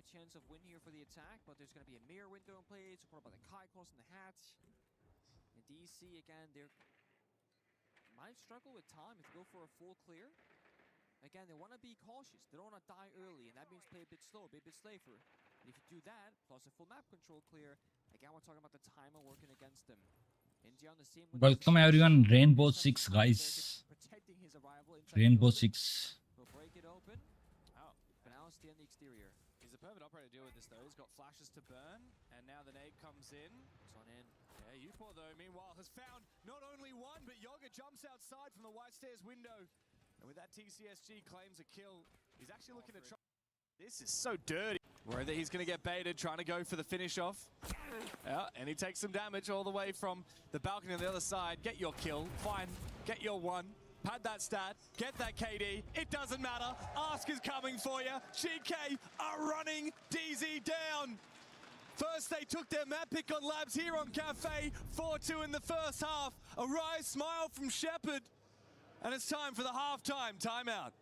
high chance of win here for the attack, but there's going to be a mirror window in play, supported by the Kai Claws and the hatch. And DC, again, they might struggle with time if they go for a full clear. Again, they want to be cautious. They don't want to die early, and that means play a bit slow, be a bit safer. And if you do that, plus a full map control clear, again, we're talking about the timer working against them. India on the same Welcome everyone, Rainbow 6 guys. Rainbow 6. We'll break it open. Oh, but now stay on the exterior. He's a perfect operator to deal with this though. He's got flashes to burn, and now the nade comes in. It's on in. Yeah, Upor though, meanwhile, has found not only one, but Yoga jumps outside from the white stairs window. And with that TCSG claims a kill, he's actually looking to try. This is so dirty. Worried that he's going to get baited, trying to go for the finish off. Yeah, and he takes some damage all the way from the balcony on the other side. Get your kill, fine, get your one. Pad that stat, get that KD, it doesn't matter. Ask is coming for you. GK are running DZ down. First they took their map pick on Labs here on Cafe, 4-2 in the first half. A wry smile from Shepard. And it's time for the halftime timeout.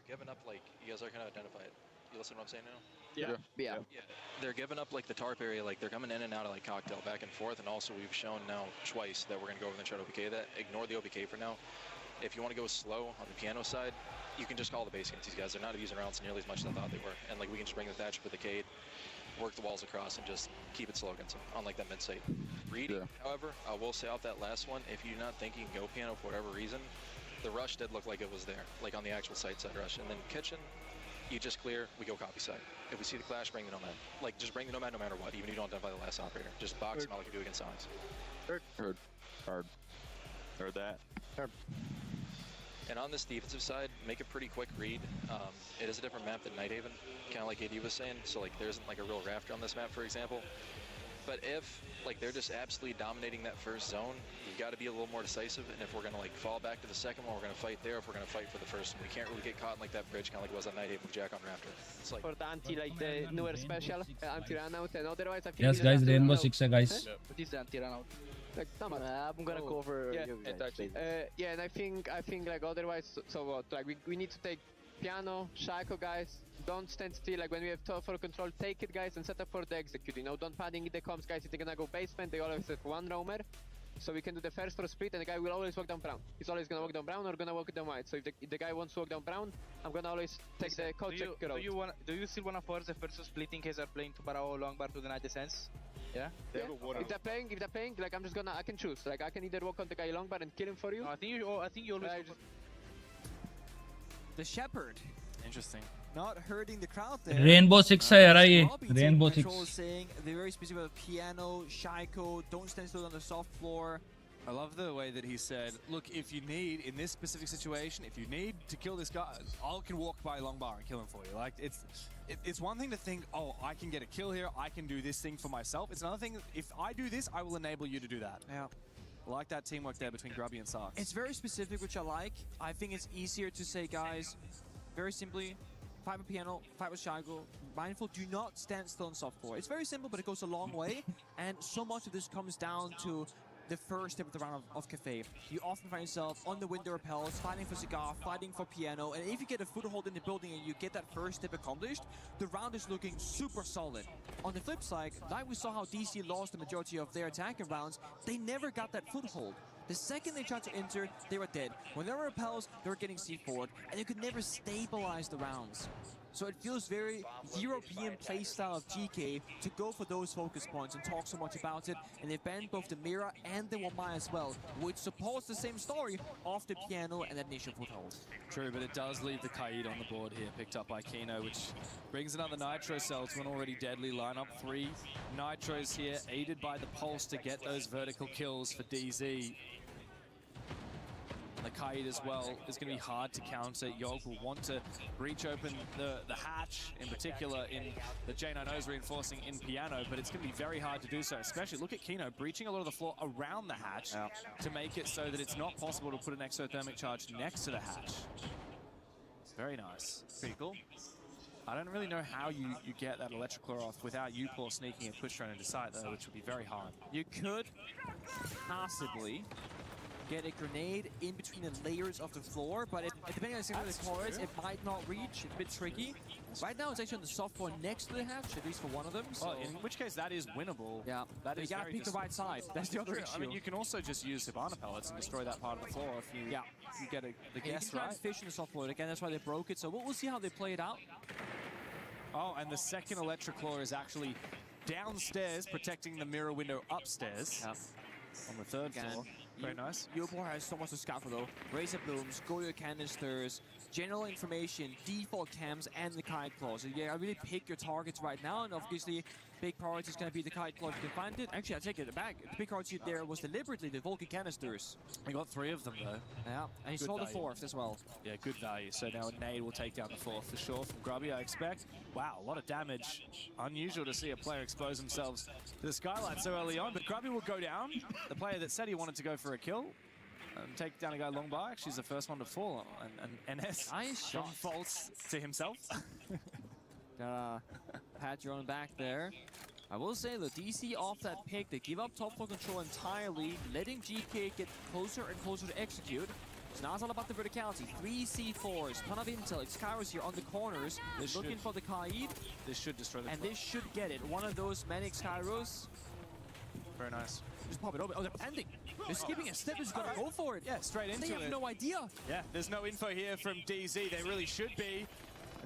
Giving up, like, you guys are gonna identify it. You listen to what I'm saying now? Yeah. They're giving up, like, the tarp area, like, they're coming in and out of, like, cocktail back and forth, and also we've shown now twice that we're gonna go over and try to OPK that. Ignore the OPK for now. If you want to go slow on the piano side, you can just call the base against these guys. They're not using rounds nearly as much as I thought they were. And, like, we can just bring the thatch with the Cade, work the walls across, and just keep it slow against them on, like, that mid site. Reading, however, I will say off that last one, if you're not thinking go piano for whatever reason, the rush did look like it was there, like on the actual site side rush. And then kitchen, you just clear, we go copy side. If we see the clash, bring the nomad. Like, just bring the nomad no matter what, even if you don't identify the last operator. Just box them out like you do against Sonics. Heard that. And on this defensive side, make a pretty quick read. It is a different map than Nighthaven, kind of like AD was saying. So, like, there isn't like a real rafter on this map, for example. But if, like, they're just absolutely dominating that first zone, you got to be a little more decisive. And if we're going to, like, fall back to the second one, we're going to fight there. If we're going to fight for the first one, we can't really get caught in, like, that bridge, kind of like it was on Nighthaven with Jack on Rafter. It's like for the like the newer special, anti-runout, and otherwise I think Yes guys, Rainbow 6 guys. What is the anti-runout? Like, I'm gonna cover you guys. Yeah, and I think like otherwise, so what? Like we need to take piano, Shaco guys. Don't stand still. Like when we have for control, take it guys and set up for the execute. You know, don't padding the comms guys. If they're gonna go basement, they always have one roamer. So we can do the first for split, and the guy will always walk down brown. He's always gonna walk down brown or gonna walk down white. So if the guy wants to walk down brown, I'm gonna always take the code check route. Do you still wanna force the first split in case they're playing to Barao long bar to deny the sense? Yeah? If they're playing, like I'm just gonna, I can choose. Like I can either walk on the guy long bar and kill him for you. No, I think you always. The Shepherd. Interesting. Not hurting the crowd there. Rainbow 6 है यार ये. Rainbow 6. Saying they're very specific about piano, Shaiko, don't stand still on the soft floor. I love the way that he said, look, if you need, in this specific situation, if you need to kill this guy, I can walk by long bar and kill him for you. Like, it's one thing to think, oh, I can get a kill here, I can do this thing for myself. It's another thing, if I do this, I will enable you to do that. Yeah. I like that teamwork there between Grubby and Sarks. It's very specific, which I like. I think it's easier to say, guys, very simply, fight with piano, fight with Shago. Mindful, do not stand still on soft floor. It's very simple, but it goes a long way. And so much of this comes down to the first step of the round of Cafe. You often find yourself on the window repels, fighting for Cigar, fighting for piano, and if you get a foothold in the building and you get that first step accomplished, the round is looking super solid. On the flip side, like we saw how DC lost the majority of their attacking rounds, they never got that foothold. The second they tried to enter, they were dead. When there were repels, they were getting C4'd, and you could never stabilize the rounds. So it feels very European playstyle of GK to go for those focus points and talk so much about it. And they've banned both the Mira and the Wamai as well, which supports the same story of the piano and that initial foothold. True, but it does leave the Kaid on the board here, picked up by Kino, which brings another Nitro cell to an already deadly lineup. 3 Nitros here, aided by the Pulse to get those vertical kills for DZ. The Kaid as well is going to be hard to counter. Yog will want to breach open the hatch, in particular in the J9Os reinforcing in piano, but it's going to be very hard to do so, especially look at Kino breaching a lot of the floor around the hatch to make it so that it's not possible to put an exothermic charge next to the hatch. Very nice. Pretty cool. I don't really know how you get that Electroclaw off without Upor sneaking a push drone into sight, though, which would be very hard. You could possibly get a grenade in between the layers of the floor, but depending on the signal of the colors, it might not reach. It's a bit tricky. Right now, it's actually on the soft floor next to the hatch, at least for one of them. So. Well, in which case, that is winnable. Yeah, that is you gotta pick the right side. That's the other issue. I mean, you can also just use Hibana pellets and destroy that part of the floor if you, you get the guess you right. can't fish in the soft floor again. That's why they broke it. So we'll see how they play it out. Oh, and the second Electroclaw is actually downstairs, protecting the mirror window upstairs. Yep. On the third floor. Very nice. Upor has so much to scout for though. Razor blooms, go-yo canisters, general information, default cams, and the kite claw. So yeah, really pick your targets right now, and obviously big priority is going to be the kite claw if you can find it. Actually, I take it back. The big priority there was deliberately the Vulcan canisters. He got 3 of them though. Yeah, and he saw the 4th as well. Yeah, good value. So now a nade will take down the 4th for sure from Grubby, I expect. Wow, a lot of damage. Unusual to see a player expose themselves to the skylight so early on, but Grubby will go down. The player that said he wanted to go for a kill and take down a guy long by. Actually, he's the first one to fall, and NS nice shot. falls to himself. Pat your own back there. I will say, the DC off that pick, they give up top floor control entirely, letting GK get closer and closer to execute. So now it's all about the verticality. 3 C4s, ton of intel. Xkyros here on the corners, looking for the Kaid. This should destroy the and this should get it. One of those many Xkyros. Very nice. Just pop it over. Oh, they're pending. They're skipping a step. He's gonna go for it. Yeah, straight into it. They have no idea. Yeah, there's no info here from DZ. They really should be.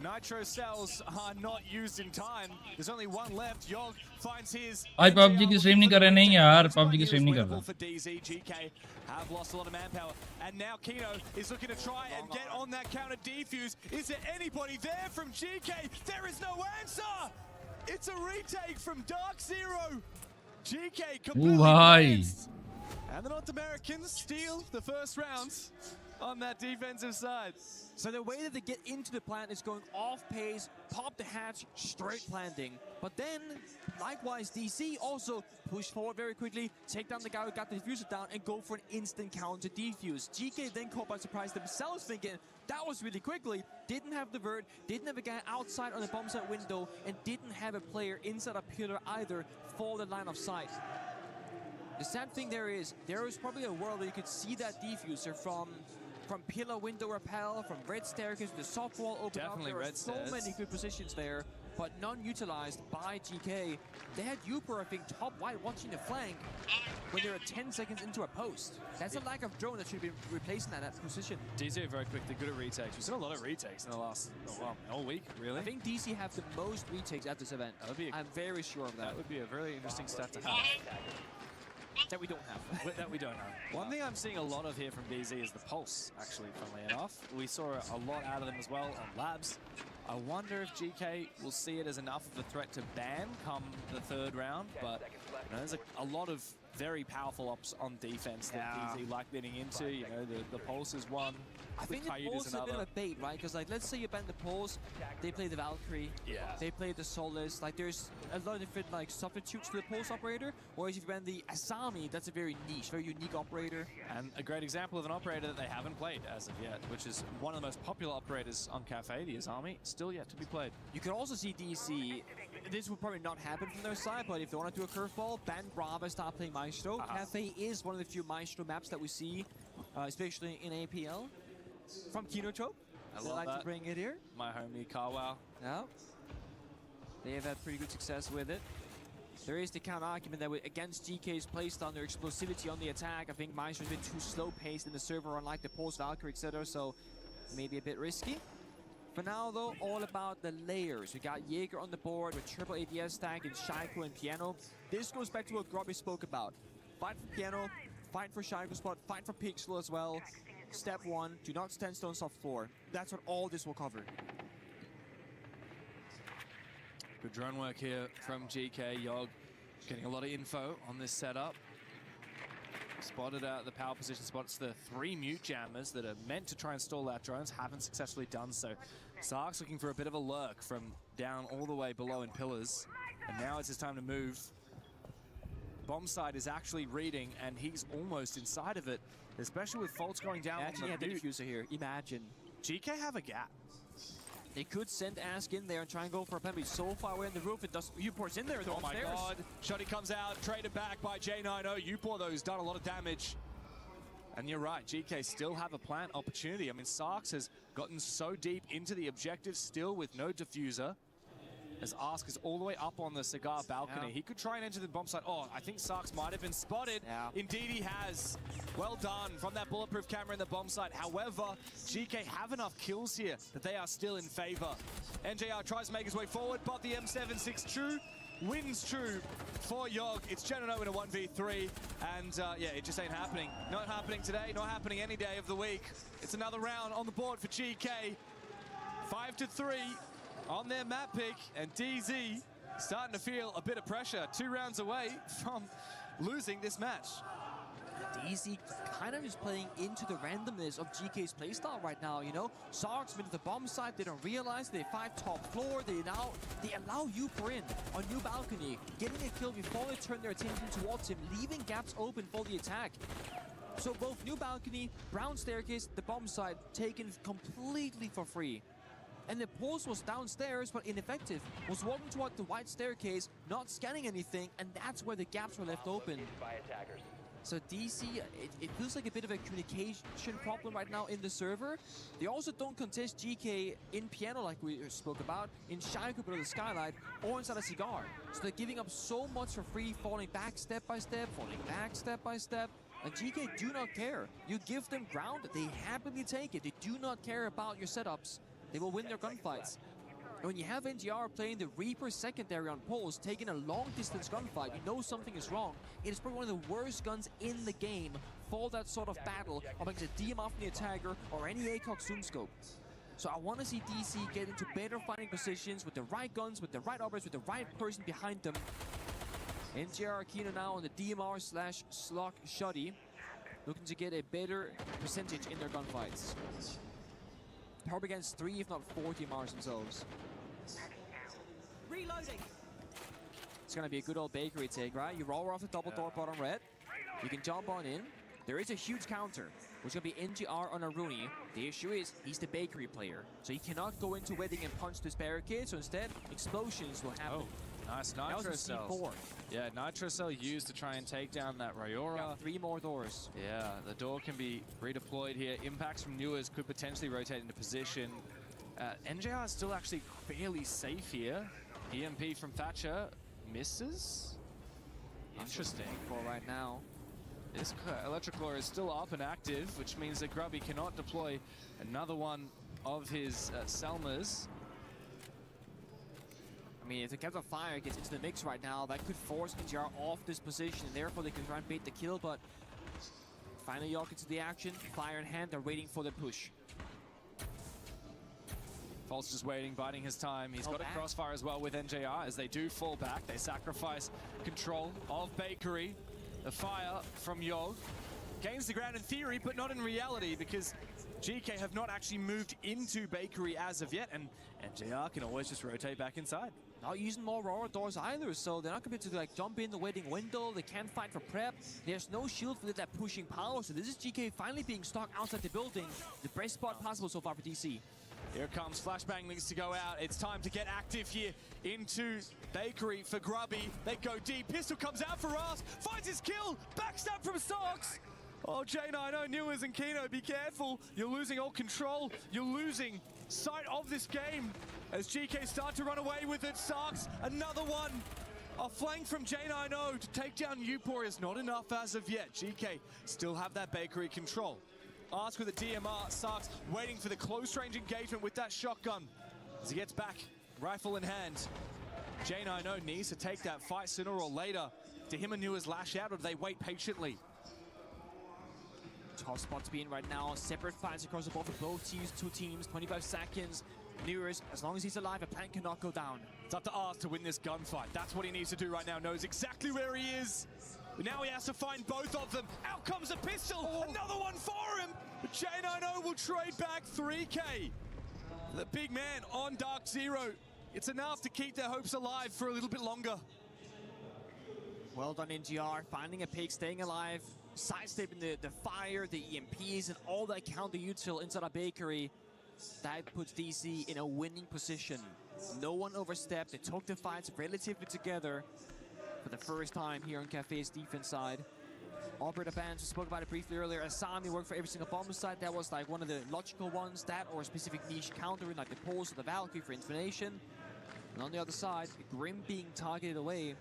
Nitro cells are not used in time. There's only one left. Yog finds his. आज PUBG की stream नहीं कर रहे नहीं यार PUBG की stream नहीं कर रहा. For DZ, GK have lost a lot of manpower, and now Kino is looking to try and get on that counter defuse. Is there anybody there from GK? There is no answer. It's a retake from Dark Zero. GK completely blitzed. And the North Americans steal the first round on that defensive side. So the way that they get into the plant is going off pace, pop the hatch, straight planting. But then, likewise, DC also push forward very quickly, take down the guy who got the diffuser down, and go for an instant counter defuse. GK then caught by surprise themselves, thinking that was really quickly. Didn't have the vert, didn't have a guy outside on the bomb site window, and didn't have a player inside a pillar either for the line of sight. The sad thing there is probably a world where you could see that diffuser from pillar window rappel, from red staircase, the soft wall open up. There are so many good positions there, but none utilized by GK. They had Upor, I think, top white watching the flank when they were 10 seconds into a post. That's a lack of drone that should be replacing that position. DC very quickly, good at retakes. We've seen a lot of retakes in the last, all week, really. I think DC have the most retakes at this event. I'm very sure of that. That would be a very interesting stat to have. That we don't have. That we don't have. One thing I'm seeing a lot of here from DZ is the pulse, actually, funnily enough. We saw a lot out of them as well on labs. I wonder if GK will see it as enough of a threat to ban come the 3rd round, but you know, there's a lot of very powerful ops on defense that DZ like getting into. You know, the pulse is one. I think the pulse is a bit of a bait, right? Because like, let's say you ban the pulse, they play the Valkyrie, they play the Solace. Like, there's a lot of different like substitutes for the pulse operator. Whereas if you ban the Asami, that's a very niche, very unique operator. And a great example of an operator that they haven't played as of yet, which is one of the most popular operators on Cafe, the Asami, still yet to be played. You can also see DC. This would probably not happen from their side, but if they want to do a curveball, ban Brava, start playing Maestro. Cafe is one of the few Maestro maps that we see, especially in APL. From Kinotrope, they like to bring it here. My homie Carwow. Yeah, they have had pretty good success with it. There is the counter argument that against GK's placed on their explosivity on the attack. I think Maestro's been too slow paced in the server, unlike the Pulse Valkyrie, etc. So maybe a bit risky. For now, though, all about the layers. We got Jaeger on the board with triple ADS stack and Shaiko and Piano. This goes back to what Grubby spoke about. Fight for Piano, fight for Shaiko spot, fight for Pixel as well. Step 1, do not stand still on soft floor. That's what all this will cover. Good drone work here from GK. Yog getting a lot of info on this setup. Spotted out the power position spots the 3 mute jammers that are meant to try and stall out drones, haven't successfully done so. Sark's looking for a bit of a lurk from down all the way below in pillars. And now it's his time to move. Bomb side is actually reading, and he's almost inside of it. Especially with faults going down. Actually, had the diffuser here. Imagine. GK have a gap. They could send Ask in there and try and go for a penalty. So far away on the roof, it does. Upor's in there. Oh my god. Shoddy comes out, traded back by J90. Upor, though, has done a lot of damage. And you're right, GK still have a plant opportunity. I mean, Sarks has gotten so deep into the objective still with no diffuser. As Ask is all the way up on the cigar balcony. Yeah. He could try and enter the bomb site. Oh, I think Sarks might have been spotted. Yeah. Indeed he has. Well done from that bulletproof camera in the bomb site. However, GK have enough kills here that they are still in favor. NJR tries to make his way forward, but the M76 True wins True for Yogg. It's Genano in a 1v3, and yeah, it just ain't happening. Not happening today, not happening any day of the week. It's another round on the board for GK. 5-3 on their map pick, and DZ starting to feel a bit of pressure. 2 rounds away from losing this match. DZ kind of is playing into the randomness of GK's playstyle right now, you know? Sarks went to the bomb site, they don't realize, they fight top floor, they allow Upor in on new balcony, getting a kill before they turn their attention towards him, leaving gaps open for the attack. So both new balcony, brown staircase, the bomb site, taken completely for free. And the pulse was downstairs, but ineffective. Was walking toward the white staircase, not scanning anything, and that's where the gaps were left open. So DC, it feels like a bit of a communication problem right now in the server. They also don't contest GK in piano like we spoke about, in Shaiko below the skylight, or inside a cigar. So they're giving up so much for free, falling back step by step, falling back step by step. And GK do not care. You give them ground, they happily take it. They do not care about your setups. They will win their gunfights. And when you have NGR playing the Reaper secondary on pulse, taking a long-distance gunfight, you know something is wrong. It is probably one of the worst guns in the game for that sort of battle, against a DMR from the attacker or any ACOG zoom scope. So I want to see DC get into better fighting positions with the right guns, with the right operators, with the right person behind them. NGR Kino now on the DMR/Slock Shoddy, looking to get a better percentage in their gunfights. Probably against 3, if not 4 DMRs themselves. Reloading. It's gonna be a good old bakery take, right? You roll off the double door bottom red. You can jump on in. There is a huge counter, which will be NGR on Aruni. The issue is, he's the bakery player. So he cannot go into wedding and punch this barricade, so instead, explosions will happen. Oh, nice nitro cells. Yeah, nitro cell used to try and take down that Ryora. 3 more doors. Yeah, the door can be redeployed here. Impacts from Newers could potentially rotate into position. NJR is still actually fairly safe here. EMP from Thatcher misses. Interesting. For right now. This Electroclaw is still up and active, which means that Grubby cannot deploy another one of his Selmas. I mean, if the Captain Fire gets into the mix right now, that could force NGR off this position, and therefore they can try and bait the kill, but finally Yogg into the action, fire in hand, they're waiting for the push. False just waiting, biding his time. He's got a crossfire as well with NJR as they do fall back. They sacrifice control of Bakery. The fire from Yogg gains the ground in theory, but not in reality, because GK have not actually moved into Bakery as of yet, and NJR can always just rotate back inside. Not using more Aurora doors either, so they're not going to be able to like jump in the wedding window. They can't fight for prep. There's no shield for that pushing power, so this is GK finally being stuck outside the building. The best spot possible so far for DC. Here comes Flashbang needs to go out. It's time to get active here into Bakery for Grubby. They go deep. Pistol comes out for Rask. Finds his kill. Backstab from Sarks. Oh, J90, Newers and Kino, be careful. You're losing all control. You're losing sight of this game as GK start to run away with it. Sarks, another one. A flank from J90 to take down Upor is not enough as of yet. GK still have that Bakery control. Ask with a DMR, Sarks waiting for the close range engagement with that shotgun. As he gets back, rifle in hand. J90 needs to take that fight sooner or later. Do him and Newers lash out, or do they wait patiently? Tough spot to be in right now. Separate fights across the board for both teams. 2 teams, 25 seconds. Newers, as long as he's alive, a plan cannot go down. It's up to Ask to win this gunfight. That's what he needs to do right now. Knows exactly where he is. Now he has to find both of them. Out comes a pistol. Another one for him. J90 will trade back 3K. The big man on Dark Zero. It's enough to keep their hopes alive for a little bit longer. Well done, NGR. Finding a pick, staying alive. Sidestepping the fire, the EMPs, and all that counter util inside a Bakery. that puts DC in a winning position. No one overstepped. They took the fights relatively together for the first time here on Cafe's defense side. Operator Bands, we spoke about it briefly earlier. Asami worked for every single bomb site. That was like one of the logical ones. That or a specific niche countering like the Pulse or the Valkyrie for Infination. And on the other side, Grim being targeted away,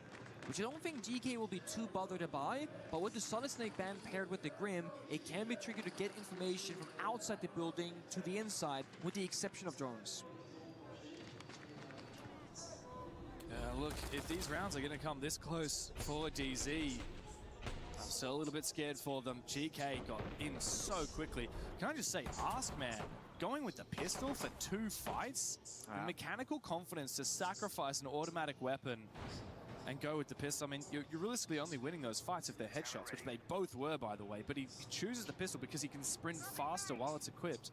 which I don't think GK will be too bothered by, but with the Solid Snake band paired with the Grim, it can be tricky to get information from outside the building to the inside, with the exception of drones. Look, if these rounds are going to come this close for DZ, I'm still a little bit scared for them. GK got in so quickly. Can I just say, Ask Man, going with the pistol for 2 fights? The mechanical confidence to sacrifice an automatic weapon and go with the pistol. I mean, you're realistically only winning those fights if they're headshots, which they both were, by the way. But he chooses the pistol because he can sprint faster while it's equipped.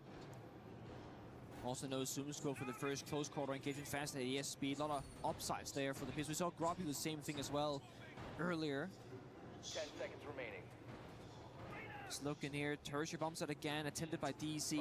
Also no zoom scope for the first close quarter engagement, fast ADS speed. A lot of upsides there for the pistol. We saw Grubby do the same thing as well earlier. 10 seconds remaining. Just looking here, tertiary bomb set again, attempted by DC.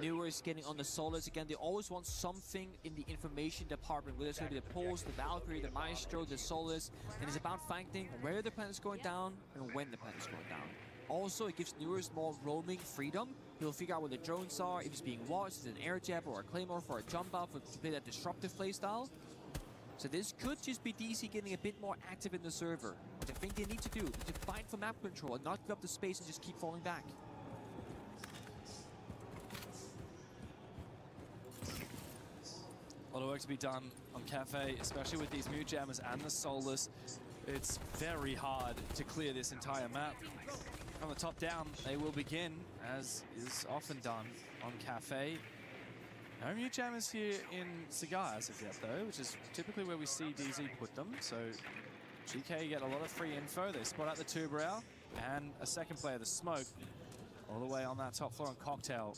Newer is getting on the Solus again. They always want something in the information department, whether it's going to be the Pulse, the Valkyrie, the Maestro, the Solus, and it's about finding where the planet is going down and when the planet is going down. Also, it gives Newers more roaming freedom. He'll figure out where the drones are, if it's being watched, is it an air jab or a claymore for a jump out to play that disruptive playstyle. So this could just be DC getting a bit more active in the server, which I think they need to do, to fight for map control and not give up the space and just keep falling back. A lot of work to be done on Cafe, especially with these Mute Jammers and the Solus. It's very hard to clear this entire map. From the top down, they will begin, as is often done on Cafe. No Mute Jammers here in Cigar as of yet, though, which is typically where we see DZ put them. So GK get a lot of free info. They spot out the Tuberow and a second player, the Smoke, all the way on that top floor on Cocktail.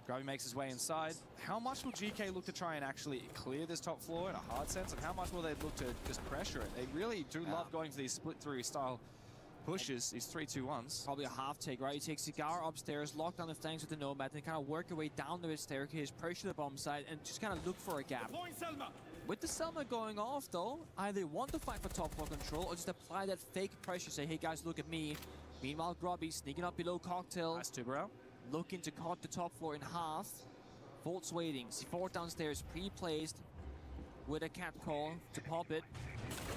Grubby makes his way inside. How much will GK look to try and actually clear this top floor in a hard sense, and how much will they look to just pressure it? They really do love going for these split-through style pushes, these 3-2-1s. Probably a half take, right? You take Cigar upstairs, lock down the flanks with the Nomad, and kind of work your way down the staircase, pressure the bomb site, and just kind of look for a gap. With the Selma going off, though, either want to fight for top floor control or just apply that fake pressure, say, hey guys, look at me. Meanwhile, Grubby sneaking up below Cocktail. Nice Tuberow. Looking to cut the top floor in half. Volt's waiting. C4 downstairs, pre-placed with a cat call to pop it.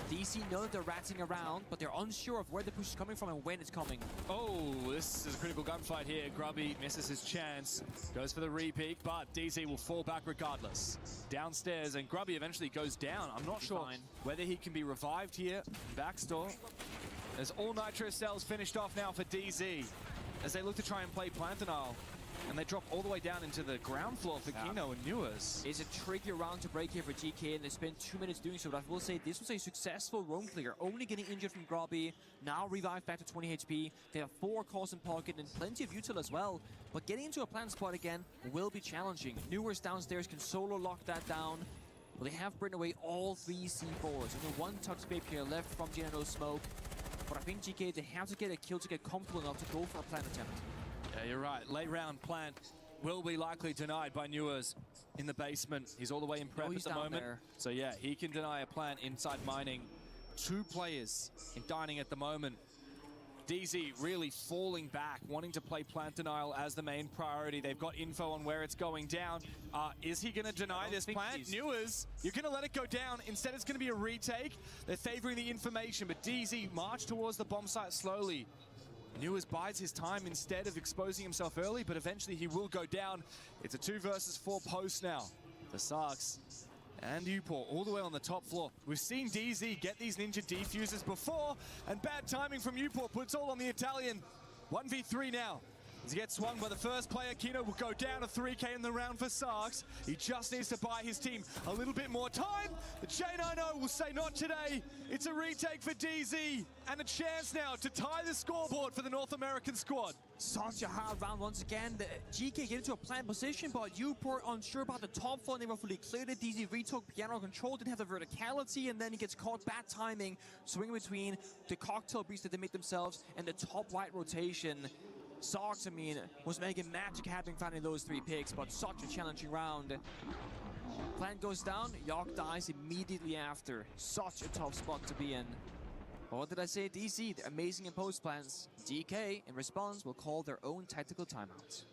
DC know that they're ratting around, but they're unsure of where the push is coming from and when it's coming. Oh, this is a critical gunfight here. Grubby misses his chance, goes for the repeat, but DC will fall back regardless. Downstairs, and Grubby eventually goes down. I'm not sure whether he can be revived here. Backstore. As all Nitro cells finished off now for DZ, as they look to try and play Plantanile. And they drop all the way down into the ground floor for Kino and Newers. It's a tricky round to break here for GK, and they spent 2 minutes doing so, but I will say this was a successful roam clear. Only getting injured from Grubby, now revived back to 20 HP. They have 4 calls in pocket and plenty of util as well. But getting into a plant spot again will be challenging. Newers downstairs can solo lock that down. Well, they have burned away all 3 C4s. Only 1 Tux Babe here left from Gina No Smoke. But I think GK, they have to get a kill to get comfortable enough to go for a plant attempt. Yeah, you're right. Late round plant will be likely denied by Newers in the basement. He's all the way in prep at the moment. There. So yeah, he can deny a plant inside mining. 2 players in dining at the moment. DZ really falling back, wanting to play plant denial as the main priority. They've got info on where it's going down. Is he going to deny this plant? Newers, you're going to let it go down. Instead, it's going to be a retake. They're favoring the information, but DZ march towards the bomb site slowly. Newers bides his time instead of exposing himself early, but eventually he will go down. It's a 2 versus 4 post now. The Sarks and Uport all the way on the top floor. We've seen DZ get these ninja defusers before, and bad timing from Uport puts all on the Italian. 1v3 now. As he gets swung by the first player, Kino will go down to 3k in the round for Sarks. He just needs to buy his team a little bit more time. The J90 will say not today. It's a retake for DZ and a chance now to tie the scoreboard for the North American squad. Such a hard round once again. The GK get into a plant position, but Uport unsure about the top floor. They were fully cleared it. DZ retook piano control, didn't have the verticality, and then he gets caught bad timing, swinging between the cocktail breach that they made themselves and the top right rotation. Sox, I mean, was making magic happen finding those 3 picks, but such a challenging round. Plant goes down, Yogg dies immediately after. Such a tough spot to be in. But what did I say? DC, they're amazing in post plans. DK, in response, will call their own tactical timeout.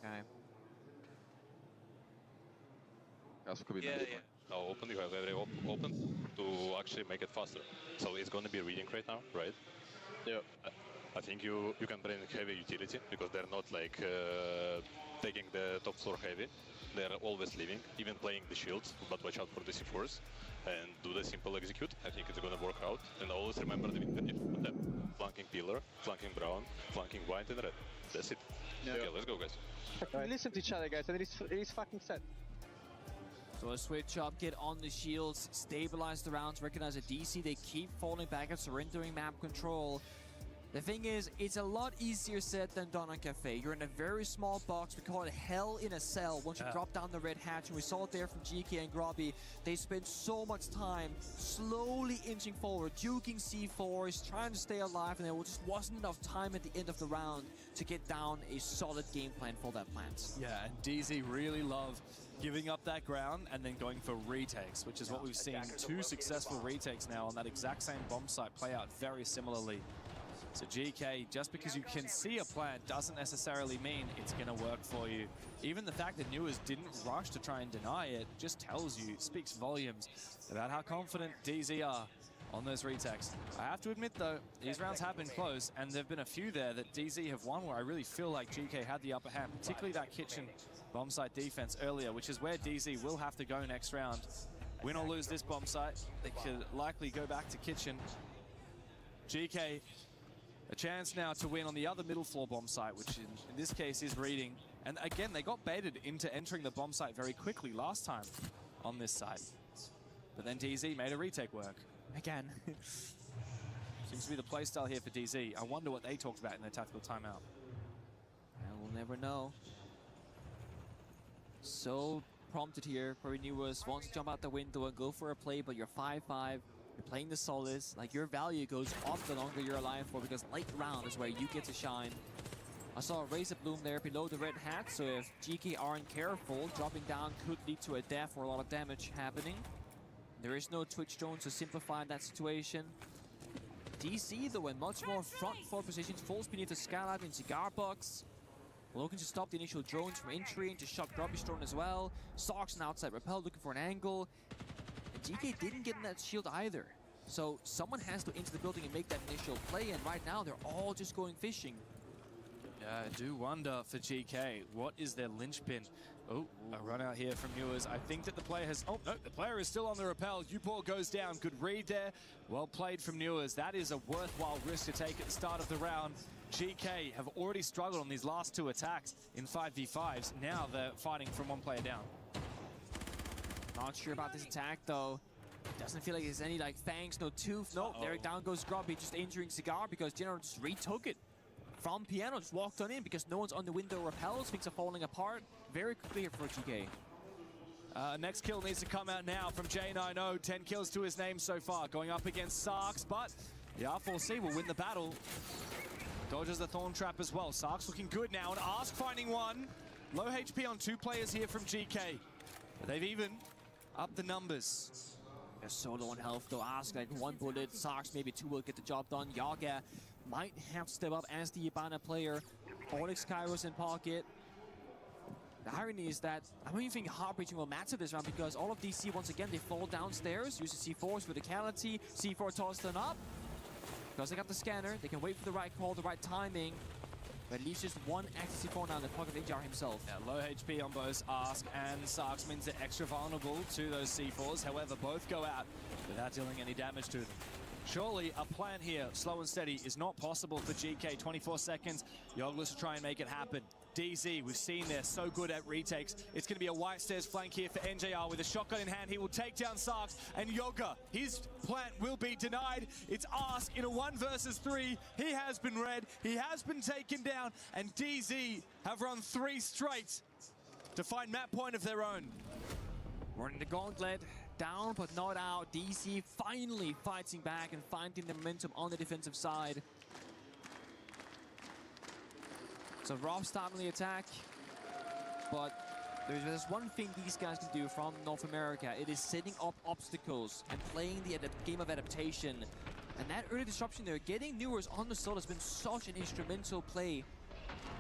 Okay. Now open, you have very open to actually make it faster. So it's going to be reading right now, right? Yeah. I think you can bring heavy utility because they're not like taking the top floor heavy. They're always leaving, even playing the shields, but watch out for the C4s and do the simple execute. I think it's going to work out. And always remember the win. Flanking pillar, flanking brown, flanking white and red. That's it. Yeah. Okay, let's go, guys. Listen to each other, guys, and it is fucking set. So a switch up, get on the shields, stabilize the rounds, recognize a DC. They keep falling back and surrendering map control. The thing is, it's a lot easier said than done on Cafe. You're in a very small box. We call it hell in a cell once you drop down the red hatch. And we saw it there from GK and Grobby. They spent so much time slowly inching forward, juking C4s, trying to stay alive, and there just wasn't enough time at the end of the round to get down a solid game plan for that plant. Yeah, and DZ really love giving up that ground and then going for retakes, which is what we've seen. 2 successful retakes now on that exact same bomb site play out very similarly. So GK, just because you can see a plant doesn't necessarily mean it's going to work for you. Even the fact that Newers didn't rush to try and deny it just tells you, speaks volumes about how confident DZ are on those retakes. I have to admit though, these rounds have been close, and there have been a few there that DZ have won where I really feel like GK had the upper hand, particularly that kitchen bomb site defense earlier, which is where DZ will have to go next round. Win or lose this bomb site, they could likely go back to kitchen. GK, a chance now to win on the other middle floor bomb site, which in this case is reading. And again, they got baited into entering the bomb site very quickly last time on this site. But then DZ made a retake work. Again, seems to be the playstyle here for DZ. I wonder what they talked about in their tactical timeout. And we'll never know. So prompted here. Probably Newers wants to jump out the window and go for a play, but you're 5-5. You're playing the Solace, like your value goes up the longer you're alive for, because late round is where you get to shine. I saw a Razor Bloom there below the red hat, so if GK aren't careful, dropping down could lead to a death or a lot of damage happening. There is no Twitch drone to simplify that situation. DC though in much more front forward positions, falls beneath the skylight in cigar box. Looking to stop the initial drones from entry and to shut Grubby's drone as well. Sox an outside rappel looking for an angle. GK didn't get in that shield either. So someone has to enter the building and make that initial play, and right now they're all just going fishing. Yeah, I do wonder for GK, what is their linchpin? Oh, a run out here from Newers. I think that the player has, oh no, the player is still on the rappel. Uport goes down, good read there. Well played from Newers. That is a worthwhile risk to take at the start of the round. GK have already struggled on these last 2 attacks in 5v5s. Now they're fighting from 1 player down. Not sure about this attack though. Doesn't feel like there's any like fangs, no tooth. Nope, there down goes Grubby, just injuring Cigar because General just retook it from Piano, just walked on in because no one's on the window repels. Things are falling apart very quickly here for GK. Next kill needs to come out now from J90. 10 kills to his name so far, going up against Sarks, but the R4C will win the battle. Dodges the Thorn Trap as well. Sarks looking good now, and Ask finding one. Low HP on 2 players here from GK. But they've even upped the numbers. They're so low on health though. Ask like 1 bullet. Sarks maybe 2 will get the job done. Yaga might have to step up as the Ibana player. Onyx Kairos in pocket. The irony is that I don't even think Heartbreaching will matter this round because all of DC, once again, they fall downstairs, use the C4s for verticality. C4 toss them up. Because they got the scanner, they can wait for the right call, the right timing. But at least just 1 active C4 now in the pocket of Injar himself. Yeah, low HP on both Ask and Sarks means they're extra vulnerable to those C4s. However, both go out without dealing any damage to them. Surely a plan here, slow and steady, is not possible for GK. 24 seconds, Yogglers to try and make it happen. DZ, we've seen they're so good at retakes. It's going to be a white stairs flank here for NJR with a shotgun in hand. He will take down Sarks, and Yoga, his plant will be denied. It's Ask in a 1 versus 3. He has been red, he has been taken down, and DZ have run 3 straight to find map point of their own. Running the gauntlet. Down but not out. DC finally fighting back and finding the momentum on the defensive side. It's a rough start on the attack, but there's one thing these guys can do from North America. It is setting up obstacles and playing the game of adaptation. And that early disruption there, getting Newers on the solo has been such an instrumental play.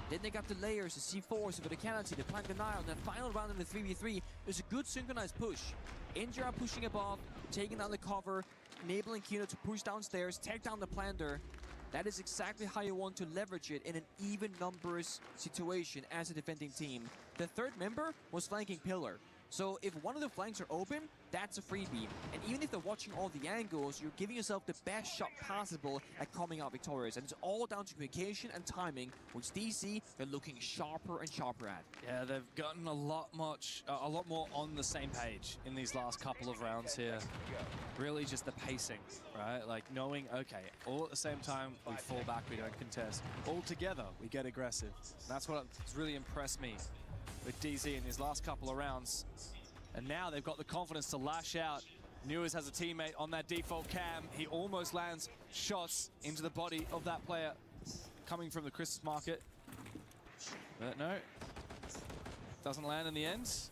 Then they got the layers, the C4s, the verticality, the plant denial, and the final round in the 3v3. There's a good synchronized push. NGR pushing above, taking down the cover, enabling Kino to push downstairs, take down the planter. That is exactly how you want to leverage it in an even numbers situation as a defending team. The third member was flanking Pillar. So if one of the flanks are open, that's a freebie. And even if they're watching all the angles, you're giving yourself the best shot possible at coming out victorious. And it's all down to communication and timing, which DC, they're looking sharper and sharper at. Yeah, they've gotten a lot more on the same page in these last couple of rounds here. Really just the pacing, right? Like knowing, okay, all at the same time, we fall back, we don't contest. All together, we get aggressive. And that's what's really impressed me with DZ in his last couple of rounds. And now they've got the confidence to lash out. Newers has a teammate on that default cam. He almost lands shots into the body of that player coming from the Christmas market. But no, doesn't land in the end. So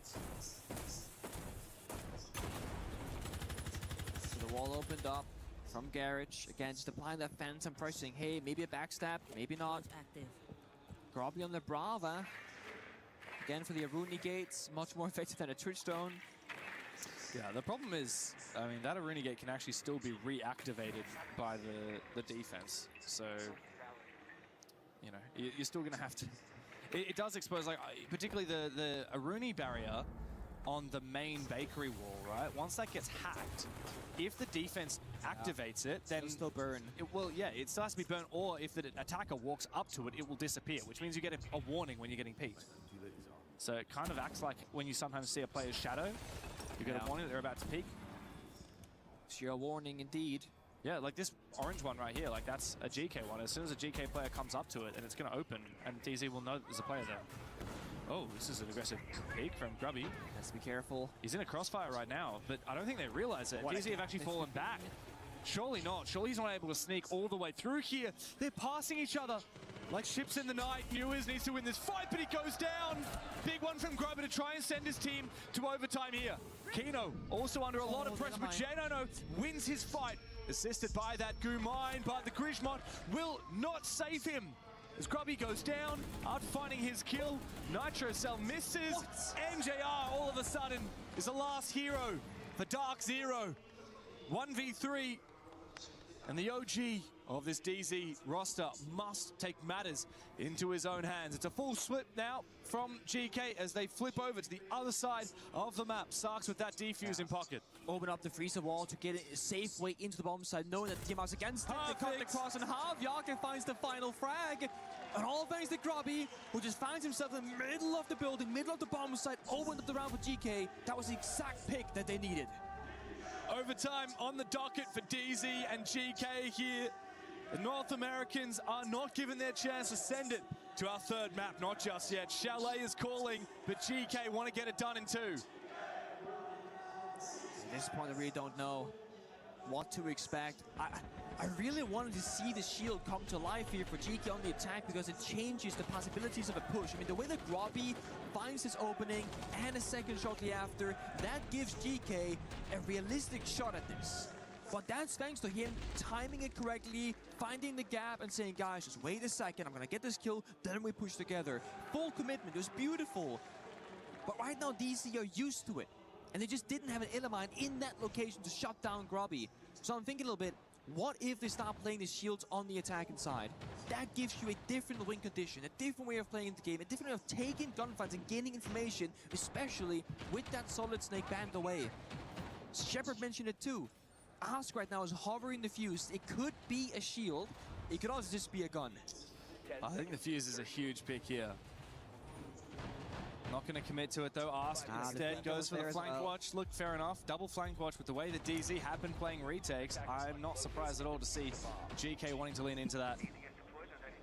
the wall opened up from Garage. Again, just applying that phantom pressing. Hey, maybe a backstab, maybe not. Grobby on the Brava. Again, for the Aruni gates, much more effective than a Twitch Stone. Yeah, the problem is, I mean, that Aruni gate can actually still be reactivated by the defense. So, you know, you're still going to have to... It does expose, like, particularly the Aruni barrier on the main bakery wall, right? Once that gets hacked, if the defense activates it, then... It'll still burn. It will, yeah, it still has to be burnt, or if the attacker walks up to it, it will disappear, which means you get a warning when you're getting peeked. So it kind of acts like when you sometimes see a player's shadow, you get a warning that they're about to peek. Sheer warning indeed. Yeah, like this orange one right here, like that's a GK one. As soon as a GK player comes up to it, and it's going to open, and DZ will know that there's a player there. Oh, this is an aggressive peek from Grubby. Has to be careful. He's in a crossfire right now, but I don't think they realize it. DZ have actually fallen back. Surely not. Surely he's not able to sneak all the way through here. They're passing each other like ships in the night. Newers needs to win this fight, but he goes down. Big one from Grubber to try and send his team to overtime here. Kino also under a lot of pressure, but Janono wins his fight. Assisted by that Goo Mine, but the Grishmont will not save him. As Grubby goes down, out finding his kill. Nitro Cell misses. MJR all of a sudden is the last hero for Dark Zero. 1v3. And the OG of this DZ roster must take matters into his own hands. It's a full flip now from GK as they flip over to the other side of the map. Sarks with that defuse in pocket. Open up the freezer wall to get a safe way into the bomb side, knowing that the team is against it. They cut across and Jager finds the final frag. And all thanks to Grubby, who just finds himself in the middle of the building, middle of the bomb side, opened up the round for GK. That was the exact pick that they needed. Overtime on the docket for DZ and GK here. The North Americans are not given their chance to send it to our third map, not just yet. Chalet is calling, but GK want to get it done in two. At this point, I really don't know what to expect. I really wanted to see the shield come to life here for GK on the attack because it changes the possibilities of a push. I mean, the way that Grubby finds his opening and a second shortly after, that gives GK a realistic shot at this. But that's thanks to him timing it correctly, finding the gap and saying, guys, just wait a second, I'm gonna get this kill, then we push together. Full commitment, it was beautiful. But right now, DC are used to it. And they just didn't have an Illimine in that location to shut down Grubby. So I'm thinking a little bit, what if they start playing the shields on the attacking side? That gives you a different win condition, a different way of playing the game, a different way of taking gunfights and gaining information, especially with that Solid Snake banned away. Shepard mentioned it too. Ask right now is hovering the fuse. It could be a shield. It could also just be a gun. I think the fuse is a huge pick here. Not going to commit to it though. Ask instead goes for the flank watch. Look, fair enough. Double flank watch with the way that DZ have been playing retakes. I'm not surprised at all to see GK wanting to lean into that.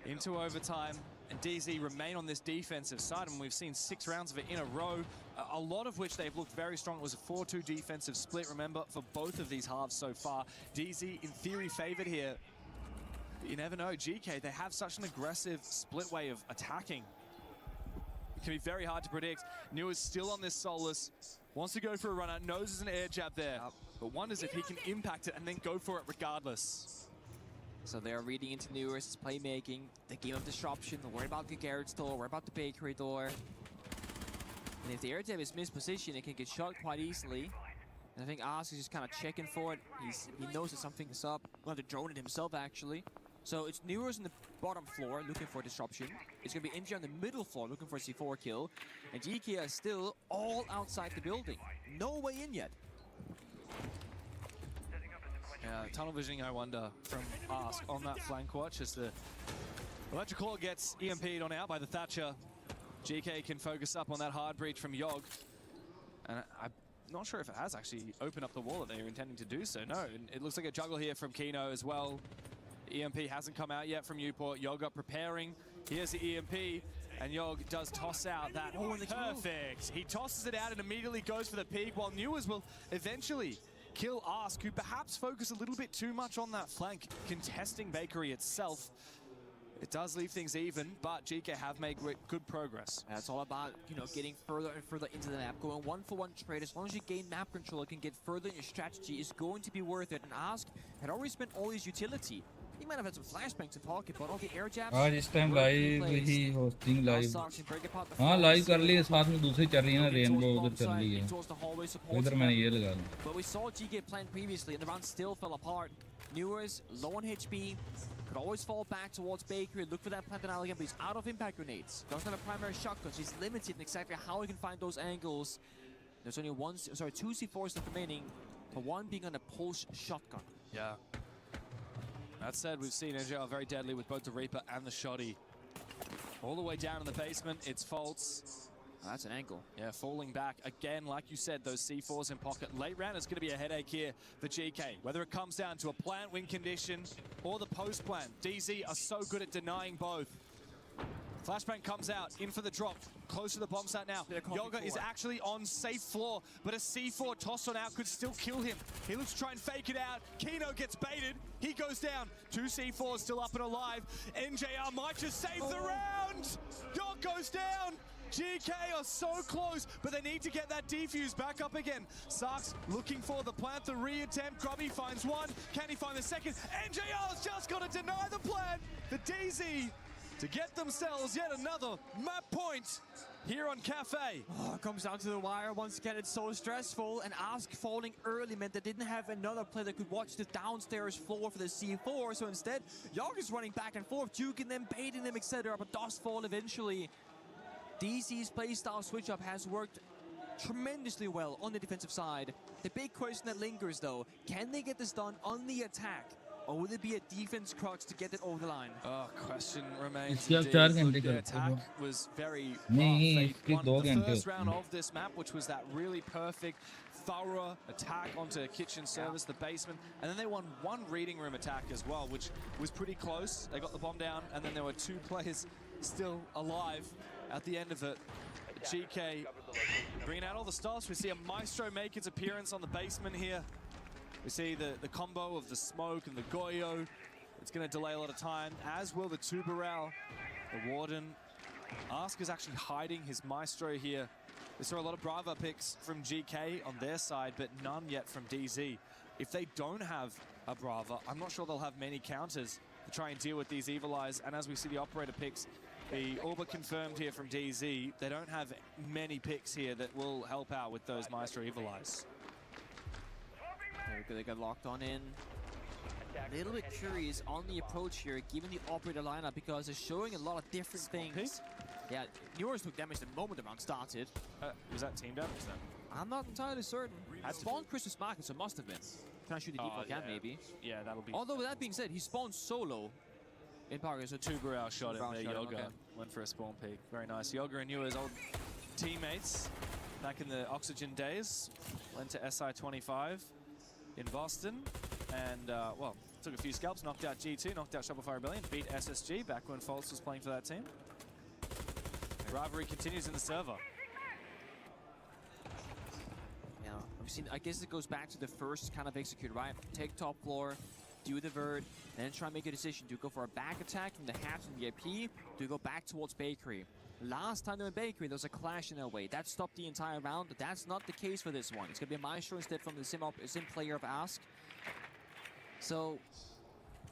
Into overtime. and DZ remain on this defensive side, and we've seen 6 rounds of it in a row, a lot of which they've looked very strong. It was a 4-2 defensive split, remember, for both of these halves so far. DZ, in theory, favored here. But you never know, GK, they have such an aggressive split way of attacking. It can be very hard to predict. New is still on this Solus, wants to go for a run out, knows there's an air jab there, but wonders if he can impact it and then go for it regardless. So they're reading into Newer's playmaking, the game of disruption, worried about the garage door, worried about the bakery door. And if the air jab is mispositioned, it can get shot quite easily. And I think Ask is just kind of checking for it. He knows that something is up. We'll have to drone it himself, actually. So it's Newer's on the bottom floor looking for disruption. It's going to be NJ on the middle floor looking for a C4 kill. And GK is still all outside the building. No way in yet. Tunnel visioning, I wonder, from Ask on that flank watch as the electrical gets EMP'd on out by the Thatcher. GK can focus up on that hard breach from Yogg. And I'm not sure if it has actually opened up the wall that they were intending to do so. No, it looks like a juggle here from Kino as well. EMP hasn't come out yet from Newport. Yogg up preparing. Here's the EMP, and Yogg does toss out that. Oh, perfect. He tosses it out and immediately goes for the peak, while Newers will eventually kill Ask, who perhaps focus a little bit too much on that flank, contesting Bakery itself. It does leave things even, but GK have made good progress. And it's all about, you know, getting further and further into the map, going 1-for-1 trade. As long as you gain map control, it can get further in your strategy, is going to be worth it. And Ask had already spent all his utility. He might have had some flashbangs in pocket, but all the air jabs. आज इस time live ही hosting live हाँ live कर लिए साथ में दूसरी चल रही है ना रेनबो उधर चल रही है इधर मैंने ये लगा ली. But we saw GK playing previously and the round still fell apart. Newers low on HP, could always fall back towards Bakery, look for that plant denial again, but he's out of impact grenades. Doesn't have a primary shotgun, so he's limited in exactly how he can find those angles. There's only two C4s left remaining, but one being on a pulse shotgun. Yeah. That said, we've seen NJR very deadly with both the Reaper and the Shoddy. All the way down in the basement, it's Faults. Oh, that's an angle. Yeah, falling back. Again, like you said, those C4s in pocket. Late round is going to be a headache here for GK. Whether it comes down to a plant win condition or the post plant, DZ are so good at denying both. Flashbang comes out, in for the drop, close to the bomb site now. Yoga is actually on safe floor, but a C4 toss on out could still kill him. He looks to try and fake it out. Kino gets baited, he goes down. 2 C4s still up and alive. NJR might just save the round! Yogg goes down! GK are so close, but they need to get that defuse back up again. Sarks looking for the plant, the re-attempt. Grubby finds one. Can he find the second? NJR's just got to deny the plant. The DZ to get themselves yet another map point here on Cafe. Oh, it comes down to the wire once again. It's so stressful, and Ask falling early meant they didn't have another player that could watch the downstairs floor for the C4, so instead Yogg is running back and forth, juking them, baiting them, etc., but does fall eventually. DZ's playstyle switch-up has worked tremendously well on the defensive side. The big question that lingers, though, can they get this done on the attack? Or will it be a defense crux to get it over the line? Oh, question remains. The attack was very rough. They won the first round of this map, which was that really perfect, thorough attack onto kitchen service, the basement, and then they won one reading room attack as well, which was pretty close. They got the bomb down, and then there were 2 players still alive at the end of it. GK bringing out all the stops. We see a Maestro make its appearance on the basement here. We see the combo of the smoke and the Goyo. It's going to delay a lot of time, as will the Tuberal. The Warden. Ask is actually hiding his Maestro here. We saw a lot of Brava picks from GK on their side, but none yet from DZ. If they don't have a Brava, I'm not sure they'll have many counters to try and deal with these Evil Eyes. And as we see the operator picks, the all but confirmed here from DZ, they don't have many picks here that will help out with those Maestro Evil Eyes. They got locked on in. A little bit curious on the approach here, given the operator lineup, because they're showing a lot of different things. Yeah, Newers took damage the moment the round started. Was that team damage then? I'm not entirely certain. Had spawned Christmas Market, so must have been. Can I shoot the default cam, maybe? Yeah, that'll be. Although with that being said, he spawned solo in Paris. So Tuberal shot him there. Yoga went for a spawn peek. Very nice. Yoga and Newers, old teammates back in the Oxygen days. Went to SI25 in Boston, and well, took a few scalps, knocked out G2, knocked out Shopify Rebellion, beat SSG back when Faults was playing for that team. Rivalry continues in the server. Yeah, we've seen, I guess it goes back to the first kind of execute, right? Take top floor, do the vert, then try and make a decision. Do you go for a back attack from the halves and VIP? Do you go back towards Bakery? Last time they were in Bakery, there was a clash in their way. That stopped the entire round, but that's not the case for this one. It's going to be a Maestro instead from the sim player of Ask. So,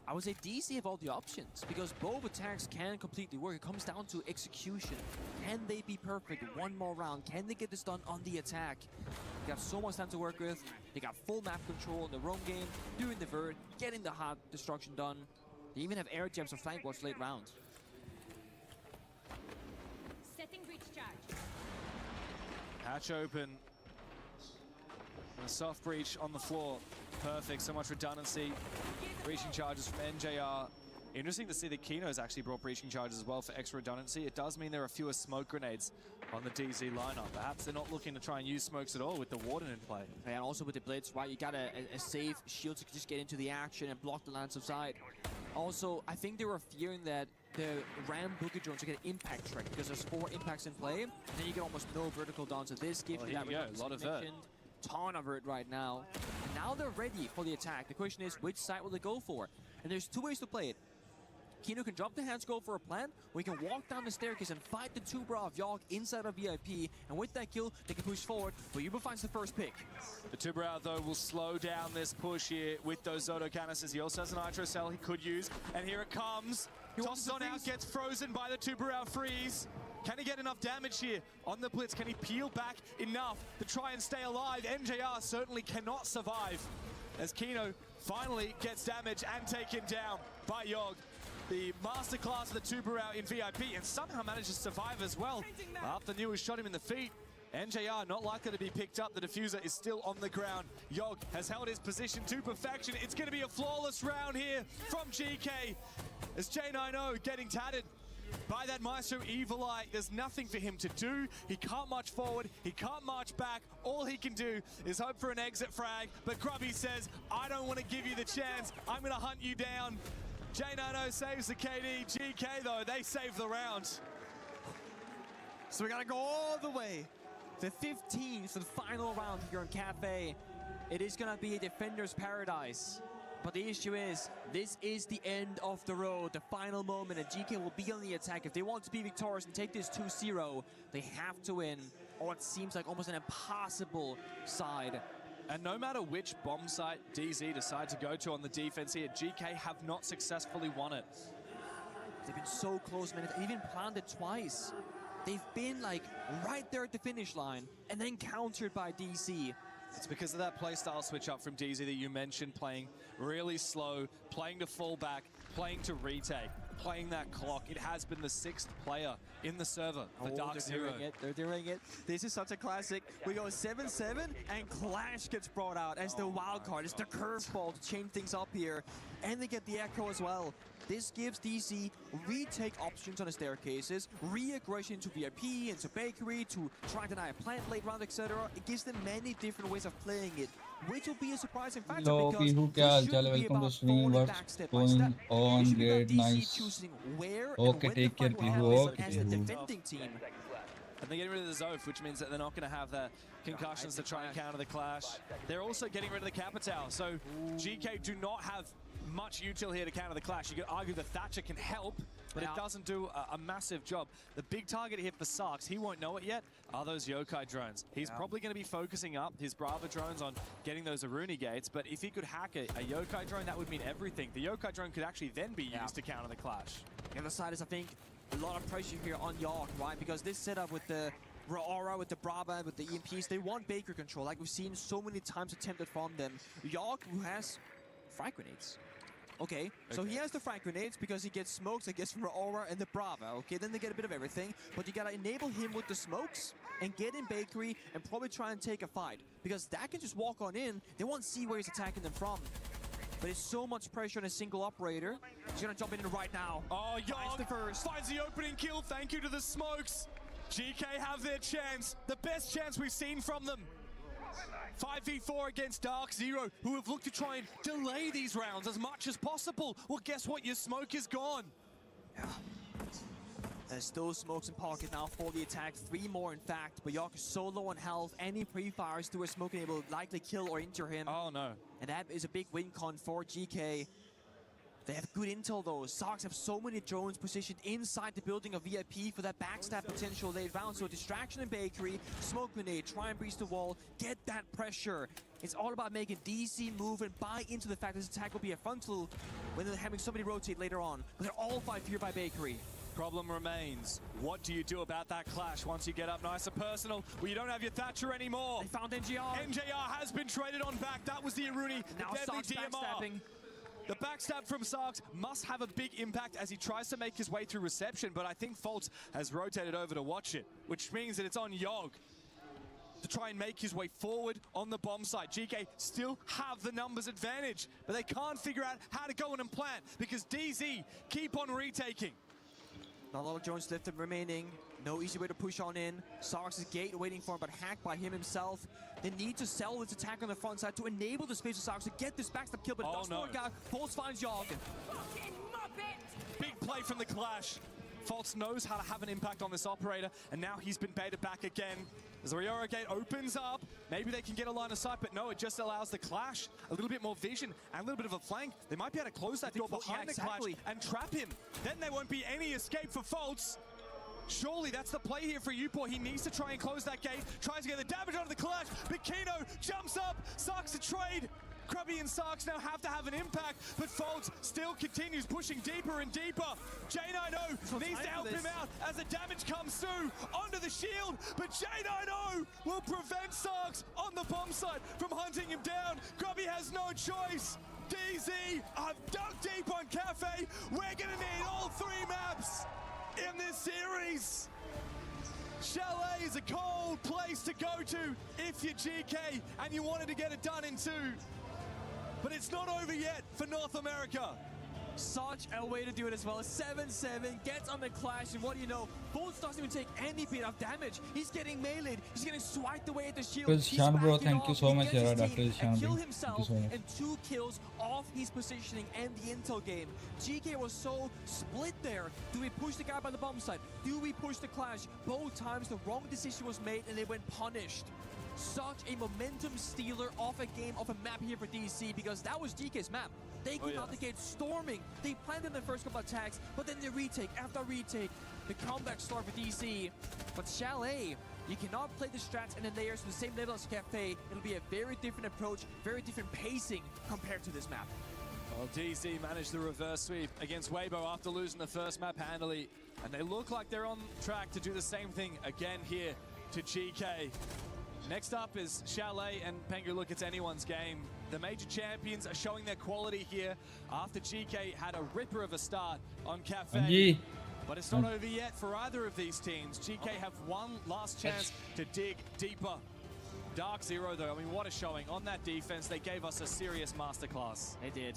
I would say DC have all the options, because both attacks can completely work. It comes down to execution. Can they be perfect one more round? Can they get this done on the attack? They have so much time to work with. They got full map control in the roam game, doing the vert, getting the hard destruction done. They even have air gems or flank wars late round. Setting breach charge. Hatch open. And a soft breach on the floor. Perfect, so much redundancy. Breaching charges from NJR. Interesting to see that Kino's actually brought breaching charges as well for extra redundancy. It does mean there are fewer smoke grenades on the DZ lineup. Perhaps they're not looking to try and use smokes at all with the Warden in play. And also with the Blitz, right? You got a safe shield to just get into the action and block the lines of sight. Also, I think they were fearing that the Ram Boogie drones are going to impact trick because there's 4 impacts in play, and then you get almost no vertical down. So this gives you that a lot of vert. Ton of it right now. And now they're ready for the attack. The question is, which side will they go for? And there's 2 ways to play it. Kino can drop the hands, go for a plan, or he can walk down the staircase and fight the 2 bra of Yogg inside of VIP, and with that kill, they can push forward, but Yuba finds the first pick. The 2 bra, though, will slow down this push here with those Zoto canisters. He also has an Nitro Cell he could use, and here it comes. Tosses on out, gets frozen by the 2 bra freeze. Can he get enough damage here on the Blitz? Can he peel back enough to try and stay alive? NJR certainly cannot survive as Kino finally gets damage and taken down by Yogg. The masterclass of the 2 bra in VIP, and somehow manages to survive as well. After Newell shot him in the feet, NJR not likely to be picked up. The diffuser is still on the ground. Yogg has held his position to perfection. It's going to be a flawless round here from GK as J90 getting tatted by that Maestro Evil Eye. There's nothing for him to do. He can't march forward. He can't march back. All he can do is hope for an exit frag. But Grubby says, I don't want to give you the chance. I'm going to hunt you down. J90 saves the KD. GK, though, they save the round. So we got to go all the way to 15th for the final round here in Cafe. It is going to be a defender's paradise. But the issue is, this is the end of the road, the final moment, and GK will be on the attack. If they want to be victorious and take this 2-0, they have to win, or it seems like almost an impossible side. And no matter which bomb site DZ decide to go to on the defense here, GK have not successfully won it. They've been so close, man. They even planned it twice. They've been like right there at the finish line and then countered by DC. It's because of that playstyle switch up from DZ that you mentioned, playing really slow, playing to fall back, playing to retake, playing that clock. It has been the 6th player in the server for Dark Zero. They're doing it. This is such a classic. We go 7-7 and Clash gets brought out as the wild card. It's the curveball to change things up here. And they get the Echo as well. This gives DC retake options on the staircases, re-aggression into VIP, into Bakery, to try and deny a plant late round, etc. It gives them many different ways of playing it, which will be a surprising factor because this shouldn't be about falling back step by step. It should be about DC choosing where and when the fight will happen as the defending team. And they're getting rid of the Zof, which means that they're not going to have the concussions to try and counter the Clash. They're also getting rid of the Capital, so GK do not have much util here to counter the Clash. You could argue that Thatcher can help, but it doesn't do a massive job. The big target here for Sarks, he won't know it yet, are those Yokai drones. He's probably going to be focusing up his Brava drones on getting those Aruni gates, but if he could hack a Yokai drone, that would mean everything. The Yokai drone could actually then be used to counter the Clash. The other side is, I think, a lot of pressure here on Yogg, right? Because this setup with the Aura, with the Brava, with the EMPs, they want Baker control, like we've seen so many times attempted from them. Yogg, who has frag grenades. Okay, so he has the frag grenades because he gets smokes, I guess, from the Aura and the Brava. Okay, then they get a bit of everything, but you gotta enable him with the smokes and get in Bakery and probably try and take a fight, because that can just walk on in. They won't see where he's attacking them from. But it's so much pressure on a single operator. He's gonna jump in right now. Oh, Yogg finds the opening kill. Thank you to the smokes. GK have their chance, the best chance we've seen from them. 5v4 against Dark Zero, who have looked to try and delay these rounds as much as possible. Well, guess what? Your smoke is gone. There's still smokes in pocket now for the attack. 3 more, in fact. But York is so low on health. Any pre-fires through a smoke and able to likely kill or injure him. Oh, no. And that is a big win con for GK. They have good intel, though. Sox have so many drones positioned inside the building of VIP for that backstab potential late round. So distraction in bakery, smoke grenade, try and breach the wall, get that pressure. It's all about making DC move and buy into the fact this attack will be a frontal when they're having somebody rotate later on. But they're all 5 here by bakery. Problem remains. What do you do about that clash once you get up nice and personal? Well, you don't have your Thatcher anymore. They found NGR. NJR has been traded on back. That was the Iruni. Now Sox backstabbing. The backstab from Sarks must have a big impact as he tries to make his way through reception, but I think Fultz has rotated over to watch it, which means that it's on Yogg to try and make his way forward on the bomb site. GK still have the numbers advantage, but they can't figure out how to go in and plant because DZ keep on retaking. Not a lot of drones left remaining. No easy way to push on in. Sarks' gate waiting for him, but hacked by him himself. They need to sell this attack on the front side to enable the space of Sarks to get this backstab kill, but it doesn't work out. Fultz finds Yogg. Big play from the clash. Fultz knows how to have an impact on this operator, and now he's been baited back again. As the Riora gate opens up, maybe they can get a line of sight, but no, it just allows the clash a little bit more vision and a little bit of a flank. They might be able to close that door behind the clash and trap him. Then there won't be any escape for Fultz. Surely that's the play here for Uport. He needs to try and close that gate, tries to get the damage onto the clash, but Kino jumps up, Sarks a trade. Krubby and Sarks now have to have an impact, but Fultz still continues pushing deeper and deeper. J90 needs to help him out as the damage comes through onto the shield, but J90 will prevent Sarks on the bomb site from hunting him down. Krubby has no choice. DZ, I've dug deep on Cafe. We're gonna need all 3 maps in this series. Chalet is a cold place to go to if you're GK and you wanted to get it done in 2. But it's not over yet for North America. Such a way to do it as well. 7-7, gets on the clash, and what do you know? Fultz doesn't even take any bit of damage. He's getting meleeed. He's getting swiped away at the shield. Shan bro, thank you so much. Kill himself and 2 kills off his positioning and the intel game. GK was so split there. Do we push the guy by the bomb site? Do we push the clash? Both times the wrong decision was made and they went punished. Such a momentum stealer off a game, off a map here for DC, because that was GK's map. They came out the gate storming. They planted the first couple attacks, but then they retake after retake. The comeback start for DC. But Chalet, you cannot play the strats and the layers to the same level as Cafe. It'll be a very different approach, very different pacing compared to this map. Well, DZ managed the reverse sweep against Weibo after losing the first map handily. And they look like they're on track to do the same thing again here to GK. Next up is Chalet, and Pengu, look, it's anyone's game. The major champions are showing their quality here after GK had a ripper of a start on Cafe. But it's not over yet for either of these teams. GK have one last chance to dig deeper. Dark Zero, though, I mean, what a showing. On that defense, they gave us a serious masterclass. They did.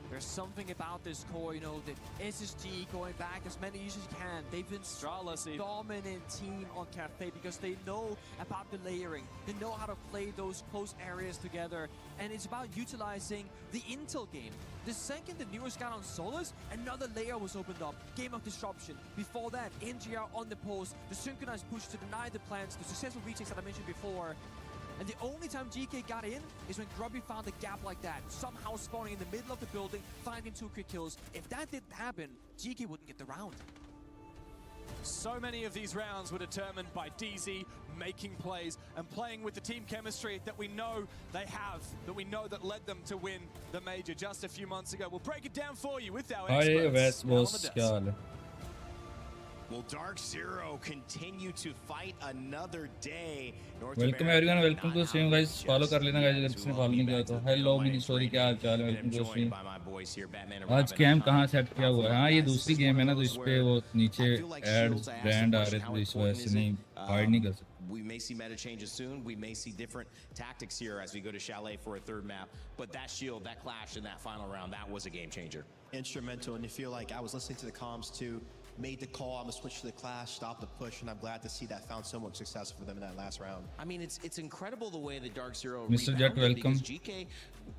There's something about this core, you know, the SSG going back as many years as you can. They've been a dominant team on Cafe because they know about the layering. They know how to play those close areas together. And it's about utilizing the intel game. The second the newest got on Solus, another layer was opened up. Game of disruption. Before that, NGR on the post, the synchronized push to deny the plants, the successful retakes that I mentioned before. And the only time GK got in is when Grubby found a gap like that, somehow spawning in the middle of the building, finding 2 quick kills. If that didn't happen, GK wouldn't get the round. So many of these rounds were determined by DZ making plays and playing with the team chemistry that we know they have, that we know that led them to win the major just a few months ago. We'll break it down for you with our experts. Will Dark Zero continue to fight another day? Welcome everyone, welcome to the stream guys. Follow कर लेना guys अगर किसी ने follow नहीं किया तो. Hello mini story, क्या हाल चाल है? Welcome to the stream. आज गेम कहाँ सेट किया हुआ है? हाँ ये दूसरी गेम है ना, तो इस पे वो नीचे ads brand आ रहे थे, तो इस वजह से नहीं hide नहीं कर सकते. We may see meta changes soon. We may see different tactics here as we go to Chalet for a 3rd map. But that shield, that clash in that final round, that was a game changer. Instrumental, and you feel like I was listening to the comms too. Made the call, I'm gonna switch to the clash, stop the push, and I'm glad to see that found so much success for them in that last round. I mean, it's incredible the way that Dark Zero Mr. Jet, welcome. Because GK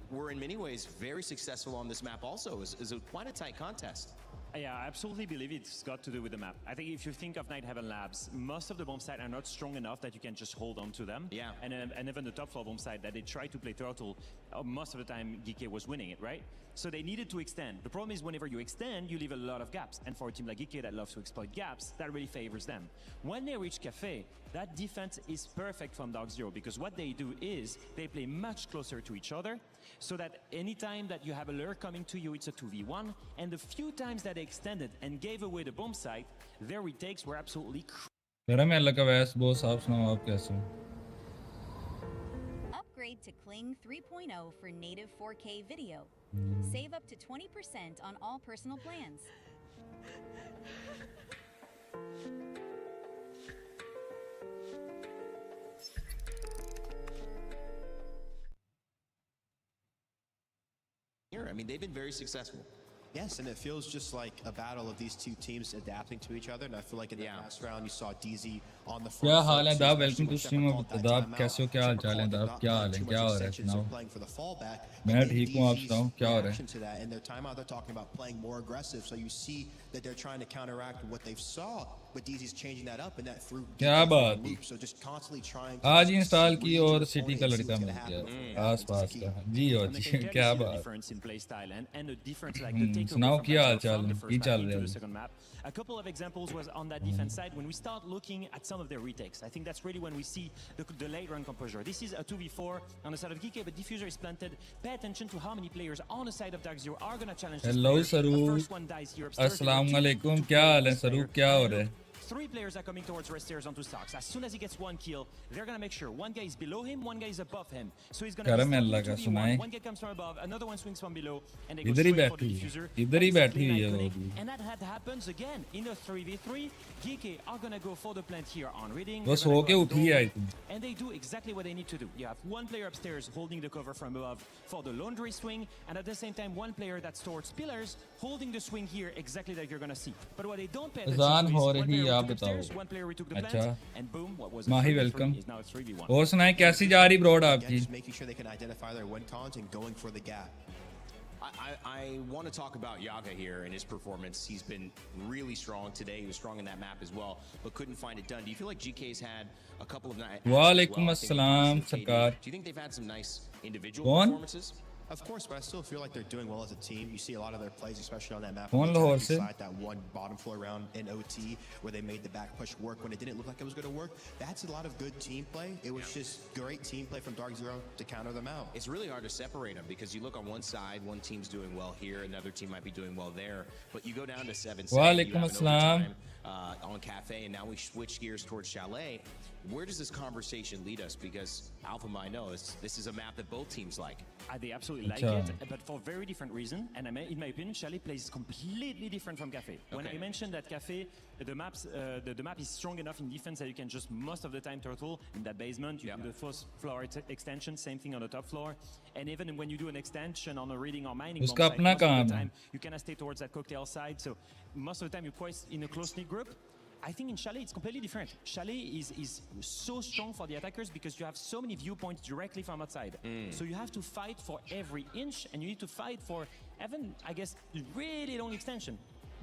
were in many ways very successful on this map also. It was quite a tight contest. Yeah, I absolutely believe it's got to do with the map. I think if you think of Night Heaven Labs, most of the bomb sites are not strong enough that you can just hold on to them. Yeah. And even the top floor bomb site that they tried to play turtle, most of the time Geeky was winning it, right? So they needed to extend. The problem is whenever you extend, you leave a lot of gaps. And for a team like Geeky that loves to exploit gaps, that really favors them. When they reach Cafe, that defense is perfect from Dark Zero because what they do is they play much closer to each other so that anytime that you have a lure coming to you, it's a 2v1. And the few times that they extended and gave away the bomb site, their retakes were absolutely Upgrade to Kling 3.0 for native 4K video. Save up to 20% on all personal plans. I mean, they've been very successful. Yes, and it feels just like a battle of these two teams adapting to each other. And I feel like in the last round, you saw DZ on the front. क्या हाल है दाब? Welcome to stream of दाब. कैसे हो? क्या हाल चाल है दाब? क्या हाल है? क्या हो रहा है? सुनाओ. मैं ठीक हूँ, आप सुनाओ क्या हो रहा है? In their timeout, they're talking about playing more aggressive. So you see that they're trying to counteract what they've saw, but DZ's changing that up, and that through. क्या बात है? So just constantly trying. आज install की और city का लड़का मिल गया आसपास का. जी हो जी, क्या बात. सुनाओ क्या हाल चाल है? की चल रहा है? A couple of examples was on that defense side when we start looking at some of their retakes. I think that's really when we see the late run composure. This is a 2v4 on the side of Geeky, but Diffuser is planted. Pay attention to how many players on the side of Dark Zero are going to challenge this. Hello Saru. Assalamu alaikum. क्या हाल है Saru? क्या हो रहा है? 3 players are coming towards Red Stairs onto Stocks. As soon as he gets 1 kill, they're going to make sure one guy is below him, one guy is above him. So he's going to be one guy comes from above, another one swings from below, and they go straight for the Diffuser. इधर ही बैठी हुई है वो. And that happens again in a 3v3. Geeky are going to go for the plant here on reading. वो सो के उठी है I think. And they do exactly what they need to do. You have one player upstairs holding the cover from above for the laundry swing, and at the same time one player that's towards pillars holding the swing here exactly like you're going to see. But what they don't pay attention to is one player took upstairs, one player retook the plant, and boom, what was Mahi welcome. is now a 3v1. और सुनाए कैसी जा रही broad आपकी? Just making sure they can identify their win cons and going for the gap. I want to talk about Yaga here and his performance. He's been really strong today. He was strong in that map as well, but couldn't find it done. Do you feel like GK's had a couple of nights? Walaikum assalam, Sarkar. Do you think they've had some nice individual performances? Of course, but I still feel like they're doing well as a team. You see a lot of their plays, especially on that map. Beside that one bottom floor round in OT where they made the back push work when it didn't look like it was going to work. That's a lot of good team play. It was just great team play from Dark Zero to counter them out. It's really hard to separate them because you look on one side, one team's doing well here, another team might be doing well there. But you go down to 7-7, Walaikum assalam. On Cafe, and now we switch gears towards Chalet. Where does this conversation lead us? Because Alpha I know this is a map that both teams like. They absolutely like it, but for very different reason. And in my opinion, Chalet plays completely different from Cafe. When I mentioned that Cafe, the map is strong enough in defense that you can just most of the time turtle in that basement. You do the first floor extension, same thing on the top floor. And even when you do an extension on a reading or mining bomb site, most of the time you cannot stay towards that cocktail side. So most of the time you're quite in a close-knit group. I think in Chalet it's completely different. Chalet is so strong for the attackers because you have so many viewpoints directly from outside. So you have to fight for every inch, and you need to fight for even, I guess, really long extension.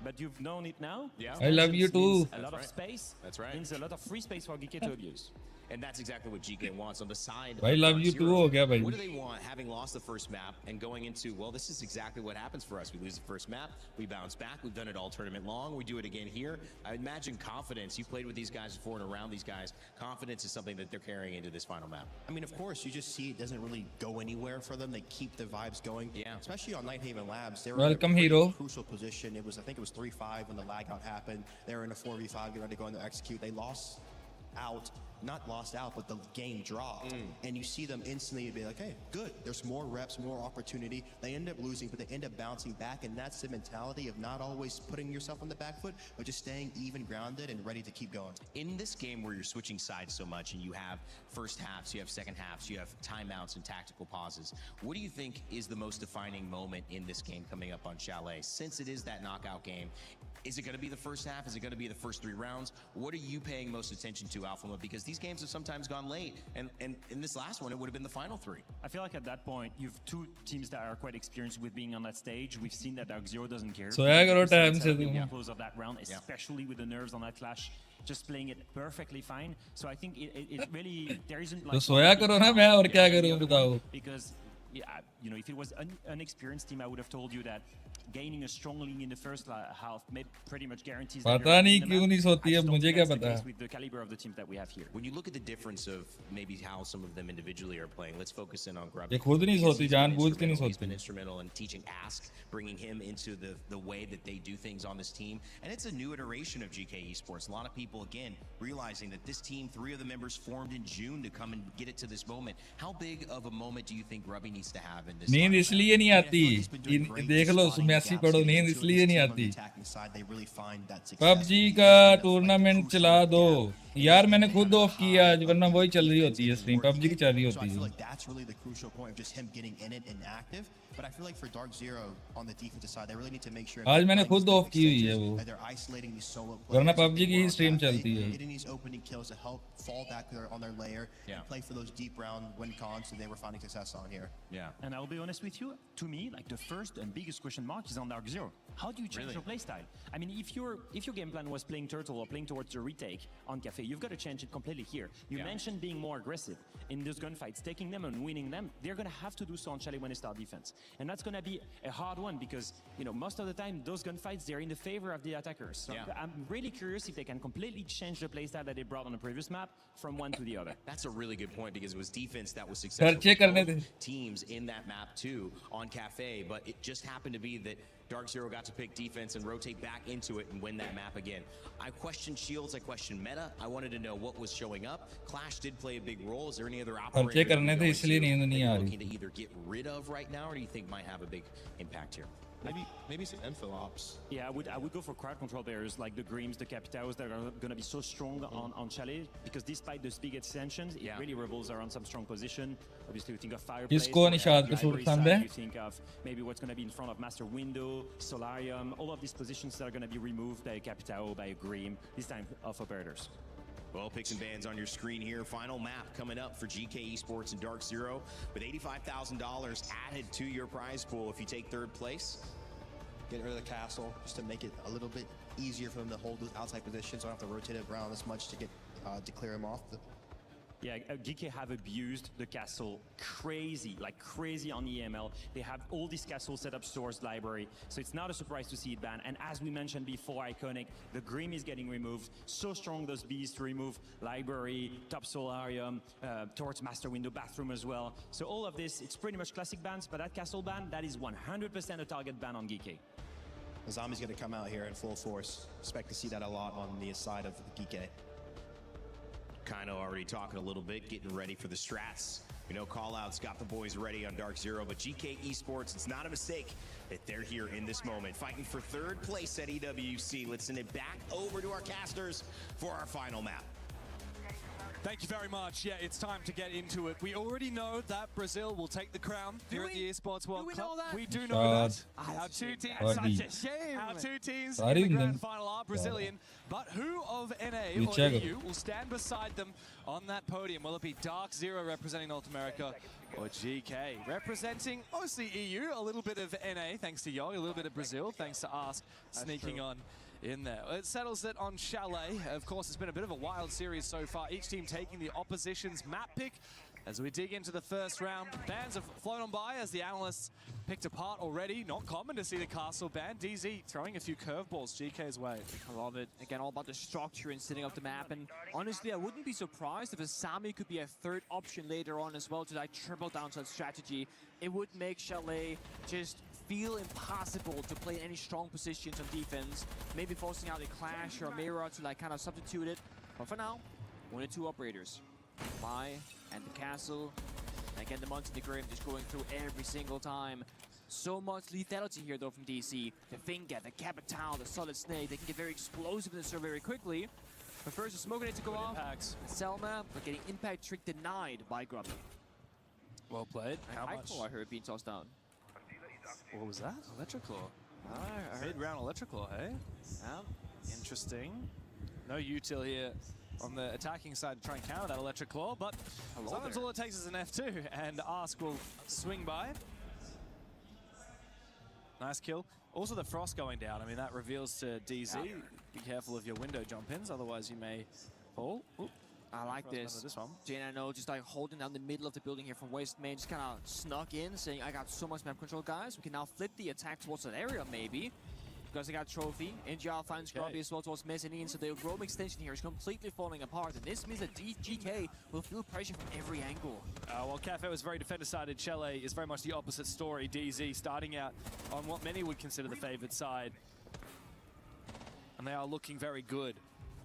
But you've known it now. Yeah. I love you too. A lot of space. That's right. Means a lot of free space for GK to abuse. And that's exactly what GK wants on the side. I love you too. Ho gaya bhai. What do they want, having lost the first map and going into, well, this is exactly what happens for us. We lose the first map, we bounce back. We've done it all tournament long. We do it again here. I imagine confidence. You've played with these guys before and around these guys. Confidence is something that they're carrying into this final map. I mean, of course, you just see it doesn't really go anywhere for them. They keep the vibes going. Yeah. Especially on Nighthaven Labs. They were Welcome, in a hero. crucial position. I think it was 3-5 when the lag out happened. They were in a 4v5, getting ready to go in there execute. They lost out. Not lost out, but the game dropped. And you see them instantly be like, hey, good. There's more reps, more opportunity. They end up losing, but they end up bouncing back. And that's the mentality of not always putting yourself on the back foot, but just staying even grounded and ready to keep going. In this game where you're switching sides so much and you have first halves, you have second halves, you have timeouts and tactical pauses, what do you think is the most defining moment in this game coming up on Chalet? Since it is that knockout game, is it going to be the first half? Is it going to be the first 3 rounds? What are you paying most attention to, Alpha? Because these these games have sometimes gone late, and in this last one, it would have been the final 3. I feel like at that point, you've two teams that are quite experienced with being on that stage. We've seen that Dark Zero doesn't care. So I got time to the close of that round, especially with the nerves on that clash, just playing it perfectly fine. So I think it really there isn't like. तो सोया करो ना मैं और क्या करूँ बताओ. Because you know, if it was an inexperienced team, I would have told you that gaining a strong lead in the first half pretty much guarantees. पता नहीं क्यों नहीं सोती है मुझे क्या पता. With the caliber of the team that we have here. When you look at the difference of maybe how some of them individually are playing, let's focus in on Grubby. ये खुद नहीं सोती जानबूझ के नहीं He's been सोती. instrumental in teaching Ask, bringing him into the way that they do things on this team, and it's a new iteration of GK Esports. A lot of people again realizing that this team, 3 of the members formed in June to come and get it to this moment. How big of a moment do you think Grubby needs to have in this? नींद इसलिए नहीं आती. देख लो मैसी पढ़ो नींद इसलिए नहीं आती. PUBG का टूर्नामेंट चला दो. यार मैंने खुद ऑफ किया आज वरना वही चल रही होती है स्ट्रीम. PUBG की चल रही होती है. But I feel like for Dark Zero on the defensive side, they really need to make sure. आज मैंने खुद ऑफ की हुई है वो. वरना PUBG की ही स्ट्रीम चलती है. Getting these opening kills to help fall back on their layer and play for those deep round win cons that they were finding success on here. Yeah. And I'll be honest with you, to me, like the first and biggest question mark is on Dark Zero. How do you change your play style? I mean, if your game plan was playing Turtle or playing towards the retake on Cafe, you've got to change it completely here. You mentioned being more aggressive in those gunfights, taking them and winning them. They're going to have to do so on Chalet when they start defense. And that's going to be a hard one because, you know, most of the time, those gunfights, they're in the favor of the attackers. So I'm really curious if they can completely change the playstyle that they brought on the previous map from one to the other. That's a really good point because it was defense that was successful for both teams in that map too on Cafe, but it just happened to be that Dark Zero got to pick defense and rotate back into it and win that map again. I questioned shields, I questioned meta. I wanted to know what was showing up. Clash did play a big role. Is there any other operator that you're looking to either get rid of right now, or do you think might have a big impact here? Maybe some info ops. Yeah, I would go for crowd control players like the Grims, the Capitals that are going to be so strong on Chalet because despite the big extensions, it really revolves around some strong position. Obviously, you think of Fireplace. You think of maybe what's going to be in front of Master Window, Solarium, all of these positions that are going to be removed by a Capital, by a Grim, this time of operators. Well, picks and bans on your screen here. Final map coming up for GK Esports and Dark Zero with $85,000 added to your prize pool if you take 3rd place. Getting rid of the castle just to make it a little bit easier for them to hold those outside positions. So I don't have to rotate it around as much to get to clear them off. Yeah, GK have abused the castle like crazy on EML. They have all these castle setup stores library, so it's not a surprise to see it banned. And as we mentioned before, Iconic, the Grim is getting removed. So strong those bees to remove library, top solarium, towards master window, bathroom as well. So all of this, it's pretty much classic bans, but that castle ban, that is 100% a target ban on GK. The zombie's going to come out here in full force. Expect to see that a lot on the side of GK. Kino already talking a little bit, getting ready for the strats. We know Callout's got the boys ready on Dark Zero, but GK Esports, it's not a mistake that they're here in this moment, fighting for 3rd place at EWC. Let's send it back over to our casters for our final map. Thank you very much. Yeah, it's time to get into it. We already know that Brazil will take the crown here at the Esports World Cup. We do know that. Our 2 teams, such a shame. Our 2 teams in the grand final are Brazilian. But who of NA or EU will stand beside them on that podium? Will it be Dark Zero representing North America or GK representing mostly EU, a little bit of NA thanks to Yog, a little bit of Brazil thanks to Ask sneaking on in there. It settles it on Chalet. Of course, it's been a bit of a wild series so far. Each team taking the opposition's map pick. As we dig into the first round, bans have flown on by as the analysts picked apart already. Not common to see the castle ban. DZ throwing a few curveballs GK's way. I love it. Again, all about the structure and setting up the map. And honestly, I wouldn't be surprised if a Sami could be a 3rd option later on as well to like triple down to that strategy. It would make Chalet just feel impossible to play in any strong positions on defense. Maybe forcing out a Clash or a Mirror to like kind of substitute it. But for now, 1 or 2 operators. Mai and the castle. And again, the Monty and the Grim just going through every single time. So much lethality here though from DC. The Finger, the Capital, the Solid Snake, they can get very explosive in the server very quickly. But first, the smoke grenade to go off. Selma, but getting impact trick denied by Grubby. Well played. How much? I heard being tossed down. What was that? Electroclaw. I heard round Electroclaw, hey? Yeah. Interesting. No util here on the attacking side to try and counter that Electric Claw, but sometimes all it takes is an F2, and Ask will swing by. Nice kill. Also the Frost going down, I mean, that reveals to DZ, be careful of your window jump-ins, otherwise you may fall. Ooh. I like this. Jane, I know, just like holding down the middle of the building here from West Main, just kind of snuck in, saying, I got so much map control, guys. We can now flip the attack towards that area, maybe. Because they got Trophy. NGR finds Grubby as well towards Mezzanine, so the roam extension here is completely falling apart. And this means that GK will feel pressure from every angle. While Cafe was very defender-sided, Chele is very much the opposite story. DZ starting out on what many would consider the favored side. And they are looking very good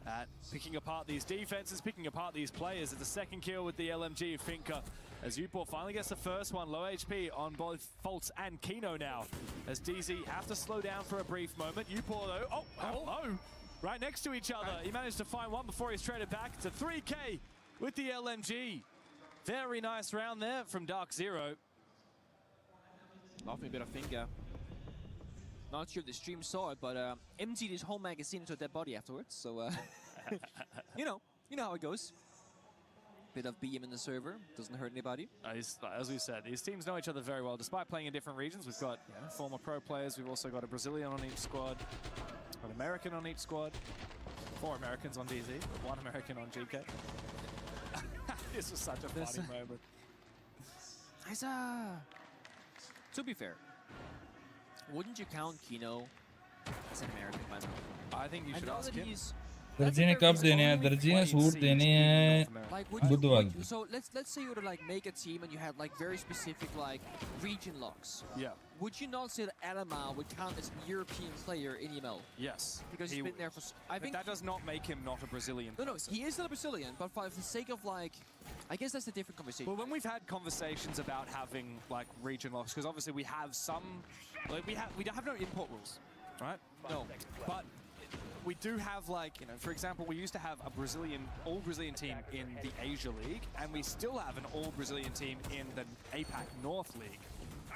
at picking apart these defenses, picking apart these players. It's a second kill with the LMG Finka as Upor finally gets the first one. Low HP on both Fultz and Kino now as DZ have to slow down for a brief moment. Upor though, oh, hello, right next to each other. He managed to find one before he's traded back. It's a 3K with the LMG. Very nice round there from Dark Zero. Off me a bit of finger. Not sure if the stream saw it, but emptied his whole magazine into a dead body afterwards. So, you know how it goes. Bit of BM in the server, doesn't hurt anybody. As we said, these teams know each other very well. Despite playing in different regions, we've got former pro players. We've also got a Brazilian on each squad, an American on each squad, 4 Americans on DZ, 1 American on GK. This was such a funny moment. To be fair, wouldn't you count Kino as an American by now? I think you should ask him. दर्जी ने कब देने हैं? दर्जी ने suit देने हैं बुधवार को. So let's say you were to like make a team and you had like very specific like region locks. Yeah. Would you not say that Adama would count as a European player in EML? Yes. Because he's been there for. I think that does not make him not a Brazilian. No, he is not a Brazilian, but for the sake of like, I guess that's a different conversation. Well, when we've had conversations about having like region locks, because obviously we have some, like we have no import rules, right? No, but we do have, like, you know, for example, we used to have a all-Brazilian team in the Asia League, and we still have an all-Brazilian team in the APAC North League,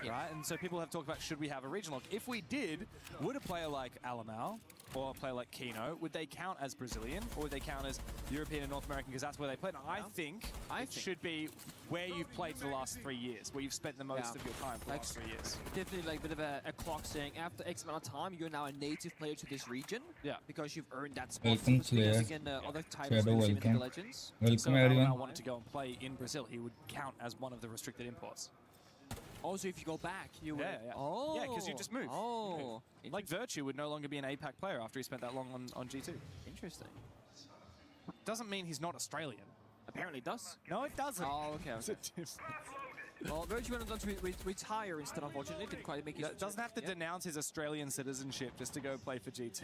right? And so people have talked about, should we have a regional lock? If we did, would a player like Alamau or a player like Kino, would they count as Brazilian, or would they count as European and North American, because that's where they played? And I think it should be where you've played for the last 3 years, where you've spent the most of your time for the last 3 years. Definitely like a bit of a clock saying, after X amount of time, you're now a native player to this region. Yeah. Because you've earned that spot. Welcome, Slayer. Other titles Shadow, welcome. Legends. Welcome, so everyone. if I wanted to go and play in Brazil, he would count as one of the restricted imports. Also, if you go back, you would. Yeah. Oh. Yeah, because you just move. Oh. Like Virtue would no longer be an APAC player after he spent that long on G2. Interesting. Doesn't mean he's not Australian. Apparently it does. No, it doesn't. Oh, okay. Well, Virtue went on to retire instead, unfortunately. Didn't quite make it. Doesn't have to denounce his Australian citizenship just to go play for G2.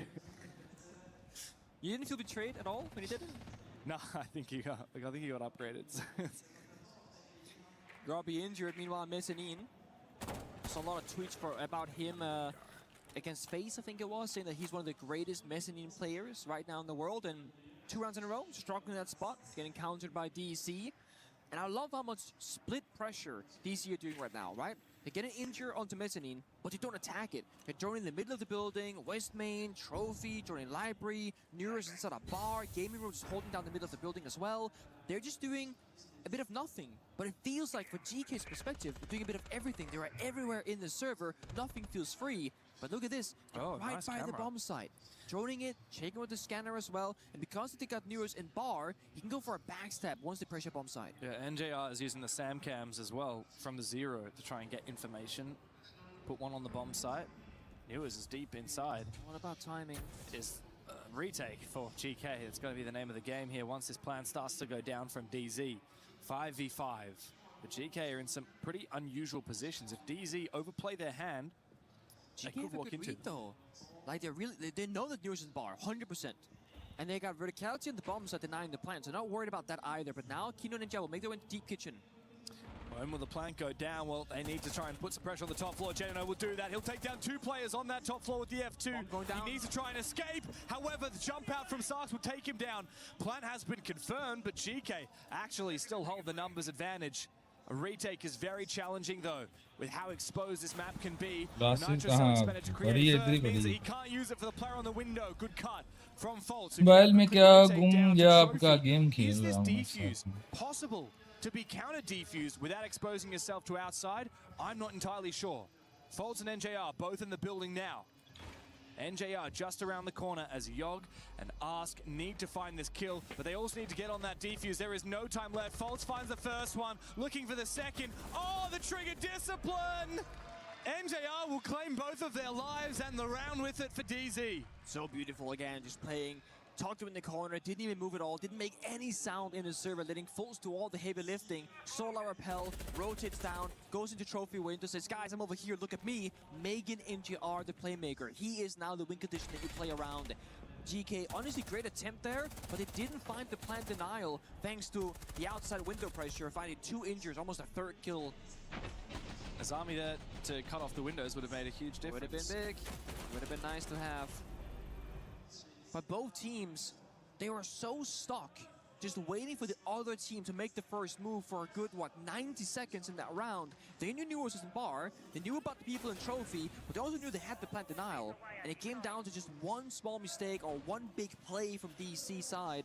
You didn't feel betrayed at all when he did it? No, I think he got upgraded. Grubby injured, meanwhile Mezzanine. Saw a lot of tweets about him against FaZe, I think it was, saying that he's one of the greatest Mezzanine players right now in the world, and 2 rounds in a row, struggling that spot, getting countered by DC. And I love how much split pressure DC are doing right now, right? They get an injure onto Mezzanine, but they don't attack it. They're joining the middle of the building, West Main, Trophy, joining Library, Neuros inside a bar, Gaming Room just holding down the middle of the building as well. They're just doing a bit of nothing, but it feels like, for GK's perspective, they're doing a bit of everything. They are everywhere in the server. Nothing feels free. But look at this, right nice by camera. the bomb site. Droning it, checking with the scanner as well, and because they got Neuros in bar, he can go for a backstab once they pressure bomb site. Yeah, NJR is using the SAM cams as well from the zero to try and get information. Put one on the bomb site. Neuros is deep inside. What about timing? It is retake for GK. It's going to be the name of the game here once this plan starts to go down from DZ. 5v5. But GK are in some pretty unusual positions. If DZ overplay their hand, they could walk into it. Though. Like they know that Neuros is in bar, 100%. And they got verticality on the bombs that denying the plan, so not worried about that either. But now Kino and Ninja will make their way into Deep Kitchen. When will the plank go down? Well, they need to try and put some pressure on the top floor. Genino will do that. He'll take down 2 players on that top floor with the F2. He needs to try and escape. However, the jump out from Sarks will take him down. Plan has been confirmed, but GK actually still hold the numbers advantage. A retake is very challenging though, with how exposed this map can be. Glasses Nitro so expected to create बड़ी third इधर means that बड़ी he can't use it for the player on the window. Good cut from Fultz. Mobile में क्या घूम गया आपका game खेल Is this रहा हूँ defuse possible to be counter defused without exposing yourself to outside? I'm not entirely sure. Fultz and NJR both in the building now. NJR just around the corner as Yogg and Ask need to find this kill, but they also need to get on that defuse. There is no time left. Fultz finds the first one, looking for the second. Oh, the trigger discipline! NJR will claim both of their lives and the round with it for DZ. So beautiful again, just playing. Talked to him in the corner, didn't even move at all, didn't make any sound in the server, letting Fultz do all the heavy lifting. Solar repel, rotates down, goes into trophy window, says, guys, I'm over here, look at me. Megan NGR, the playmaker. He is now the win condition that you play around. GK, honestly, great attempt there, but it didn't find the plant denial thanks to the outside window pressure, finding 2 injuries, almost a 3rd kill. Azami there to cut off the windows would have made a huge difference. Would have been big, would have been nice to have. But both teams, they were so stuck, just waiting for the other team to make the first move for a good, 90 seconds in that round. They knew New was in bar, they knew about the people in trophy, but they also knew they had the plant denial. And it came down to just one small mistake or one big play from DC side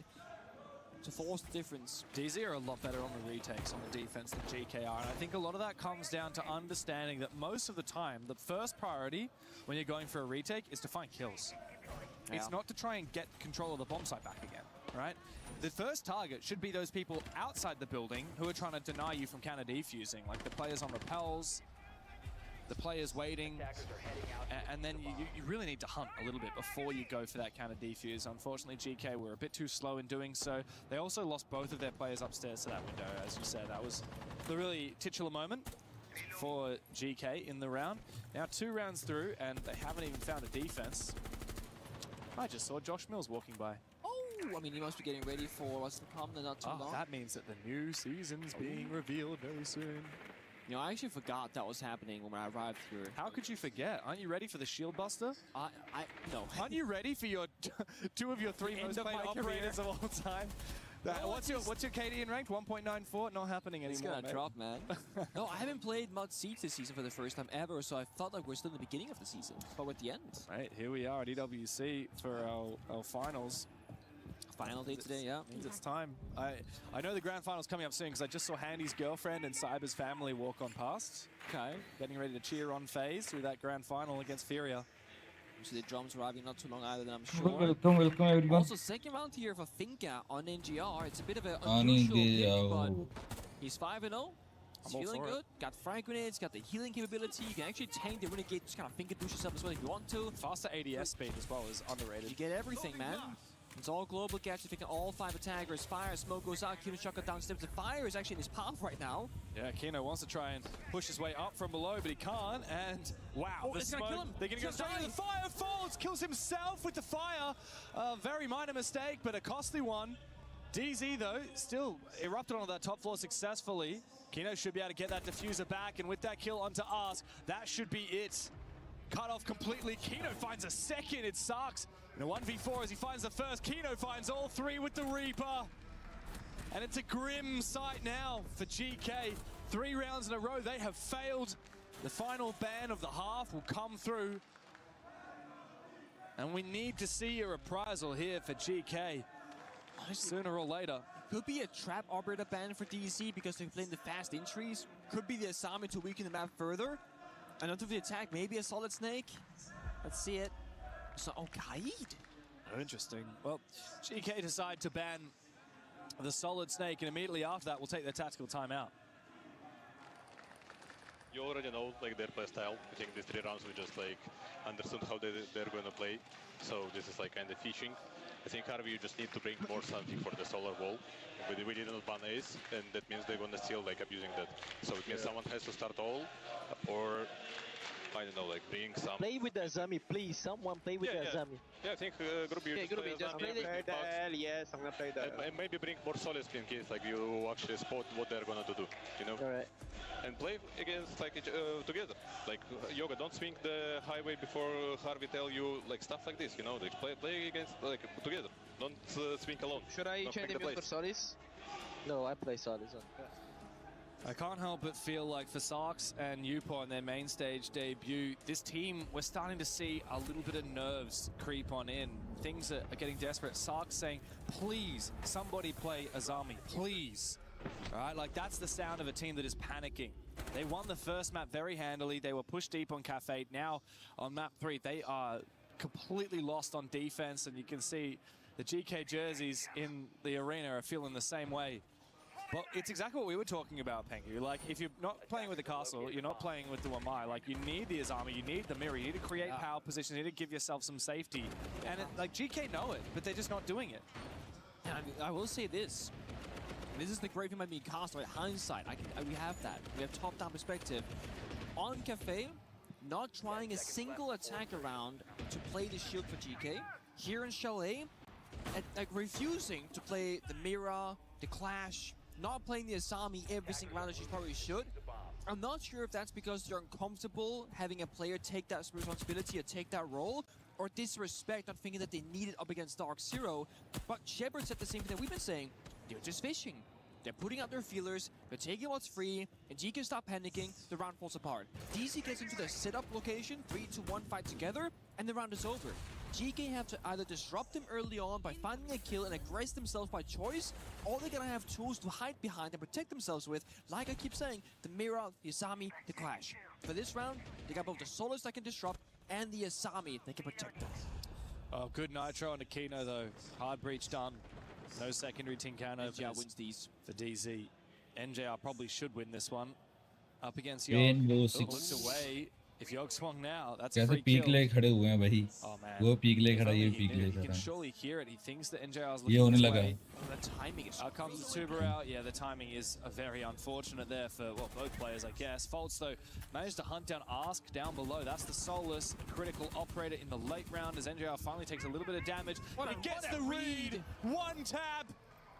to force the difference. DZ are a lot better on the retakes on the defense than GK are, and I think a lot of that comes down to understanding that most of the time, the first priority when you're going for a retake is to find kills. Yeah. It's not to try and get control of the bomb site back again, right? The first target should be those people outside the building who are trying to deny you from counter defusing, like the players on repels, the players waiting, and then you really need to hunt a little bit before you go for that counter defuse. Unfortunately, GK were a bit too slow in doing so. They also lost both of their players upstairs to that window, as you said. That was the really titular moment for GK in the round. Now 2 rounds through, and they haven't even found a defense. I just saw Josh Mills walking by. Oh, I mean, he must be getting ready for what's to come in not too long. That means that the new season's being revealed very soon. You know, I actually forgot that was happening when I arrived here. How could you forget? Aren't you ready for the Shield Buster? No. Aren't you ready for your 2 of your 3 most played operators of all time? What's your KD in ranked? 1.94? Not happening anymore. It's gonna drop, man. No, I haven't played Mud Siege this season for the first time ever, so I felt like we're still in the beginning of the season, but we're at the end. Right, here we are at EWC for our finals. Final day today, yeah. Means it's time. I know the grand final's coming up soon because I just saw Handy's girlfriend and Cyber's family walk on past. Okay. Getting ready to cheer on FaZe through that grand final against Furia. So the drums arriving not too long either, I'm sure. Welcome everyone. Also, second round here for Finka on NGR. It's a bit of an unusual pick, but he's 5-0. He's feeling good. Got frag grenades, got the healing capability. You can actually tank the renegade, just kind of finger douche yourself as well if you want to. Faster ADS speed as well is underrated. You get everything, man. It's all global catch, picking all 5 attackers. Fire, smoke goes out, Kino shotgun down steps. The fire is actually in his path right now. Yeah, Kino wants to try and push his way up from below, but he can't. And wow, the smoke. Gonna kill him. They're gonna go straight to the fire. Falls, kills himself with the fire. Very minor mistake, but a costly one. DZ though, still erupted onto that top floor successfully. Kino should be able to get that diffuser back, and with that kill onto Ask, that should be it. Cut off completely. Kino finds a second. It sucks. In a 1v4 as he finds the first, Kino finds all 3 with the Reaper. And it's a grim sight now for GK. 3 rounds in a row, they have failed. The final ban of the half will come through. And we need to see a reprisal here for GK. Sooner or later. Could be a trap operator ban for DC because they're playing the fast entries. Could be the assignment to weaken the map further. Another the attack, maybe a solid snake. Let's see it. So, Kaid. Oh, interesting. Well, GK decide to ban the solid snake, and immediately after that, we'll take their tactical timeout. You already know like their play style. I think these 3 rounds we just like understood how they're going to play. So this is like kind of teaching. I think Harvey, you just need to bring more something for the solar wall. We did not ban ace, and that means they're gonna still like abusing that. So it means someone has to start all, or I don't know, like bring some. Play with the Azami, please. Someone play with the Azami. Yeah, I think Gruby, you just play the L. Yes, I'm gonna play the L. And maybe bring more solid in case like you actually spot what they're gonna do, you know? Alright. And play against like together. Like Yoga, don't swing the highway before Harvey tell you like stuff like this, you know? Like play against like together. Don't swing alone. Should I change the mute for Solis? No, I play Solis. I can't help but feel like for Sarks and Upo on their main stage debut, this team, we're starting to see a little bit of nerves creep on in. Things are getting desperate. Sarks saying, please, somebody play Azami, please. All right, like that's the sound of a team that is panicking. They won the first map very handily. They were pushed deep on Cafe. Now on map 3, they are completely lost on defense, and you can see the GK jerseys in the arena are feeling the same way. Well, it's exactly what we were talking about, Pengu. Like, if you're not playing with the castle, you're not playing with the Wamai. Like, you need the Azami, you need the mirror, you need to create power positions, you need to give yourself some safety. And, like, GK know it, but they're just not doing it. And I will say this. This is the great thing about being castle, right? Hindsight. We have that. We have top-down perspective. On Cafe, not trying a single attack around to play the shield for GK. Here in Chalet, like, refusing to play the mirror, the clash, not playing the Asami every single round as she probably should. I'm not sure if that's because they're uncomfortable having a player take that responsibility or take that role, or disrespect, not thinking that they need it up against Dark Zero. But Shepard said the same thing that we've been saying. They're just fishing. They're putting out their feelers, they're taking what's free, and GK stop panicking, the round falls apart. DC gets into their setup location, 3-2-1 fight together, and the round is over. GK have to either disrupt them early on by finding a kill and aggress themselves by choice, or they're gonna have tools to hide behind and protect themselves with, like I keep saying, the Mirror, the Asami, the Clash. For this round, they got both the Solos that can disrupt and the Asami that can protect them. Oh, good Nitro on Aquino though. Hard breach done. No secondary Tincano wins these for DZ. NJR probably should win this one. Up against Yog. Looks away. If Yog swung now, that's a free kill. Oh man. You can surely hear it. He thinks that NJR is looking this way. Oh, the timing is out comes the tuber out. Yeah, the timing is very unfortunate there for, well, both players, I guess. Faults, though, managed to hunt down Ask down below. That's the Solus critical operator in the late round as NJR finally takes a little bit of damage. He gets the read. One tap.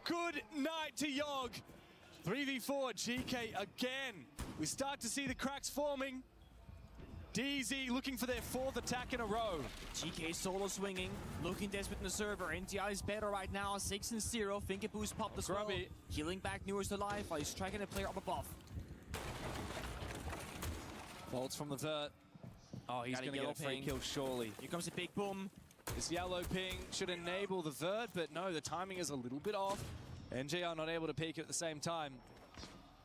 Good night to Yog. 3v4, GK again. We start to see the cracks forming. DZ looking for their 4th attack in a row. GK solo swinging, looking desperate in the server. NTI is better right now, 6-0. Finger boost popped as well. Healing back Newers to life while he's striking a player up above. Bolts from the vert. Oh, he's going to get a free kill, surely. Here comes a big boom. This yellow ping should enable the vert, but no, the timing is a little bit off. NGR not able to peek at the same time.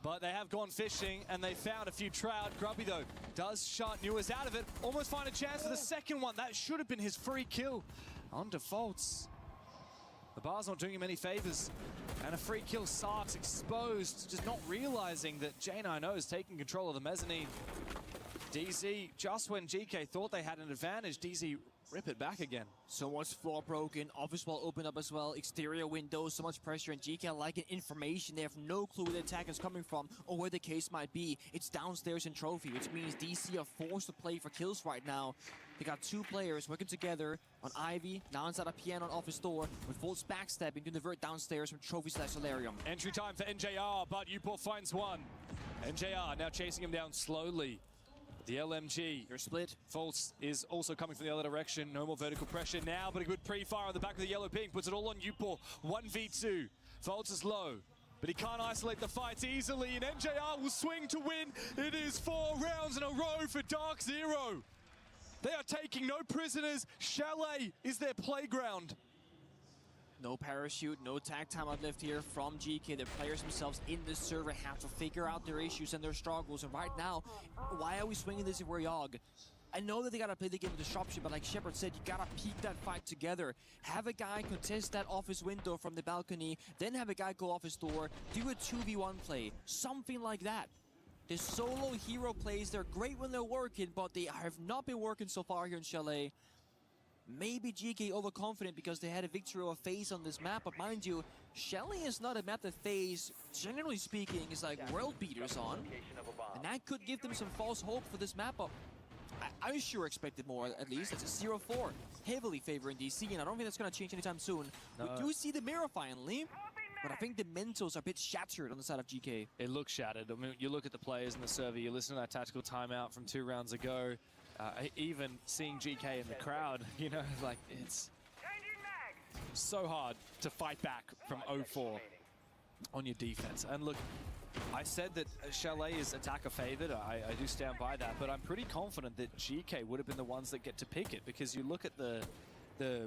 But they have gone fishing, and they found a few trout. Grubby, though, does shut Newers out of it. Almost find a chance for the second one. That should have been his free kill. On defaults. The bar's not doing him any favors. And a free kill. Sarks exposed, just not realizing that J9O is taking control of the mezzanine. DZ, just when GK thought they had an advantage, DZ rip it back again. So much floor broken, office wall opened up as well, exterior windows, so much pressure, and GK liking information. They have no clue where the attack is coming from or where the case might be. It's downstairs in Trophy, which means DC are forced to play for kills right now. They got 2 players working together on Ivy, now inside a piano on office door, with Volts backstabbing to divert downstairs from Trophy/Solarium. Entry time for NJR, but Uport finds one. NJR now chasing him down slowly. The LMG, you're split. False is also coming from the other direction. No more vertical pressure now, but a good pre-fire on the back of the yellow ping. Puts it all on Upor. 1v2. False is low, but he can't isolate the fights easily, and NJR will swing to win. It is 4 rounds in a row for Dark Zero. They are taking no prisoners. Chalet is their playground. No parachute, no tag time out left here from GK. The players themselves in this server have to figure out their issues and their struggles. And right now, why are we swinging this if we're Yog? I know that they gotta play the game with disruption, but like Shepard said, you gotta peak that fight together. Have a guy contest that office window from the balcony, then have a guy go office door, do a 2v1 play, something like that. The solo hero plays, they're great when they're working, but they have not been working so far here in Chalet. Maybe GK overconfident because they had a victory over FaZe on this map, but mind you, Chalet is not a map that FaZe, generally speaking, is like world beaters on. And that could give them some false hope for this map up. I sure expected more, at least. It's a 0-4, heavily favoring DC, and I don't think that's going to change anytime soon. No. We do see the mirror finally, but I think the mentals are a bit shattered on the side of GK. It looks shattered. I mean, you look at the players in the server, you listen to that tactical timeout from 2 rounds ago. Even seeing GK in the crowd, you know, like it's so hard to fight back from 0-4 on your defense. And look, I said that Chalet is attacker favored. I do stand by that, but I'm pretty confident that GK would have been the ones that get to pick it, because you look at the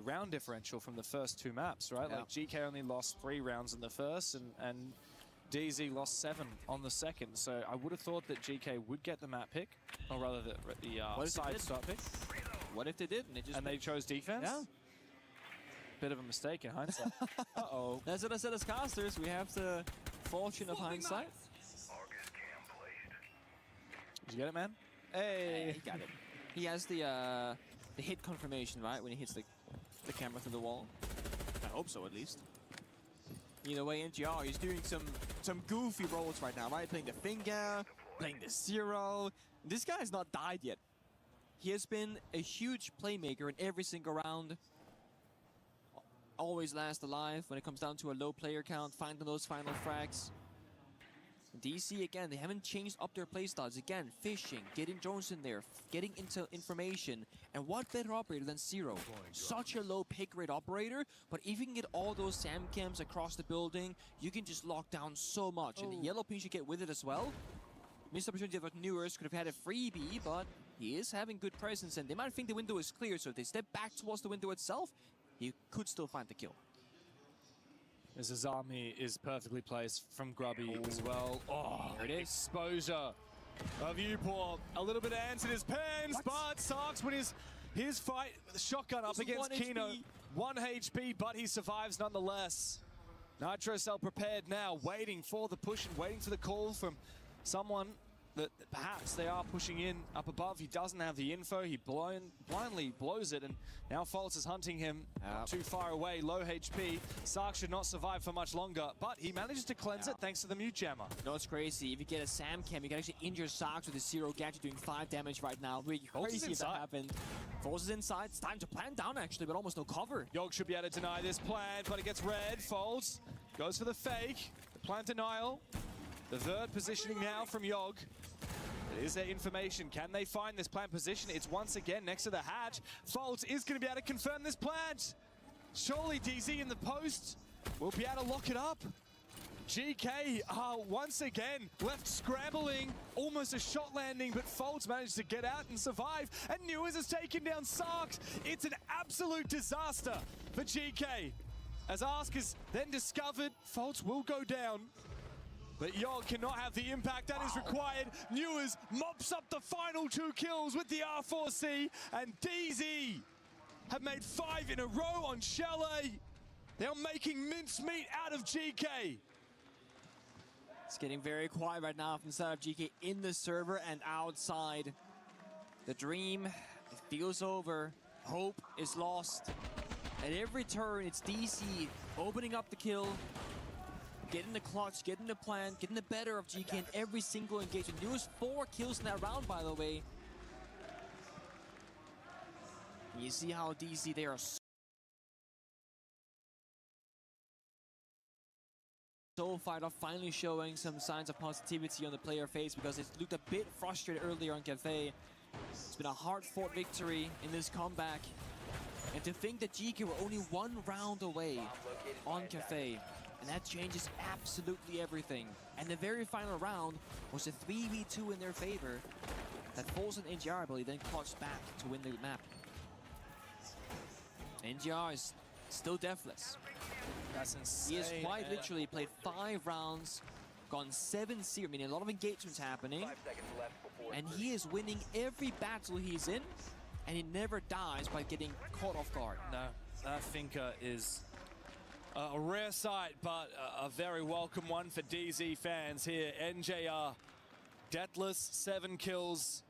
round differential from the first two maps, right? Yeah. Like GK only lost 3 rounds in the first, and DZ lost 7 on the second. So I would have thought that GK would get the map pick, or rather the side start pick. What if they didn't? They chose defense? Yeah. Bit of a mistake in hindsight. Uh-oh. That's what I said as casters. We have the fortune of hindsight. Did you get it, man? Hey! He got it. He has the hit confirmation, right, when he hits the camera through the wall. I hope so, at least. Either way, NGR, he's doing some goofy rolls right now, right? Playing the finger, playing the zero. This guy's not died yet. He has been a huge playmaker in every single round. Always last alive when it comes down to a low player count, finding those final frags. DC, again, they haven't changed up their playstyles. Again, fishing, getting drones in there, getting into information. And what better operator than Zero? Such a low pick rate operator, but if you can get all those SAM cams across the building, you can just lock down so much. And the yellow pin should get with it as well. Missed opportunity of Newers, could have had a freebie, but he is having good presence, and they might think the window is clear, so if they step back towards the window itself, he could still find the kill. As Azami is perfectly placed from Grubby as well. Oh, there it is. Exposure of Uport. A little bit of ants in his pens, but Sarks with his fight with the shotgun up against Kino. 1 HP, but he survives nonetheless. Nitro Cell prepared now, waiting for the push and waiting for the call from someone that perhaps they are pushing in up above. He doesn't have the info. He blindly blows it, and now Fultz is hunting him not too far away. Low HP. Sark should not survive for much longer, but he manages to cleanse it thanks to the mute jammer. No, it's crazy. If you get a SAM cam, you can actually injure Sarks with a zero gadget doing 5 damage right now. Really crazy if that happened. Fultz is inside. It's time to plant down, actually, but almost no cover. Yog should be able to deny this plant, but it gets red. Fultz goes for the fake. The plant denial. The vert positioning now from Yog. Is there information? Can they find this plant position? It's once again next to the hatch. Fultz is going to be able to confirm this plant. Surely DZ in the post will be able to lock it up. GK are once again left scrambling. Almost a shot landing, but Fultz managed to get out and survive. And Newers has taken down Sarks. It's an absolute disaster for GK. As Ask is then discovered, Fultz will go down. But Yog cannot have the impact that is required. Newers mops up the final 2 kills with the R4C, and DZ have made 5 in a row on Chalet. They're making mincemeat out of GK. It's getting very quiet right now from inside of GK in the server and outside. The dream, it feels over. Hope is lost. At every turn, it's DC opening up the kill, getting the clutch, getting the plan, getting the better of GK in every single engagement. Newest 4 kills in that round, by the way. You see how DC, they are so fired up, finally showing some signs of positivity on the player face, because it looked a bit frustrated earlier on Cafe. It's been a hard-fought victory in this comeback. And to think that GK were only 1 round away on Cafe, and that changes absolutely everything. And the very final round was a 3v2 in their favor that Fultz and NGR, I believe, then clutched back to win the map. NGR is still deathless. That's insane. He has quite literally played 5 rounds, gone 7-0, meaning a lot of engagements happening. And he is winning every battle he's in, and he never dies by getting caught off guard. No, that Finker is a rare sight, but a very welcome one for DZ fans here. NJR, deathless, 7 kills.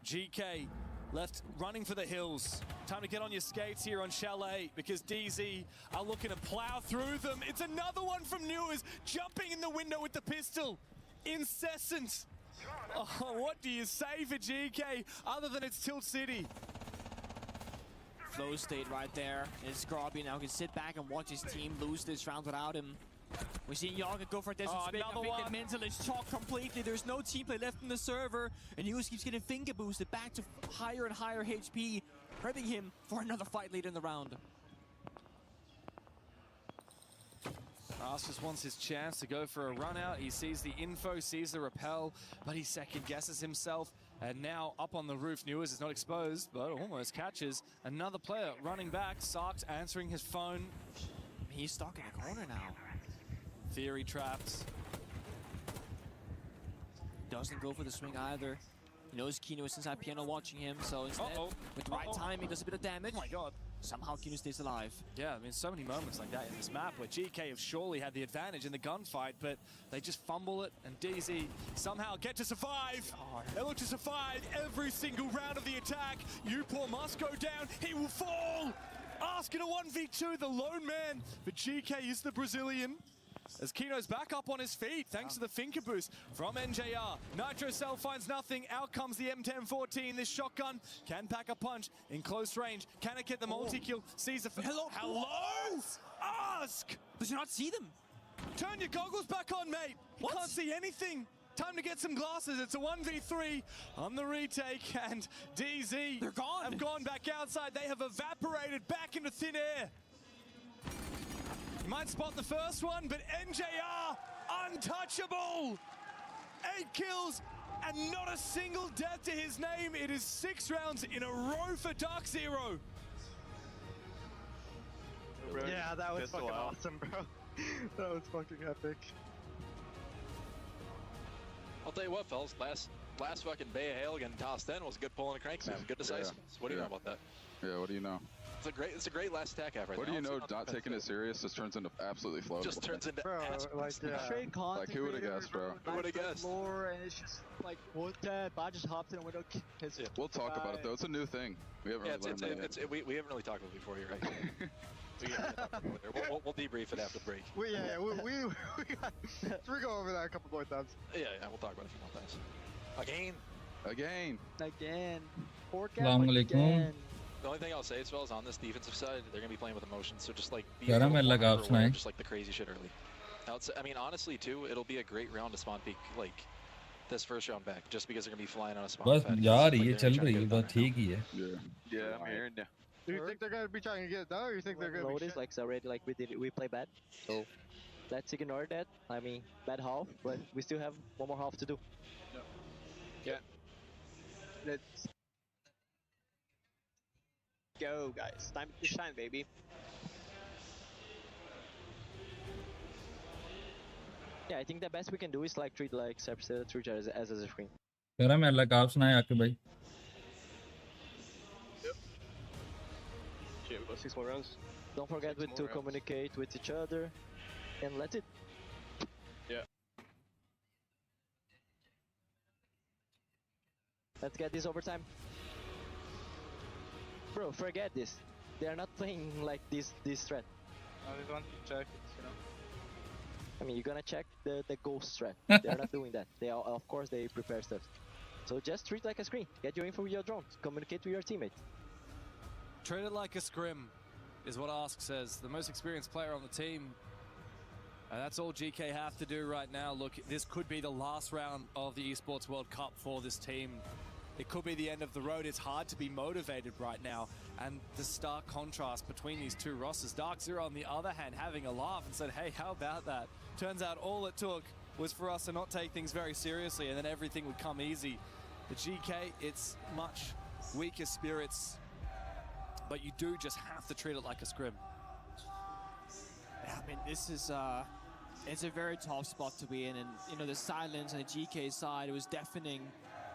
GK left running for the hills. Time to get on your skates here on Chalet, because DZ are looking to plow through them. It's another one from Newers, jumping in the window with the pistol. Incessant. Oh, what do you say for GK other than it's Tilt City? Flow state right there. It's Grubby now can sit back and watch his team lose this round without him. We're seeing Yaga go for a desert spin. I think the mental is chocked completely. There's no team play left in the server. And Newers keeps getting finger boosted back to higher and higher HP, prepping him for another fight later in the round. Ras just wants his chance to go for a run out. He sees the info, sees the repel, but he second guesses himself. And now up on the roof, Newers is not exposed, but almost catches another player running back. Sark's answering his phone. He's stuck in the corner now. Theory trapped. Doesn't go for the swing either. He knows Kino is inside piano watching him, so instead, with the right timing, does a bit of damage. Oh my god. Somehow Kino stays alive. Yeah, I mean, so many moments like that in this map where GK have surely had the advantage in the gunfight, but they just fumble it, and DZ somehow get to survive. They look to survive every single round of the attack. Upor must go down. He will fall. Ask in a 1v2, the lone man. But GK is the Brazilian. As Kino's back up on his feet, thanks to the finger boost from NJR. Nitro Cell finds nothing. Out comes the M1014. This shotgun can pack a punch in close range. Can it get the multi-kill? Sees the... Hello? Ask! Does he not see them? Turn your goggles back on, mate. You can't see anything. Time to get some glasses. It's a 1v3 on the retake, and DZ They're gone. Have gone back outside. They have evaporated back into thin air. You might spot the first one, but NJR, untouchable! 8 kills and not a single death to his name. It is 6 rounds in a row for Dark Zero. Yeah, that was fucking awesome, bro. That was fucking epic. I'll tell you what, fellas, last fucking Bay of Hail getting tossed in was a good pull and a crank, man. Good decisiveness. What do you know about that? Yeah, what do you know? It's a great last attack effort. What do you know? Not taking it serious just turns into absolutely floatable. Just turns into Straight like who would have guessed, bro? Who would have guessed? More, and it's just like what that. Bot just hopped in a window. We'll talk about it though. It's a new thing. We haven't really learned that. We haven't really talked about it before. You're right. We'll debrief it after the break. We go over that a couple more times. Yeah, we'll talk about it a few more times. Again. Assalamu alaikum. The only thing I'll say as well is on this defensive side, they're gonna be playing with emotions. So just like be Yaar, able to main laga monitor aware aap of just like the crazy shit early. I mean, honestly too, it'll be a great round to spawn peek like this first round back, just because they're gonna be flying on a spawn. बस pad. यार Like, ये they're चल trying to रही get है it बात done ठीक ही है. Yeah, I'm hearing you. Do you think they're gonna be trying to get it done, or you think they're gonna Notice like already like we play bad, so let's ignore that. I mean, bad half, but we still have one more half to do. Yeah. Let's go, guys. Time to shine, baby. Yeah, I think the best we can do is like treat like treat as a screen. कह रहा मैं अल्लाह का आप सुनाए आके भाई. Shit, we got 6 more rounds. Don't forget to communicate with each other, and let it. Yeah. Let's get this overtime. Bro, forget this. They are not playing like this threat. We want to check it, you know. I mean, you're gonna check the ghost threat. They are not doing that. They are, of course, they prepare stuff. So just treat like a screen. Get your info with your drone. Communicate with your teammate. Treat it like a scrim, is what Ask says. The most experienced player on the team. And that's all GK have to do right now. Look, this could be the last round of the Esports World Cup for this team. It could be the end of the road. It's hard to be motivated right now. And the stark contrast between these two rosters. Dark Zero, on the other hand, having a laugh and said, hey, how about that? Turns out all it took was for us to not take things very seriously, and then everything would come easy. The GK, it's much weaker spirits, but you do just have to treat it like a scrim. Yeah, I mean, this is it's a very tough spot to be in, and you know the silence on the GK side, it was deafening.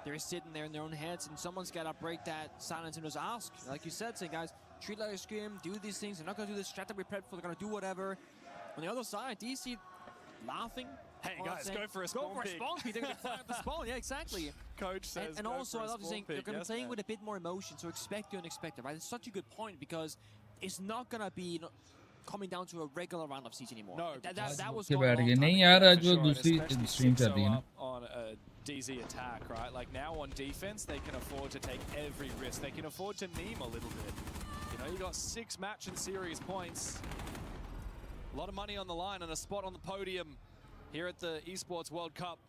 They're sitting there in their own heads, and someone's got to break that silence and just ask, like you said, saying, guys, treat it like a scrim, do these things. They're not going to do this strat that we prepped for. They're going to do whatever. On the other side, DC laughing. Hey guys, go for a spawn peek. Go for a spawn peek. They're going to fly up the spawn. Yeah, exactly. Coach says. And also, I love to saying they're going to be playing with a bit more emotion. So expect the unexpected, right? It's such a good point because it's not going to be coming down to a regular round of siege anymore. No, that was के going बैठ on गए. नहीं यार आज वो दूसरी stream चल रही है ना. On a DZ attack, right? Like now on defense, they can afford to take every risk. They can afford to meme a little bit. You know, you got 6 match and series points. A lot of money on the line and a spot on the podium here at the Esports World Cup.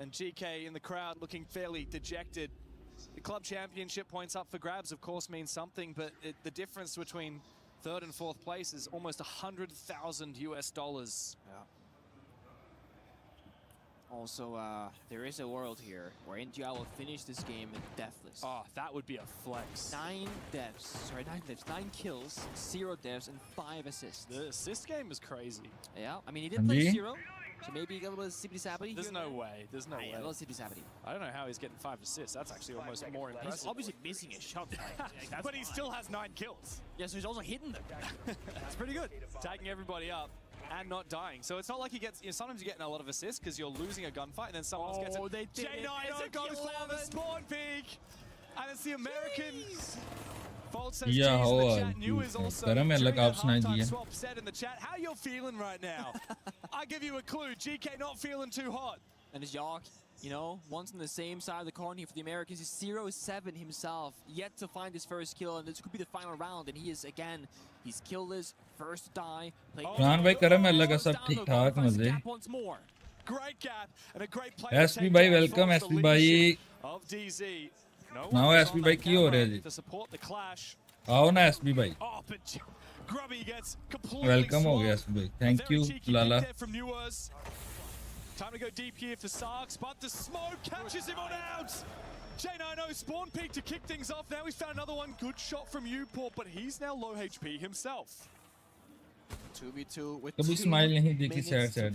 And GK in the crowd looking fairly dejected. The club championship points up for grabs, of course, means something, but the difference between Third and fourth place is almost $100,000 US. Yeah. Also, there is a world here where India will finish this game deathless. Oh, that would be a flex. 9 kills, 0 deaths, and 5 assists. The assist game is crazy. Yeah, I mean, he did play 0, so maybe he got a little sippity-sappity. There's no way. There's no way. A little sippity-sappity. I don't know how he's getting 5 assists. That's actually almost more impressive. He's obviously missing a shot. But he still has 9 kills. Yeah, so he's also hitting them. That's pretty good. Tagging everybody up and not dying. So it's not like he gets, sometimes you're getting a lot of assists because you're losing a gunfight and then someone else gets it. They did J9 goes for the spawn peak. And it's the Americans. Fault says Yeah, G's in the chat. New is also during that halftime swap said in the chat, how you feeling right now? I give you a clue. GK not feeling too hot. And it's York, you know, once on the same side of the corner here for the Americans. He's 0-7 himself, yet to find his first kill, and this could be the final round. And he is, again, he's killless, first to die. Run भाई करम अल्लाह का सब ठीक ठाक मजे. Great gap and a great play. SB भाई welcome SB भाई. Now SB भाई की हो रहा है जी? आओ ना SB भाई. Welcome हो गया SB भाई. Thank you Lala. Time to go deep here for Sarks, but the smoke catches him on out. J9 spawn peak to kick things off. Now he's found another one. Good shot from Porte, but he's now low HP himself. 2v2 with कभी smile नहीं देखी sad sad.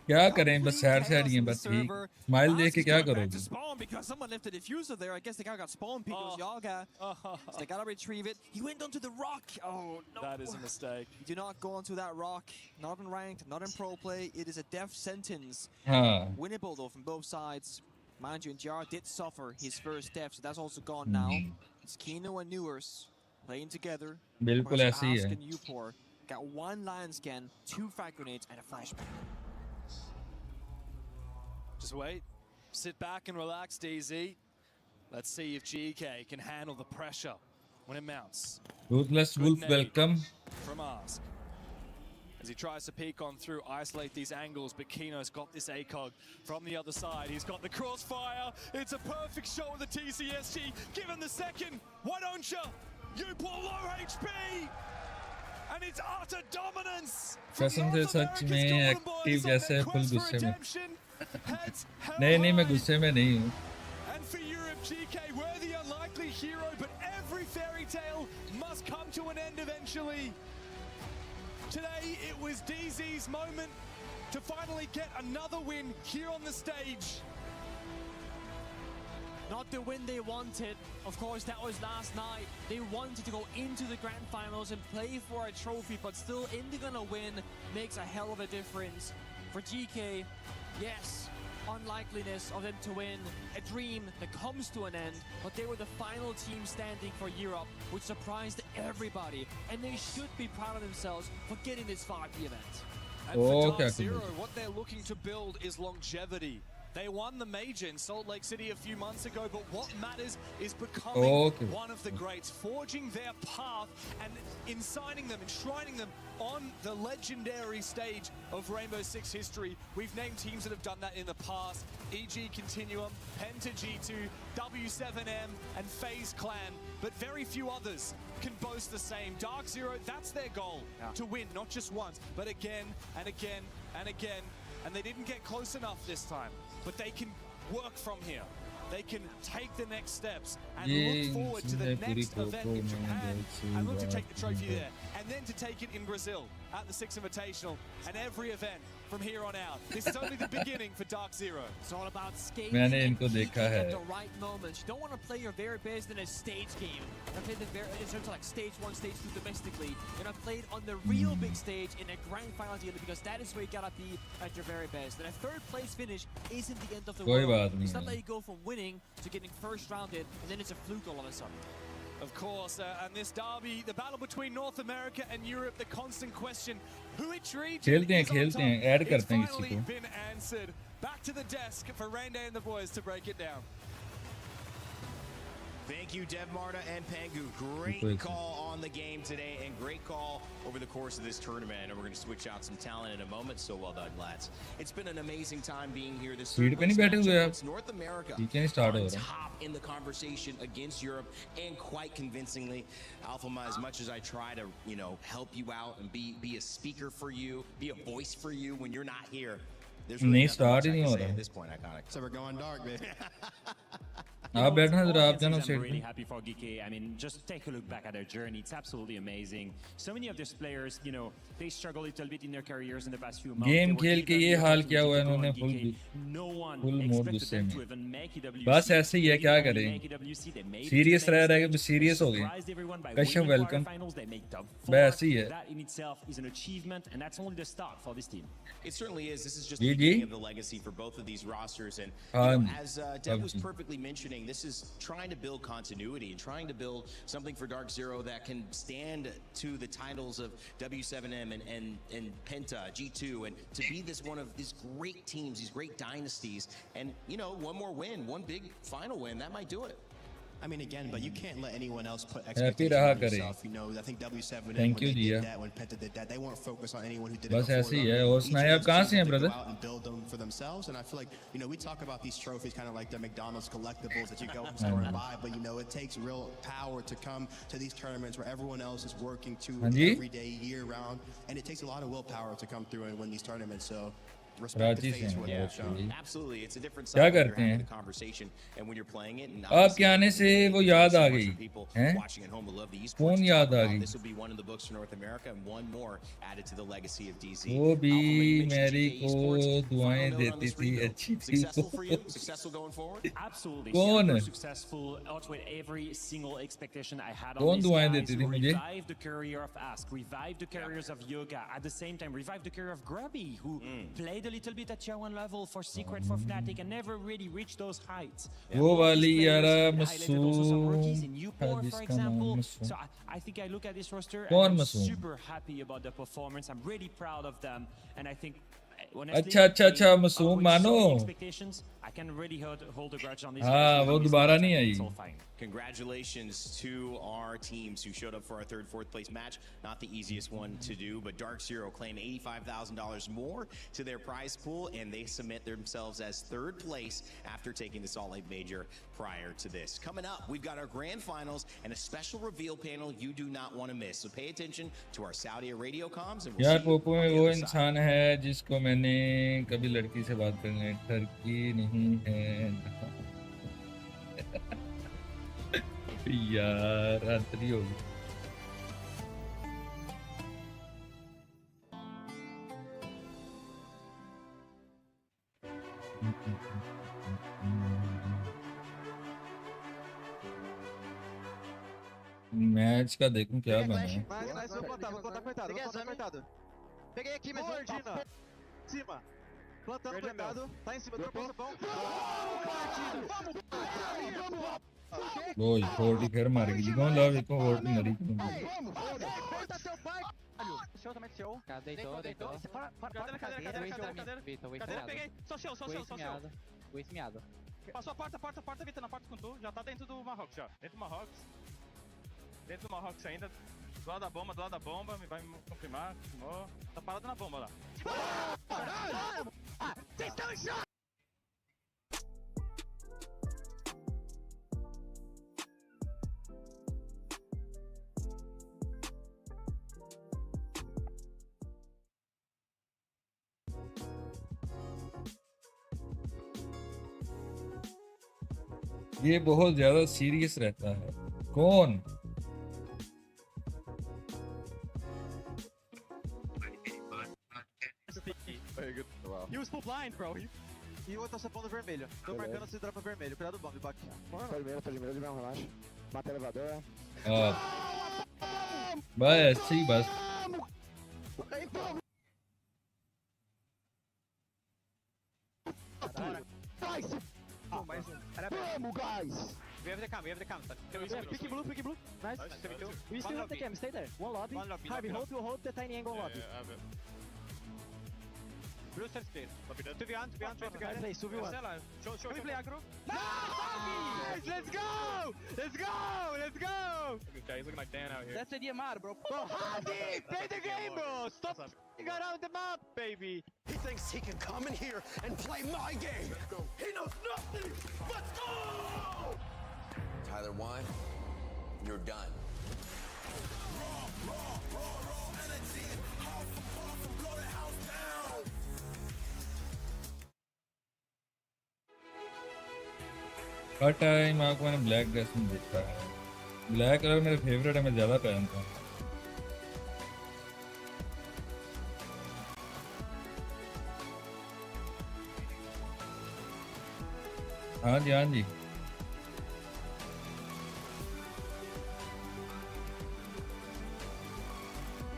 क्या करें बस sad sad ही हैं बस ठीक. Smile देख के क्या करोगे? Because someone left a diffuser there. I guess the guy got spawn peaked. It was Yaga. So they gotta retrieve it. He went onto the rock. Oh no. That is a mistake. Do not go onto that rock. Not in ranked, not in pro play. It is a death sentence. Winnable though from both sides. Mind you, NGR did suffer his first death, so that's also gone now. It's Kino and Newers playing together. बिल्कुल ऐसे ही है. Got 1 lion scan, 2 frag grenades, and a flashbang. Just wait. Sit back and relax, DZ. Let's see if GK can handle the pressure when it mounts. Ruthless Wolf, welcome. From Ask. As he tries to peek on through, isolate these angles, but Kino's got this ACOG from the other side. He's got the crossfire. It's a perfect shot with the TCSG. Given the second, why don't you? Upor low HP! And it's utter dominance. कसम से सच में active जैसे full गुस्से में. नहीं मैं गुस्से में नहीं हूँ. And for Europe, GK were the unlikely hero, but every fairy tale must come to an end eventually. Today it was DZ's moment to finally get another win here on the stage. Not the win they wanted. Of course, that was last night. They wanted to go into the grand finals and play for a trophy, but still Indy gonna win makes a hell of a difference. For GK, yes, unlikeliness of them to win, a dream that comes to an end, but they were the final team standing for Europe, which surprised everybody, and they should be proud of themselves for getting this far at the event. And for Dark Zero, what they're looking to build is longevity. They won the major in Salt Lake City a few months ago, but what matters is becoming one of the greats, forging their path and ensigning them, enshrining them on the legendary stage of Rainbow Six history. We've named teams that have done that in the past: EG Continuum, Penta G2, W7M, and FaZe Clan, but very few others can boast the same. Dark Zero, that's their goal, to win, not just once, but again and again and again. And they didn't get close enough this time, but they can work from here. They can take the next steps and look forward to the next event in Japan and look to take the trophy there. And then to take it in Brazil at the Six Invitational and every event from here on out. This is only the beginning for Dark Zero. It's all about skating at the right moment. You don't want to play your very best in a stage game. You play in terms of like stage 1, stage 2 domestically. You're going to play it on the real big stage in a grand final deal, because that is where you got to be at your very best. And a 3rd place finish isn't the end of the world. It's not like you go from winning to getting first rounded, and then it's a fluke all of a sudden. Of course, and this derby, the battle between North America and Europe, the constant question, which region is on top? It's finally been answered. Back to the desk for Rain Day and the boys to break it down. Thank you, Dev Marta and Pangu. Great call on the game today and great call over the course of this tournament. And we're going to switch out some talent in a moment. So well done, lads. It's been an amazing time being here. This it's North America on top in the conversation against Europe, and quite convincingly. Alphama, as much as I try to, you know, help you out and be a speaker for you, be a voice for you when you're not here, there's really nothing much I can say at this point, Iconic. So we're going dark, baby. I'm really happy for Geeky. I mean, just take a look back at their journey. It's absolutely amazing. So many of these players, you know, they struggle a little bit in their careers in the past few months. Game खेल के ये हाल किया हुआ है इन्होंने full mode गुस्से में. बस ऐसे ही है, क्या करें? Serious रह रहा है कि serious हो गए. कश्यप welcome. बस ऐसे ही है. That in itself is an achievement, and that's only the start for this team. It certainly is. This is just the beginning of the legacy for both of these rosters, and you know, as Dev was perfectly mentioning, this is trying to build continuity and trying to build something for Dark Zero that can stand to the titles of W7M and Penta, G2, and to be this one of these great teams, these great dynasties, and you know, one more win, one big final win, that might do it. I mean, again, but you can't let anyone else put expectations on yourself. You know, I think W7 when they did that, when Penta did that, they weren't focused on anyone who did it before them. Each of them had to go out and build them for themselves. And I feel like, you know, we talk about these trophies kind of like the McDonald's collectibles that you go to the store and buy, but you know, it takes real power to come to these tournaments where everyone else is working every day, year round, and it takes a lot of willpower to come through and win these tournaments. So. Absolutely, it's a different side when you're having the conversation and when you're playing it. And आपके आने से वो याद आ गई हैं? कौन याद आ गई? This will be one of the books for North America and one more added to the legacy of DZ. वो भी मेरी को दुआएं देती थी, अच्छी थी. Successful for you? Successful going forward? Absolutely. कौन? Successful, outweighed every single expectation I had on कौन these दुआएं guys. देती थी मुझे? Revived the career of Ask, revived the careers of Yoga, at the same time revived the career of Grubby, who played a little bit at tier 1 level for Secret, for Fnatic, and never really reached those heights. वो वाली यारा rookies in मसूम, Porte, for example. So I think I look at this roster and I'm super happy about the performance. I'm really proud of them, and I think honestly, अच्छा मसूम मानो. expectations, I can really hold a grudge on this. हाँ, वो दोबारा नहीं आई. Congratulations to our teams who showed up for our third, fourth place match. Not the easiest one to do, but Dark Zero claim $85,000 more to their prize pool, and they submit themselves as third place after taking the Salt Lake Major prior to this. Coming up, we've got our grand finals and a special reveal panel you do not want to miss. So pay attention to our Saudi radio comms, and we'll यार see you Poopó on में the वो other side. इंसान है जिसको मैंने कभी लड़की से बात करने ठरकी नहीं है. यार रात्रि होगी. मैच का देखूं क्या बना है. Vou plantar, coitado. Peguei aqui, mas Mordina. Cima. Plantando, coitado. Tá em cima do pão. Vamos! वो फोर्टी फिर मार गई. कौन ला एक फोर्टी मरी. Show também, show. Deitou. Para na cadeira. Vitor, peguei. Só show. Vou esmiado. Passou a porta, Vitor, na porta com tu. Já tá dentro do Marrocos, já. Dentro do Marrocos ainda. Do lado da bomba, vai me confirmar. Confirmou. Tá parado na bomba lá. Vocês estão em choque! ये बहुत ज्यादा serious रहता है. कौन? He was full blind, bro. E o outro tá sapando vermelho. Tô marcando se dropa vermelho. Cuidado do bomb, Buck. Tô de medo, não, relaxa. Mata elevador. बस ठीक बस. Vamos, guys! We have the cam. Pick blue. Nice. We still have the cam, stay there. One lobby. Harvey, hold the tiny angle lobby. Blue side split. 2v1, 2v1, I play 2v1. Show me play aggro. Nice! Let's go! Let's go! Let's go! Okay, he's looking like Dan out here. That's the DMR, bro. Bro, Hadi! Play the game, bro! Stop f***ing around the map, baby! He thinks he can come in here and play my game. Let's go. He knows nothing. Let's go! Tyler 1, you're done. Her time आपको मैंने black dress में देखा है। Black colour मेरा favourite है, मैं ज़्यादा पहनता हूँ। हाँ जी, हाँ जी।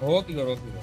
ओके करो, ओके करो।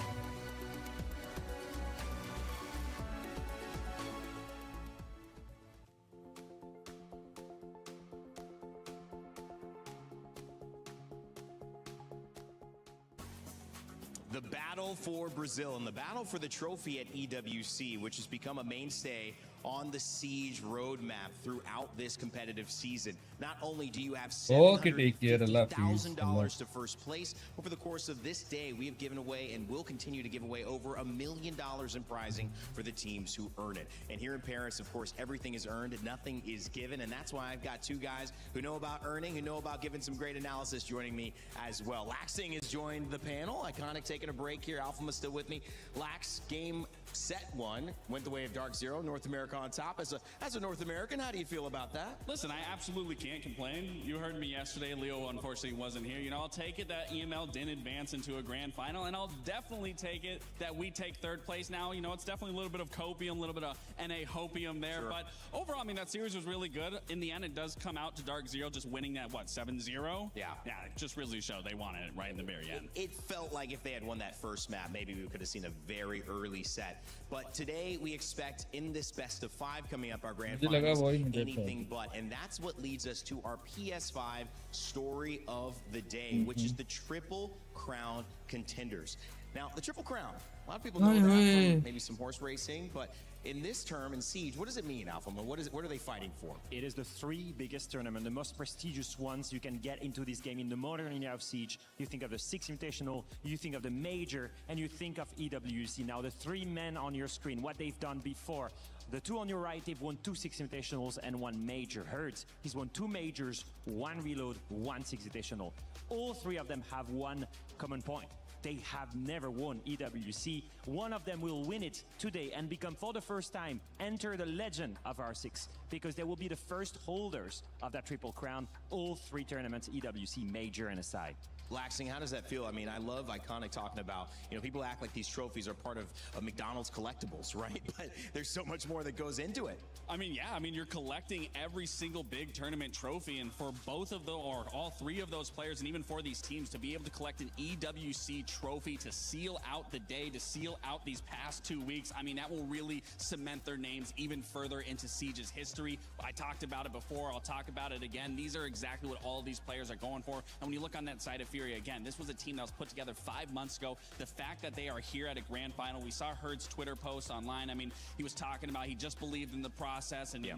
The battle for Brazil and the battle for the trophy at EWC, which has become a mainstay on the Siege roadmap throughout this competitive season. Not only do you have $750,000 to first place, over the course of this day, we have given away and will continue to give away over $1 million in prizing for the teams who earn it. And here in Paris, of course, everything is earned, nothing is given. And that's why I've got two guys who know about earning, who know about giving some great analysis joining me as well. Laxing has joined the panel. Iconic taking a break here. Alphama's still with me. Lax, game set one, went the way of Dark Zero, North America on top. As a North American, how do you feel about that? Listen, I absolutely can't complain. You heard me yesterday. Leo unfortunately wasn't here. You know, I'll take it that EML didn't advance into a grand final, and I'll definitely take it that we take third place now. You know, it's definitely a little bit of copium, a little bit of NA hopium there. Sure. But overall, I mean, that series was really good. In the end, it does come out to Dark Zero just winning that, what, 7-0? Yeah. Yeah, it just really showed they wanted it right in the very end. It felt like if they had won that first map, maybe we could have seen a very early set. But today, we expect in this best of 5 coming up, our grand finals, anything but. And that's what leads us to our PS5 story of the day, which is the Triple Crown contenders. Now, the Triple Crown, a lot of people know that from maybe some horse racing, but in this term, in Siege, what does it mean, Alpha? What are they fighting for? It is the 3 biggest tournament, the most prestigious ones you can get into this game in the modern era of Siege. You think of the 6 Invitational, you think of the Major, and you think of EWC. Now, the 3 men on your screen, what they've done before. The 2 on your right, they've won 2 6 Invitationals and 1 Major. Hertz, he's won 2 Majors, 1 Reload, 1 6 Invitational. All 3 of them have one common point. They have never won EWC. One of them will win it today and become, for the first time, enter the legend of R6, because they will be the first holders of that Triple Crown, all 3 tournaments, EWC, Major, and aside. Laxing, how does that feel? I mean, I love Iconic talking about, you know, people act like these trophies are part of McDonald's collectibles, right? But there's so much more that goes into it. I mean, yeah, I mean, you're collecting every single big tournament trophy, and for both of the, or all 3 of those players, and even for these teams, to be able to collect an EWC trophy to seal out the day, to seal out these past 2 weeks, I mean, that will really cement their names even further into Siege's history. I talked about it before, I'll talk about it again. These are exactly what all of these players are going for, and when you look on that side of Fury, again, this was a team that was put together 5 months ago. The fact that they are here at a grand final, we saw Herd's Twitter post online. I mean, he was talking about he just believed in the process and he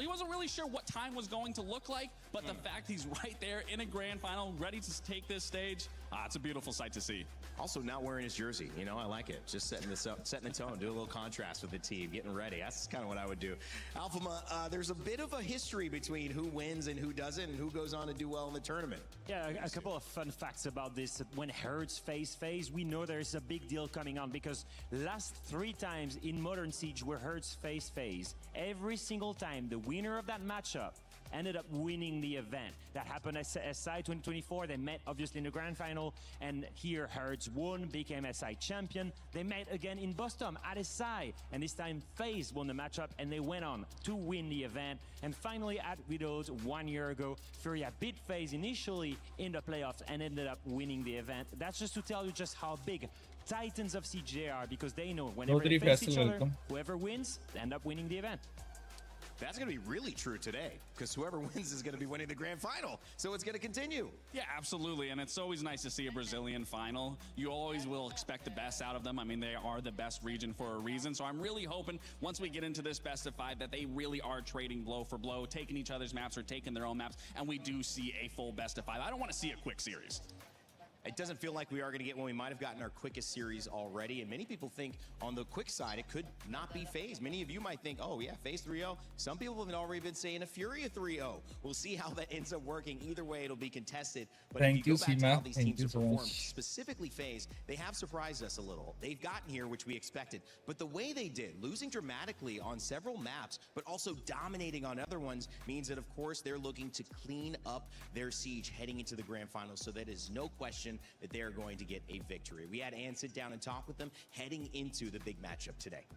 wasn't really sure what time was going to look like, but the fact he's right there in a grand final, ready to take this stage, it's a beautiful sight to see. Also, not wearing his jersey, you know, I like it. Just setting this up, setting the tone, do a little contrast with the team, getting ready. That's kind of what I would do. Alphama, there's a bit of a history between who wins and who doesn't, and who goes on to do well in the tournament. Yeah, a couple of fun facts about this. When Hertz face phase, we know there's a big deal coming on, because last 3 times in Modern Siege where Hertz face phase, every single time the winner of that matchup ended up winning the event. That happened at SI 2024. They met obviously in the grand final, and here Hertz won, became SI champion. They met again in Boston at SI, and this time FaZe won the matchup, and they went on to win the event. And finally at Widows 1 year ago, Furia beat FaZe initially in the playoffs and ended up winning the event. That's just to tell you just how big Titans of Siege are, because they know whenever they face each other, whoever wins, they end up winning the event. that's going to be really true today, because whoever wins is going to be winning the grand final. So it's going to continue. Yeah, absolutely. And it's always nice to see a Brazilian final. You always will expect the best out of them. I mean, they are the best region for a reason. So I'm really hoping once we get into this best of 5 that they really are trading blow for blow, taking each other's maps or taking their own maps, and we do see a full best of 5. I don't want to see a quick series. It doesn't feel like we are going to get one. We might have gotten our quickest series already, and many people think on the quick side it could not be FaZe. Many of you might think, oh yeah, FaZe 3-0. Some people have already been saying a Furia 3-0. We'll see how that ends up working. Either way, it'll be contested. But Thank if you you, go back to Seema. how these Thank teams you have so performed, much. specifically FaZe, they have surprised us a little. They've gotten here, which we expected, but the way they did, losing dramatically on several maps, but also dominating on other ones, means that of course they're looking to clean up their siege heading into the grand finals. So that is no question that they are going to get a victory. We had Ann sit down and talk with them heading into the big matchup today.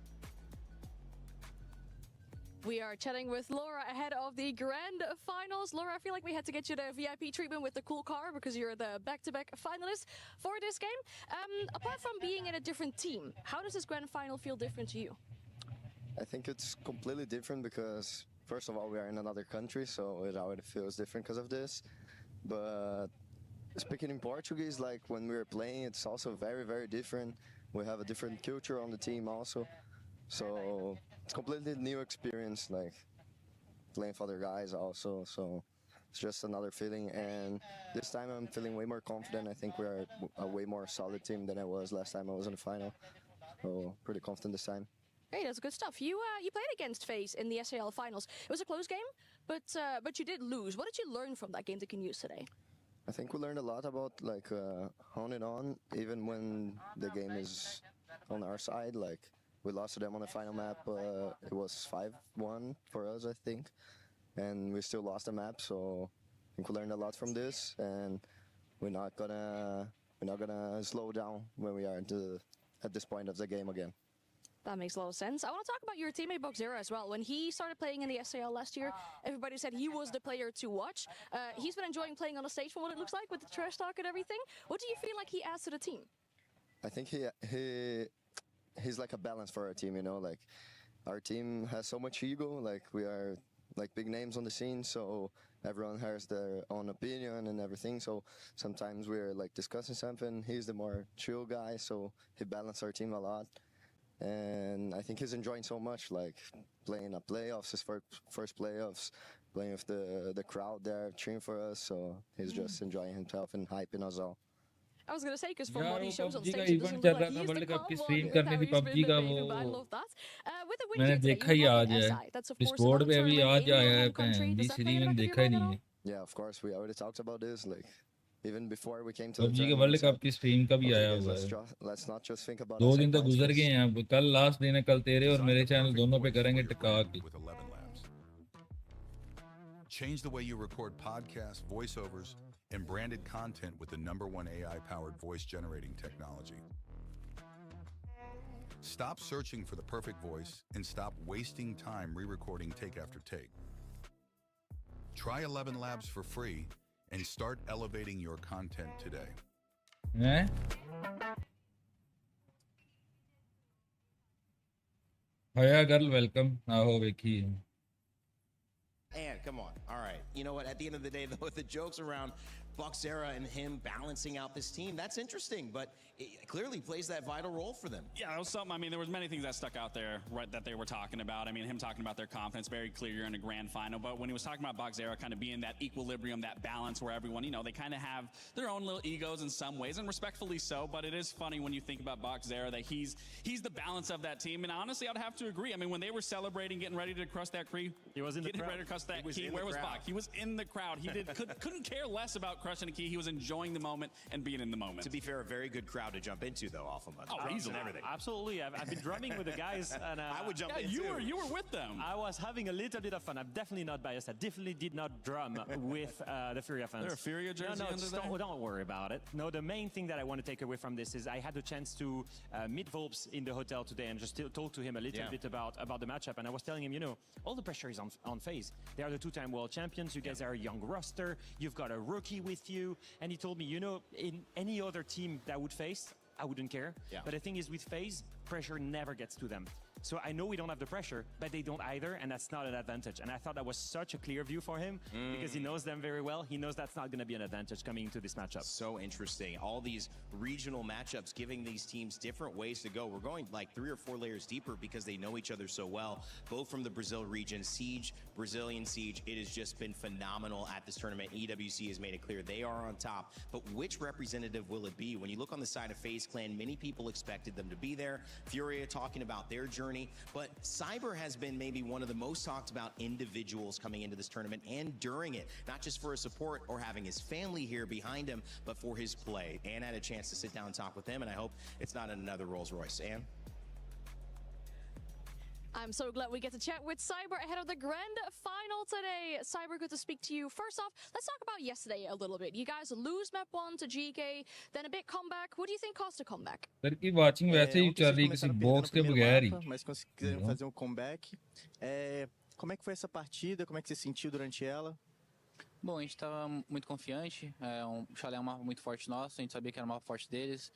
We are chatting with Laura ahead of the grand finals. Laura, I feel like we had to get you the VIP treatment with the cool car because you're the back-to-back finalist for this game. Apart from being in a different team, how does this grand final feel different to you? I think it's completely different because, first of all, we are in another country, so it already feels different because of this. But speaking in Portuguese, like when we were playing, it's also very, very different. We have a different culture on the team also. So it's completely new experience, like playing for other guys also. So it's just another feeling. And this time I'm feeling way more confident. I think we are a way more solid team than I was last time I was in the final. So pretty confident this time. Hey, that's good stuff. You played against FaZe in the SAL finals. It was a close game, but you did lose. What did you learn from that game that you can use today? I think we learned a lot about like honing on, even when the game is on our side. Like we lost to them on the final map. It was 5-1 for us, I think, and we still lost the map. So I think we learned a lot from this, and we're not gonna slow down when we are at this point of the game again. That makes a lot of sense. I want to talk about your teammate Boxzera as well. When he started playing in the SAL last year, everybody said he was the player to watch. He's been enjoying playing on the stage from what it looks like with the trash talk and everything. What do you feel like he adds to the team? I think he's like a balance for our team, you know, like our team has so much ego, like we are like big names on the scene, so everyone has their own opinion and everything. So sometimes we're like discussing something. He's the more chill guy, so he balances our team a lot. And I think he's enjoying so much, like playing a playoffs, his first playoffs, playing with the crowd there, cheering for us. So he's just enjoying himself and hyping us all. I was going to say, because from यार what he वो shows on PUBG का stage, it event doesn't चल look रहा like था he's world the cup की calm stream one. करनी थी He's been PUBG का behaving, वो I love that. With the win मैंने here today, देखा ही you won आज in है SI. That's of course Discord another पे अभी tournament आज in your आया है home country. Does that B3 play in the में back of देखा your ही mind नहीं at है all? Yeah, of course, we already talked about this, like even before we came to PUBG the के world cup की stream का भी आया हुआ है let's not just think about 2 us दिन तो advanced गुजर first. गए हैं अब कल लास्ट दिन है कल तेरे और मेरे चैनल दोनों पे करेंगे टिका के Change the way you record podcasts, voiceovers, and branded content with the #1 AI-powered voice-generating technology. Stop searching for the perfect voice and stop wasting time re-recording take after take. Try 11 Labs for free and start elevating your content today. हैं हया girl welcome आहो वेखी And come on. All right. You know what? At the end of the day, though, with the jokes around Boxzera and him balancing out this team, that's interesting, but it clearly plays that vital role for them. Yeah, that was something. I mean, there was many things that stuck out there that they were talking about. I mean, him talking about their confidence, very clear you're in a grand final. But when he was talking about Boxzera kind of being that equilibrium, that balance where everyone, you know, they kind of have their own little egos in some ways, and respectfully so. But it is funny when you think about Boxzera that he's the balance of that team. And honestly, I'd have to agree. I mean, when they were celebrating, getting ready to crush that key, he was in the crowd. Ready to crush that key. Where was Bach? He was in the crowd. He couldn't care less about crushing a key. He was enjoying the moment and being in the moment. To be fair, a very good crowd to jump into, though, off of easily. And everything. Absolutely. I've been drumming with the guys, and I would jump in you too. You were with them. I was having a little bit of fun. I'm definitely not biased. I definitely did not drum with the Furia fans. There a Furia jersey under there? Don't worry about it. No, the main thing that I want to take away from this is I had the chance to meet Volps in the hotel today and just talk to him a little bit about the matchup. And I was telling him, you know, all the pressure is on FaZe. They are the two-time world champions. You guys are a young roster. You've got a rookie with you. And he told me, you know, in any other team that would face, I wouldn't care. Yeah. But the thing is, with FaZe, pressure never gets to them. So I know we don't have the pressure, but they don't either, and that's not an advantage. And I thought that was such a clear view for him because he knows them very well. He knows that's not going to be an advantage coming into this matchup. So interesting. All these regional matchups giving these teams different ways to go. We're going like 3 or 4 layers deeper because they know each other so well. Both from the Brazil region, Siege, Brazilian Siege, it has just been phenomenal at this tournament. EWC has made it clear they are on top, but which representative will it be? When you look on the side of FaZe Clan, many people expected them to be there. Furia talking about their journey. But Cyber has been maybe one of the most talked about individuals coming into this tournament and during it, not just for his support or having his family here behind him, but for his play. Anne had a chance to sit down and talk with him, and I hope it's not another Rolls Royce. Anne? I'm so glad we get to chat with Cyber ahead of the grand final today. Cyber, good to speak to you. First off, let's talk about yesterday a little bit. You guys lose map 1 to GK, then a big comeback. What do you think caused the comeback? Sir की watching वैसे ही चल रही किसी box के बगैर ही mas conseguiram fazer um comeback. Como é que foi essa partida? Como é que você sentiu durante ela? Bom, a gente estava muito confiante. O Chalé é um mapa muito forte nosso. A gente sabia que era um mapa forte deles.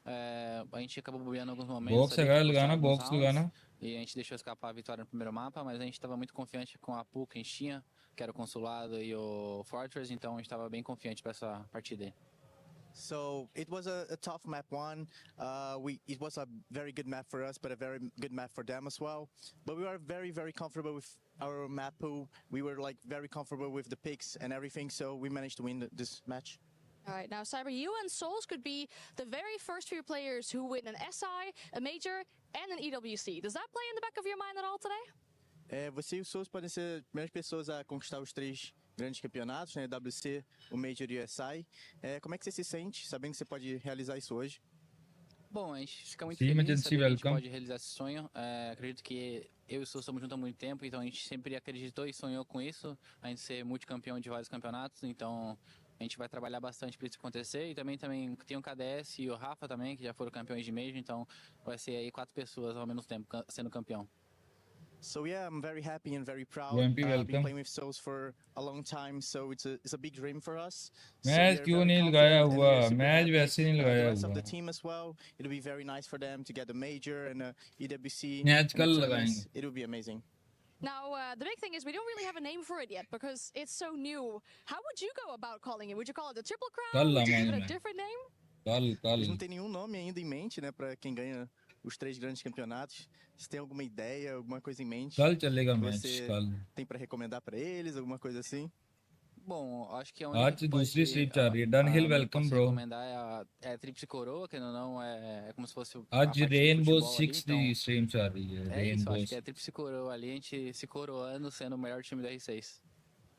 A gente acabou bobeando em alguns momentos. Box लगाना box लगाना E a gente deixou escapar a vitória no primeiro mapa, mas a gente estava muito confiante com a pool que a gente tinha, que era o Consulado e o Fortress, então a gente estava bem confiante para essa partida aí. So it was a tough map 1. It was a very good map for us, but a very good map for them as well. But we were very, very comfortable with our map pool. We were like very comfortable with the picks and everything, so we managed to win this match. All right, now Cyber, you and Souls could be the very first few players who win an SI, a Major, and an EWC. Does that play in the back of your mind at all today? Você e o Souls podem ser as primeiras pessoas a conquistar os 3 grandes campeonatos, né? EWC, o Major e o SI. Como é que você se sente, sabendo que você pode realizar isso hoje? Bom, a gente fica muito feliz de saber que a gente pode realizar esse sonho. Acredito que eu e o Souls estamos juntos há muito tempo, então a gente sempre acreditou e sonhou com isso, a gente ser multicampeão de vários campeonatos, então a gente vai trabalhar bastante para isso acontecer. E também tem o KDS e o Rafa também, que já foram campeões de Major, então vai ser aí 4 pessoas ao mesmo tempo sendo campeão. So yeah, I'm very happy and very proud. I've been playing with Souls for a long time, so it's a big dream for us. Match क्यों नहीं लगाया हुआ match वैसे नहीं लगाया The rest of हुआ the team as well. It'll be very nice for them to get the Major and EWC. Match कल लगाएंगे It will be amazing. Now, the big thing is we don't really have a name for it yet because it's so new. How would you go about calling it? Would you call it the Triple Crown? Would you give it a different name? Eles não tem nenhum nome ainda em mente, né, para quem ganha os 3 grandes campeonatos. Você tem alguma ideia, alguma coisa em mente? कल चलेगा que match você कल tem para recomendar para eles, alguma coisa assim? Bom, acho que a आज दूसरी stream चल रही है Dunhill welcome bro recomendar é a Tríplice Coroa, que não é como se fosse a आज parte do rainbow futebol 6 ali, the stream चल रही है é isso, rainbow acho que é a Tríplice Coroa ali, a gente se coroando sendo o melhor time da R6.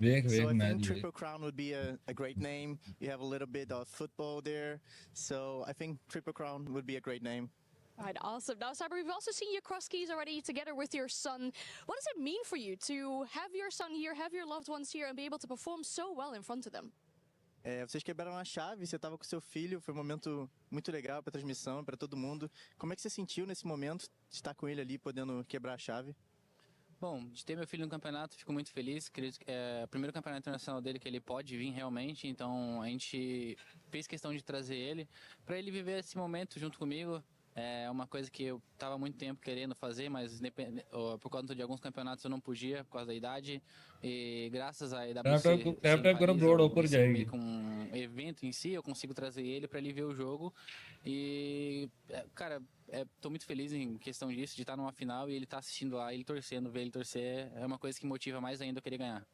वेख So I match think Triple Crown would be a great name. You have a little bit of football there, so I think Triple Crown would be a great name. All right, awesome. Now, Cyber, we've also seen you cross keys already together with your son. What does it mean for you to have your son here, have your loved ones here, and be able to perform so well in front of them? Vocês quebraram a chave, você estava com seu filho, foi um momento muito legal para a transmissão, para todo mundo. Como é que você sentiu nesse momento de estar com ele ali, podendo quebrar a chave? Bom, de ter meu filho no campeonato, fico muito feliz. Acredito que é o primeiro campeonato internacional dele que ele pode vir realmente, então a gente fez questão de trazer ele para ele viver esse momento junto comigo. É uma coisa que eu estava há muito tempo querendo fazer, mas por conta de alguns campeonatos eu não podia, por causa da idade. E graças à EWC com um evento em si, eu consigo trazer ele para ele ver o jogo. E, cara, tô muito feliz em questão disso, de estar numa final e ele tá assistindo lá, ele torcendo, ver ele torcer, é uma coisa que motiva mais ainda eu querer ganhar.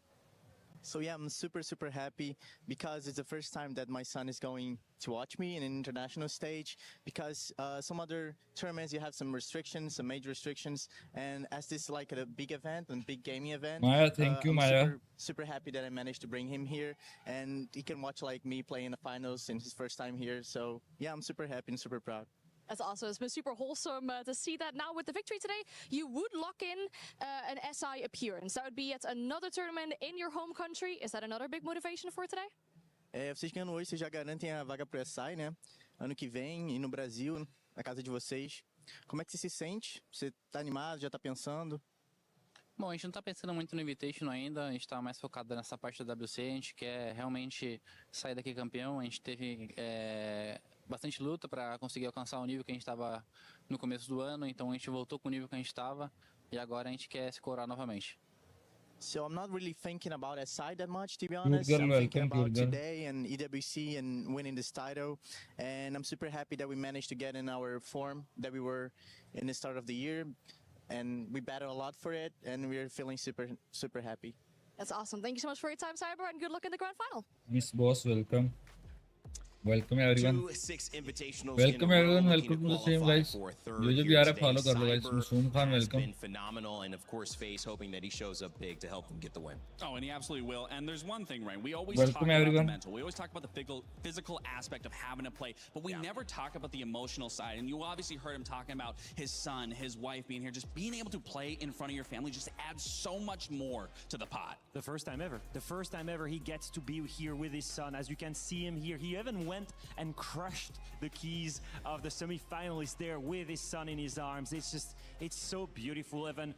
So yeah, I'm super, super happy because it's the first time that my son is going to watch me in an international stage, because some other tournaments you have some restrictions, some major restrictions, and as this is like a big event and big gaming event, Maya, thank you, I'm Maya. super happy that I managed to bring him here and he can watch like me play in the finals in his first time here. So yeah, I'm super happy and super proud. That's awesome. It's been super wholesome to see that. Now, with the victory today, you would lock in an SI appearance. That would be at another tournament in your home country. Is that another big motivation for today? Vocês ganhando hoje, vocês já garantem a vaga pro SI, né? Ano que vem, e no Brasil, na casa de vocês. Como é que você se sente? Você tá animado, já tá pensando? Bom, a gente não tá pensando muito no Invitation ainda, a gente tá mais focado nessa parte da WC, a gente quer realmente sair daqui campeão, a gente teve bastante luta para conseguir alcançar o nível que a gente estava no começo do ano, então a gente voltou com o nível que a gente estava e agora a gente quer se coroar novamente. So I'm not really thinking about SI that much, to be honest. Girl, I'm thinking welcome, about girl. today and EWC and winning this title. And I'm super happy that we managed to get in our form that we were in the start of the year. And we battled a lot for it, and we're feeling super happy. That's awesome. Thank you so much for your time, Cyber, and good luck in the grand final. Miss Boss, welcome. Welcome everyone. 6 invitationals Welcome everyone. Welcome to the stream, guys. जो भी आ रहा है follow कर लो guys. Musum Khan, welcome. Been phenomenal, and of course, FaZe hoping that he shows up big to help them get the win. Oh, and he absolutely will. And there's one thing, right? We always Welcome, talk about everyone. the mental. We always talk about the physical aspect of having to play, but we never talk about the emotional side. And you obviously heard him talking about his son, his wife being here. Just being able to play in front of your family just adds so much more to the pot. The first time ever. The first time ever he gets to be here with his son. As you can see him here, he even went and crushed the keys of the semi-finalists there with his son in his arms. It's so beautiful. Even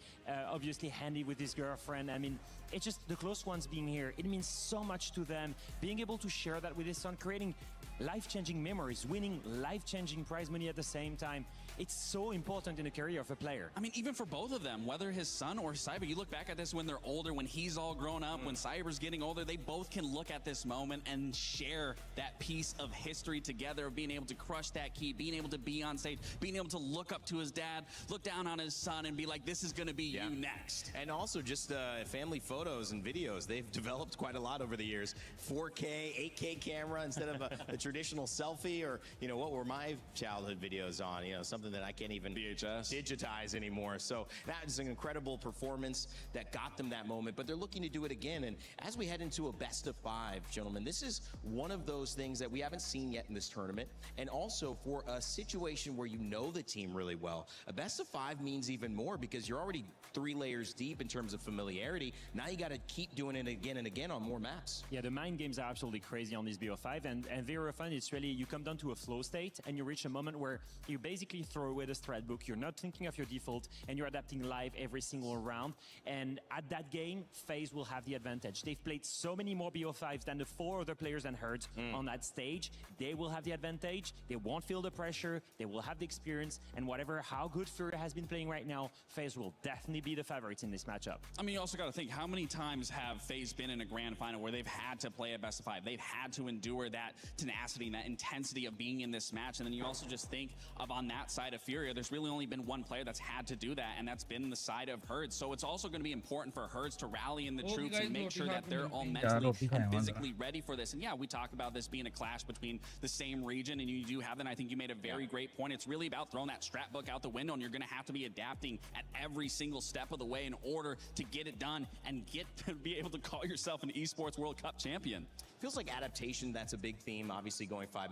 obviously handy with his girlfriend. I mean, it's just the close ones being here. It means so much to them. Being able to share that with his son, creating life-changing memories, winning life-changing prize money at the same time. It's so important in the career of a player. I mean, even for both of them, whether his son or Cyber, you look back at this when they're older, when he's all grown up, when Cyber's getting older, they both can look at this moment and share that piece of history together, of being able to crush that key, being able to be on stage, being able to look up to his dad, look down on his son and be like, this is going to be you next. And also just family photos and videos. They've developed quite a lot over the years. 4K, 8K camera instead of a traditional selfie, or, you know, what were my childhood videos on? You know, something that I can't even digitize anymore. So that is an incredible performance that got them that moment, but they're looking to do it again. And as we head into a best of 5, gentlemen, this is one of those things that we haven't seen yet in this tournament. And also for a situation where you know the team really well, a best of 5 means even more because you're already 3 layers deep in terms of familiarity. Now you got to keep doing it again and again on more maps. Yeah, the mind games are absolutely crazy on this BO5, and very often it's really, you come down to a flow state and you reach a moment where you basically throw away the strat book, you're not thinking of your default, and you're adapting live every single round. And at that game, FaZe will have the advantage. They've played so many more BO5s than the 4 other players and Herds on that stage. They will have the advantage. They won't feel the pressure. They will have the experience. And how good Furia has been playing right now, FaZe will definitely be the favorites in this matchup. I mean, you also got to think, how many times have FaZe been in a grand final where they've had to play a best of 5? They've had to endure that tenacity and that intensity of being in this match. And then you also just think of, on that side of Furia, there's really only been one player that's had to do that, and that's been the side of Herds. So it's also going to be important for Herds to rally in the troops and make sure that they're all mentally and physically ready for this. And yeah, we talk about this being a clash between the same region, and you do have that. I think you made a very great point. It's really about throwing that strat book out the window, and you're going to have to be adapting at every single step of the way in order to get it done and get to be able to call yourself an Esports World Cup champion. Feels like adaptation, that's a big theme, obviously going 5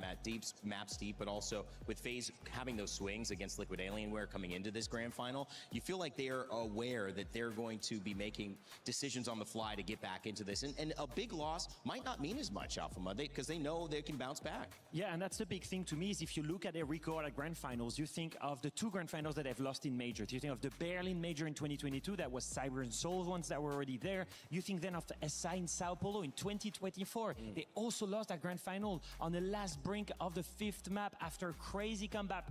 maps deep, but also with FaZe having those swings against Liquid Alienware coming into this grand final, you feel like they are aware that they're going to be making decisions on the fly to get back into this. And a big loss might not mean as much, Alpha, because they know they can bounce back. Yeah, and that's the big thing to me, is if you look at their record at grand finals, you think of the 2 grand finals that they've lost in major. You think of the Berlin major in 2022, that was Cyber and Soul ones that were already there. You think then of the SI in Sao Paulo in 2024. They also lost that grand final on the last brink of the 5th map after a crazy comeback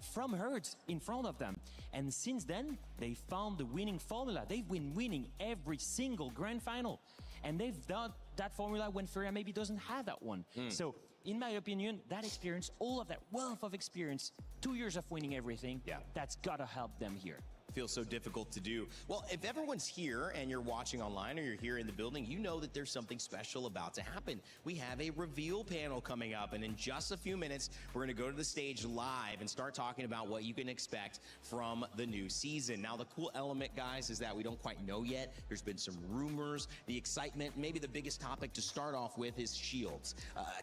from Herds in front of them. And since then, they found the winning formula. They've been winning every single grand final. And they've done that formula when Furia maybe doesn't have that one. So, in my opinion, that experience, all of that wealth of experience, 2 years of winning everything, that's gotta help them here. Feels so difficult to do. Well, if everyone's here and you're watching online or you're here in the building, you know that there's something special about to happen. We have a reveal panel coming up, and in just a few minutes, we're going to go to the stage live and start talking about what you can expect from the new season. Now, the cool element, guys, is that we don't quite know yet. There's been some rumors, the excitement. Maybe the biggest topic to start off with is shields.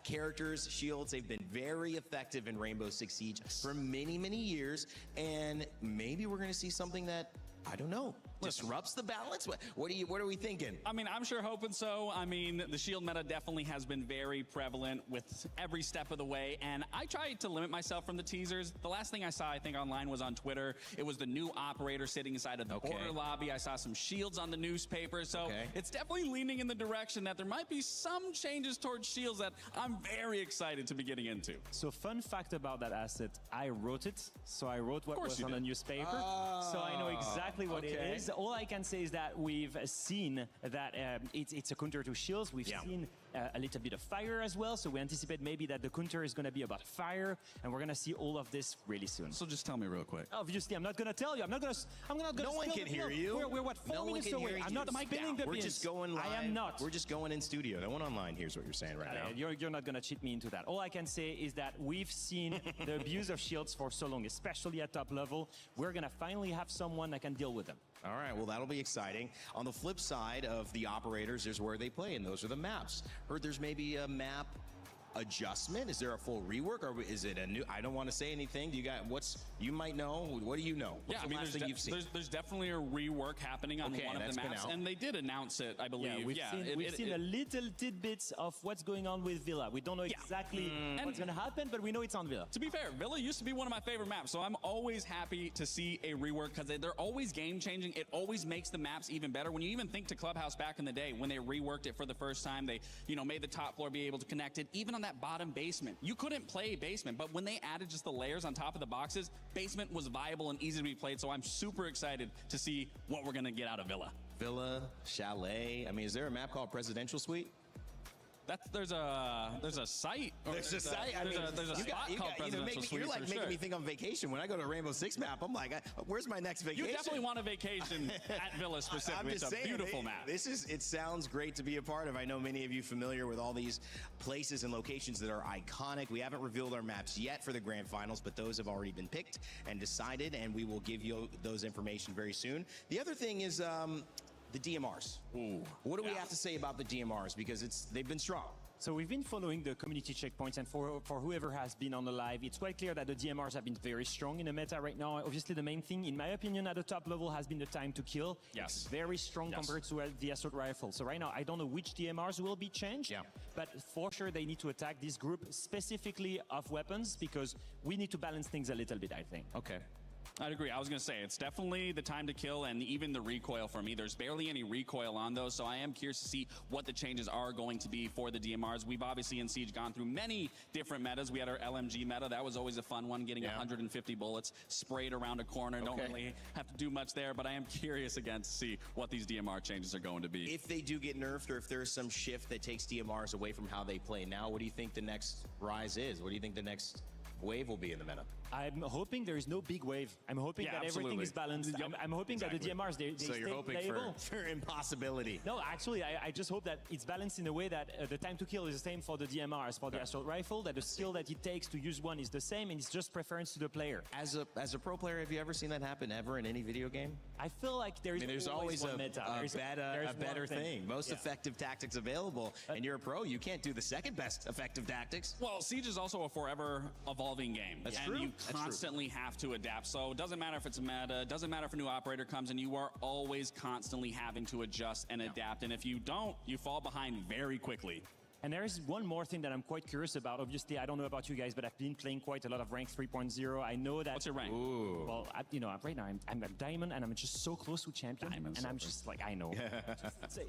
Characters, shields, they've been very effective in Rainbow Six Siege for many, many years, and maybe we're going to see something that, I don't know. disrupts the balance? What are we thinking? I mean, I'm sure hoping so. I mean, the shield meta definitely has been very prevalent with every step of the way, and I tried to limit myself from the teasers. The last thing I saw, I think, online was on Twitter. It was the new operator sitting inside of the border lobby. I saw some shields on the newspaper, so it's definitely leaning in the direction that there might be some changes towards shields that I'm very excited to be getting into. So fun fact about that asset, I wrote it. So I wrote what was on the newspaper. So I know exactly what it is. All I can say is that we've seen that it's a counter to shields. We've seen a little bit of fire as well. So we anticipate maybe that the counter is going to be about fire, and we're going to see all of this really soon. So just tell me real quick. Obviously, I'm not going to tell you. I'm not going to. No one can hear you. We're what, 4 minutes away. I'm not spilling the beans. We're just going live. I am not. We're just going in studio. No one online hears what you're saying right now. You're not going to cheat me into that. All I can say is that we've seen the abuse of shields for so long, especially at top level. We're going to finally have someone that can deal with them. All right, well, that'll be exciting. On the flip side of the operators, there's where they play, and those are the maps. Heard there's maybe a map adjustment. Is there a full rework, or is it a new? I don't want to say anything. Do you got you might know? What do you know? What's the last thing you've seen? There's definitely a rework happening on one of the maps, and they did announce it, I believe. We've seen a little tidbits of what's going on with Villa. We don't know exactly what's going to happen, but we know it's on Villa. To be fair, Villa used to be one of my favorite maps, so I'm always happy to see a rework because they're always game-changing. It always makes the maps even better. When you even think to Clubhouse back in the day, when they reworked it for the first time, they made the top floor be able to connect it. Even on that bottom basement, you couldn't play basement, but when they added just the layers on top of the boxes, basement was viable and easy to be played, so I'm super excited to see what we're going to get out of Villa. Villa, Chalet. I mean, is there a map called Presidential Suite? There's a site. There's a site. There's a spot called Presidential Suite. You're like making me think on vacation. When I go to Rainbow Six map, I'm like, where's my next vacation? You definitely want a vacation at Villa specifically. I'm just saying, a beautiful map. It sounds great to be a part of. I know many of you familiar with all these places and locations that are iconic. We haven't revealed our maps yet for the grand finals, but those have already been picked and decided, and we will give you those information very soon. The other thing is the DMRs. What do we have to say about the DMRs? Because they've been strong. So we've been following the community checkpoints, and for whoever has been on the live, it's quite clear that the DMRs have been very strong in the meta right now. Obviously, the main thing, in my opinion, at the top level has been the time to kill. Yes. It's very strong compared to the assault rifle. So right now, I don't know which DMRs will be changed, but for sure they need to attack this group specifically of weapons, because we need to balance things a little bit, I think. Okay. I'd agree. I was going to say, it's definitely the time to kill and even the recoil for me. There's barely any recoil on those, so I am curious to see what the changes are going to be for the DMRs. We've obviously in Siege gone through many different metas. We had our LMG meta. That was always a fun one, getting 150 bullets sprayed around a corner. Don't really have to do much there, but I am curious again to see what these DMR changes are going to be. If they do get nerfed, or if there's some shift that takes DMRs away from how they play now, what do you think the next rise is? What do you think the next wave will be in the meta? I'm hoping there is no big wave. I'm hoping that everything is balanced. I'm hoping that the DMRs, they so you're hoping for impossibility. No, actually, I just hope that it's balanced in a way that the time to kill is the same for the DMRs, for the assault rifle, that the skill that it takes to use one is the same, and it's just preference to the player. As a pro player, have you ever seen that happen ever in any video game? I feel like there's always a better thing. thing. Most effective tactics available, and you're a pro, you can't do the second best effective tactics. Well, Siege is also a forever evolving game. That's and true. You constantly have to adapt. So it doesn't matter if it's a meta, it doesn't matter if a new operator comes in, you are always constantly having to adjust and adapt. And if you don't, you fall behind very quickly. And there is one more thing that I'm quite curious about. Obviously, I don't know about you guys, but I've been playing quite a lot of rank 3.0. I know that. What's your rank? Well, right now I'm a diamond, and I'm just so close to champion. I'm just like, I know.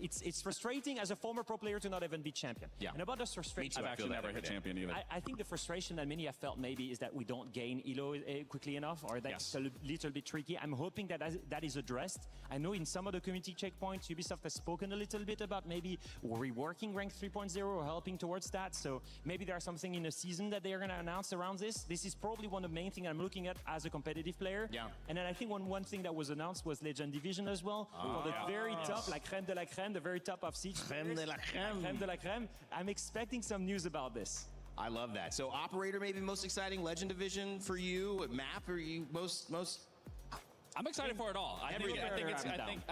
it's frustrating as a former pro player to not even be champion. Yeah. And about this frustration, I've actually never hit champion either. I think the frustration that many have felt maybe is that we don't gain elo quickly enough, or that's a little bit tricky. I'm hoping that that is addressed. I know in some of the community checkpoints, Ubisoft has spoken a little bit about maybe reworking rank 3.0 or helping towards that. So maybe there's something in the season that they are going to announce around this. This is probably one of the main things I'm looking at as a competitive player. Yeah. And then I think one thing that was announced was Legend Division as well. For the very top, like crème de la crème, the very top of Siege. Crème de la crème. Crème de la crème. I'm expecting some news about this. I love that. So operator maybe most exciting, Legend Division for you, map are you most I'm excited for it all. I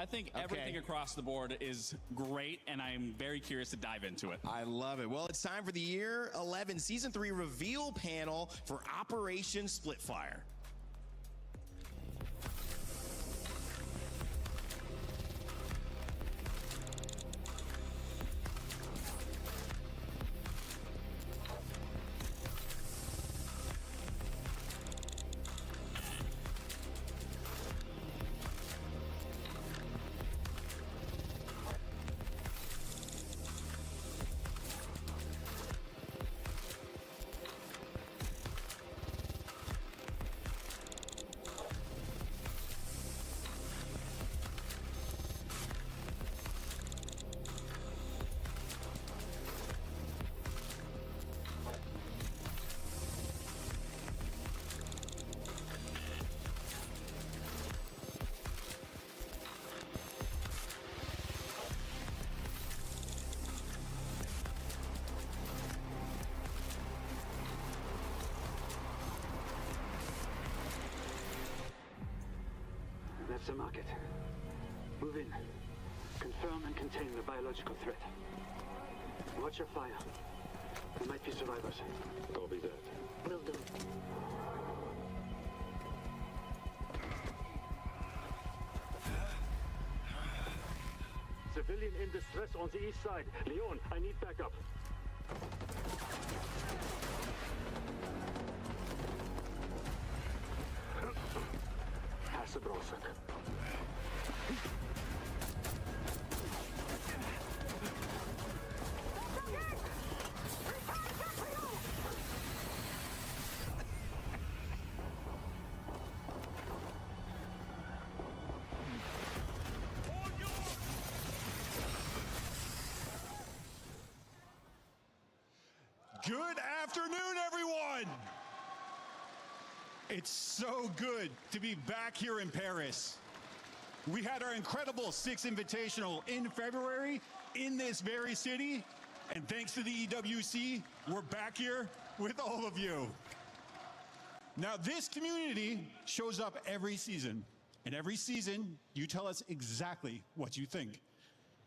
think everything across the board is great, and I'm very curious to dive into it. I love it. Well, it's time for the Year 11 Season 3 reveal panel for Operation Splitfire. Cluster market. Move in. Confirm and contain the biological threat. Watch your fire. There might be survivors. Copy that. Will do. Civilian in distress on the east side. Leon, I need backup. Pass the brosek. Good afternoon, everyone! It's so good to be back here in Paris. We had our incredible Six Invitational in February in this very city, and thanks to the EWC, we're back here with all of you. Now, this community shows up every season, and every season, you tell us exactly what you think.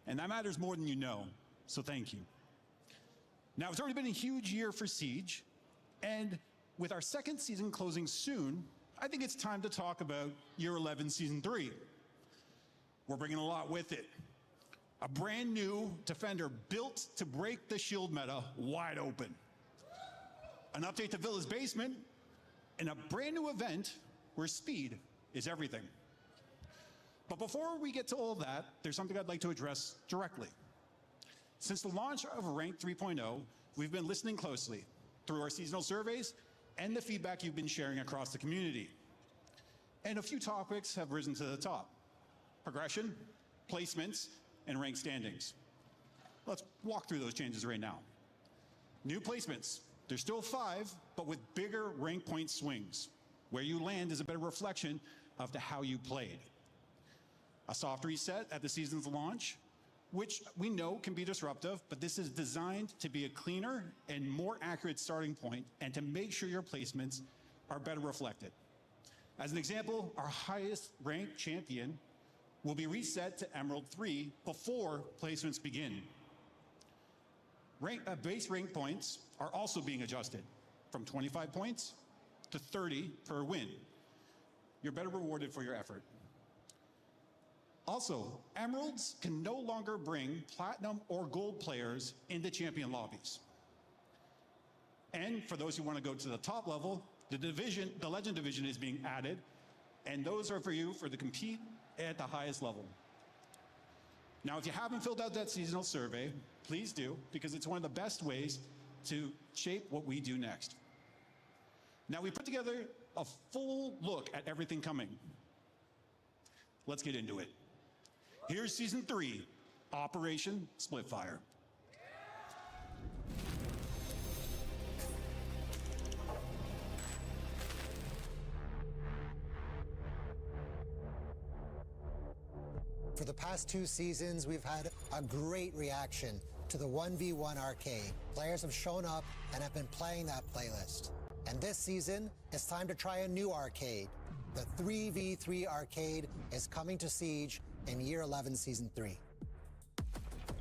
And that matters more than you know, so thank you. Now, it's already been a huge year for Siege, and with our second season closing soon, I think it's time to talk about Year 11 Season 3. We're bringing a lot with it. A brand new Defender built to break the shield meta wide open. An update to Villa's basement, and a brand new event where speed is everything. But before we get to all that, there's something I'd like to address directly. Since the launch of Rank 3.0, we've been listening closely through our seasonal surveys and the feedback you've been sharing across the community. And a few topics have risen to the top: progression, placements, and rank standings. Let's walk through those changes right now. New placements. There's still 5, but with bigger rank point swings. Where you land is a better reflection of how you played. A soft reset at the season's launch, which we know can be disruptive, but this is designed to be a cleaner and more accurate starting point and to make sure your placements are better reflected. As an example, our highest ranked champion will be reset to Emerald 3 before placements begin. Base rank points are also being adjusted from 25 points to 30 per win. You're better rewarded for your effort. Also, Emeralds can no longer bring Platinum or Gold players into champion lobbies. And for those who want to go to the top level, the Legend Division is being added, and those are for you to compete at the highest level. Now, if you haven't filled out that seasonal survey, please do, because it's one of the best ways to shape what we do next. Now, we put together a full look at everything coming. Let's get into it. Here's Season 3, Operation Splitfire. For the past 2 seasons, we've had a great reaction to the 1v1 arcade. Players have shown up and have been playing that playlist. And this season, it's time to try a new arcade. The 3v3 arcade is coming to Siege in Year 11 Season 3.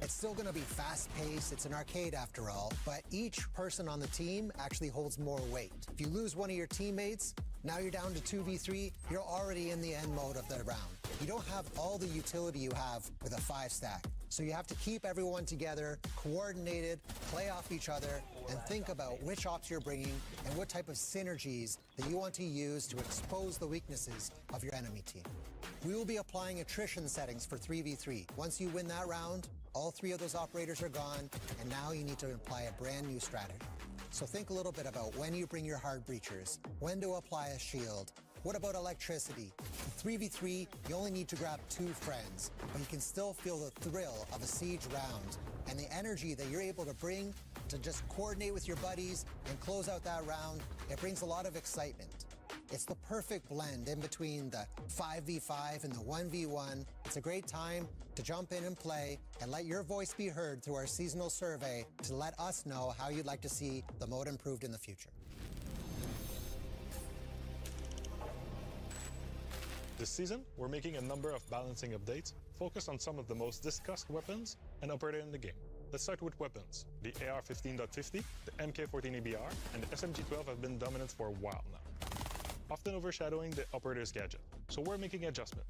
It's still going to be fast-paced, it's an arcade after all, but each person on the team actually holds more weight. If you lose one of your teammates, now you're down to 2v3, you're already in the end mode of the round. You don't have all the utility you have with a 5-stack. So you have to keep everyone together, coordinated, play off each other, and think about which ops you're bringing and what type of synergies that you want to use to expose the weaknesses of your enemy team. We will be applying attrition settings for 3v3. Once you win that round, all 3 of those operators are gone, and now you need to apply a brand new strategy. So think a little bit about when you bring your hard breachers, when to apply a shield. What about electricity? In 3v3, you only need to grab 2 friends, but you can still feel the thrill of a siege round and the energy that you're able to bring to just coordinate with your buddies and close out that round. It brings a lot of excitement. It's the perfect blend in between the 5v5 and the 1v1. It's a great time to jump in and play and let your voice be heard through our seasonal survey to let us know how you'd like to see the mode improved in the future. This season, we're making a number of balancing updates focused on some of the most discussed weapons and operator in the game. Let's start with weapons. The AR-15.50, the MK-14 EBR, and the SMG-12 have been dominant for a while now, often overshadowing the operator's gadget. So we're making adjustment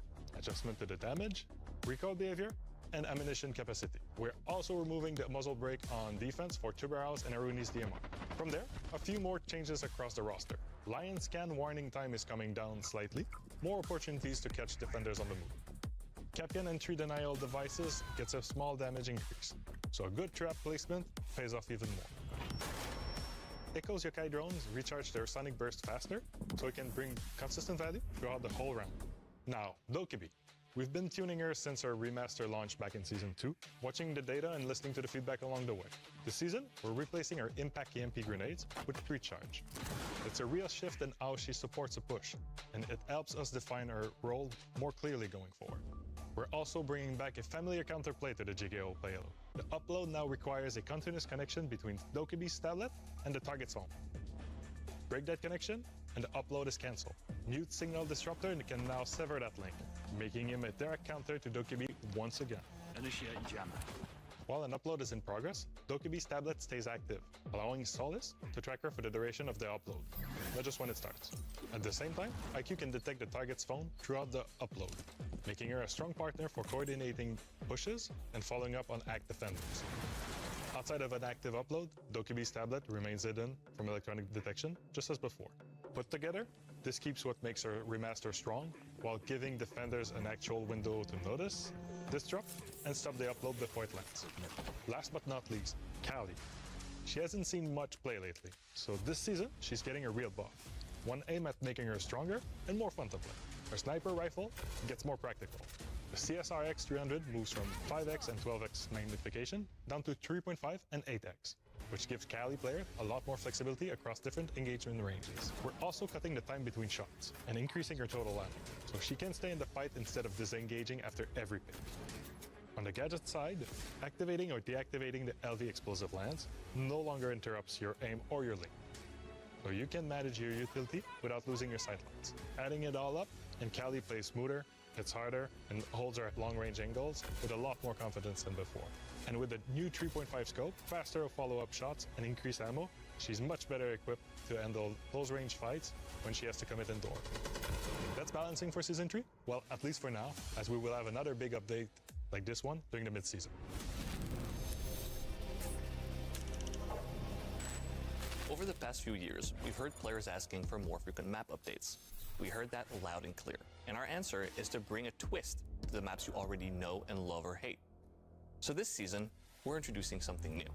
to the damage, recoil behavior, and ammunition capacity. We're also removing the muzzle brake on defense for Tuberhouse and Aruni's DMR. From there, a few more changes across the roster. Lion scan warning time is coming down slightly, more opportunities to catch defenders on the move. Capcan entry denial devices gets a small damage increase, so a good trap placement pays off even more. Echo's Yokai drones recharge their sonic burst faster, so it can bring consistent value throughout the whole round. Now, Dokkaebi. We've been tuning her since our remaster launch back in Season 2, watching the data and listening to the feedback along the way. This season, we're replacing our Impact EMP grenades with Recharge. It's a real shift in how she supports a push, and it helps us define her role more clearly going forward. We're also bringing back a familiar counterplay to the GKO payload. The upload now requires a continuous connection between Dokkaebi's tablet and the target's phone. Break that connection, and the upload is cancelled. Mute signal disruptor and can now sever that link, making him a direct counter to Dokkaebi once again. Initiate jammer. While an upload is in progress, Dokkaebi's tablet stays active, allowing Solace to track her for the duration of the upload, not just when it starts. At the same time, IQ can detect the target's phone throughout the upload, making her a strong partner for coordinating pushes and following up on ACT defenders. Outside of an active upload, Dokkaebi's tablet remains hidden from electronic detection, just as before. Put together, this keeps what makes her remaster strong, while giving defenders an actual window to notice, disrupt, and stop the upload before it lands. Last but not least, Kali. She hasn't seen much play lately, so this season, she's getting a real buff. One aim at making her stronger and more fun to play. Her sniper rifle gets more practical. The CSRX 300 moves from 5x and 12x magnification down to 3.5 and 8x, which gives Kali players a lot more flexibility across different engagement ranges. We're also cutting the time between shots and increasing her total ammo, so she can stay in the fight instead of disengaging after every pick. On the gadget side, activating or deactivating the LV explosive lance no longer interrupts your aim or your link, so you can manage your utility without losing your sightlines. Adding it all up, and Kali plays smoother, hits harder, and holds her at long-range angles with a lot more confidence than before. And with the new 3.5 scope, faster follow-up shots, and increased ammo, she's much better equipped to handle close-range fights when she has to commit indoor. That's balancing for Season 3? Well, at least for now, as we will have another big update like this one during the mid-season. Over the past few years, we've heard players asking for more frequent map updates. We heard that loud and clear, and our answer is to bring a twist to the maps you already know and love or hate. So this season, we're introducing something new: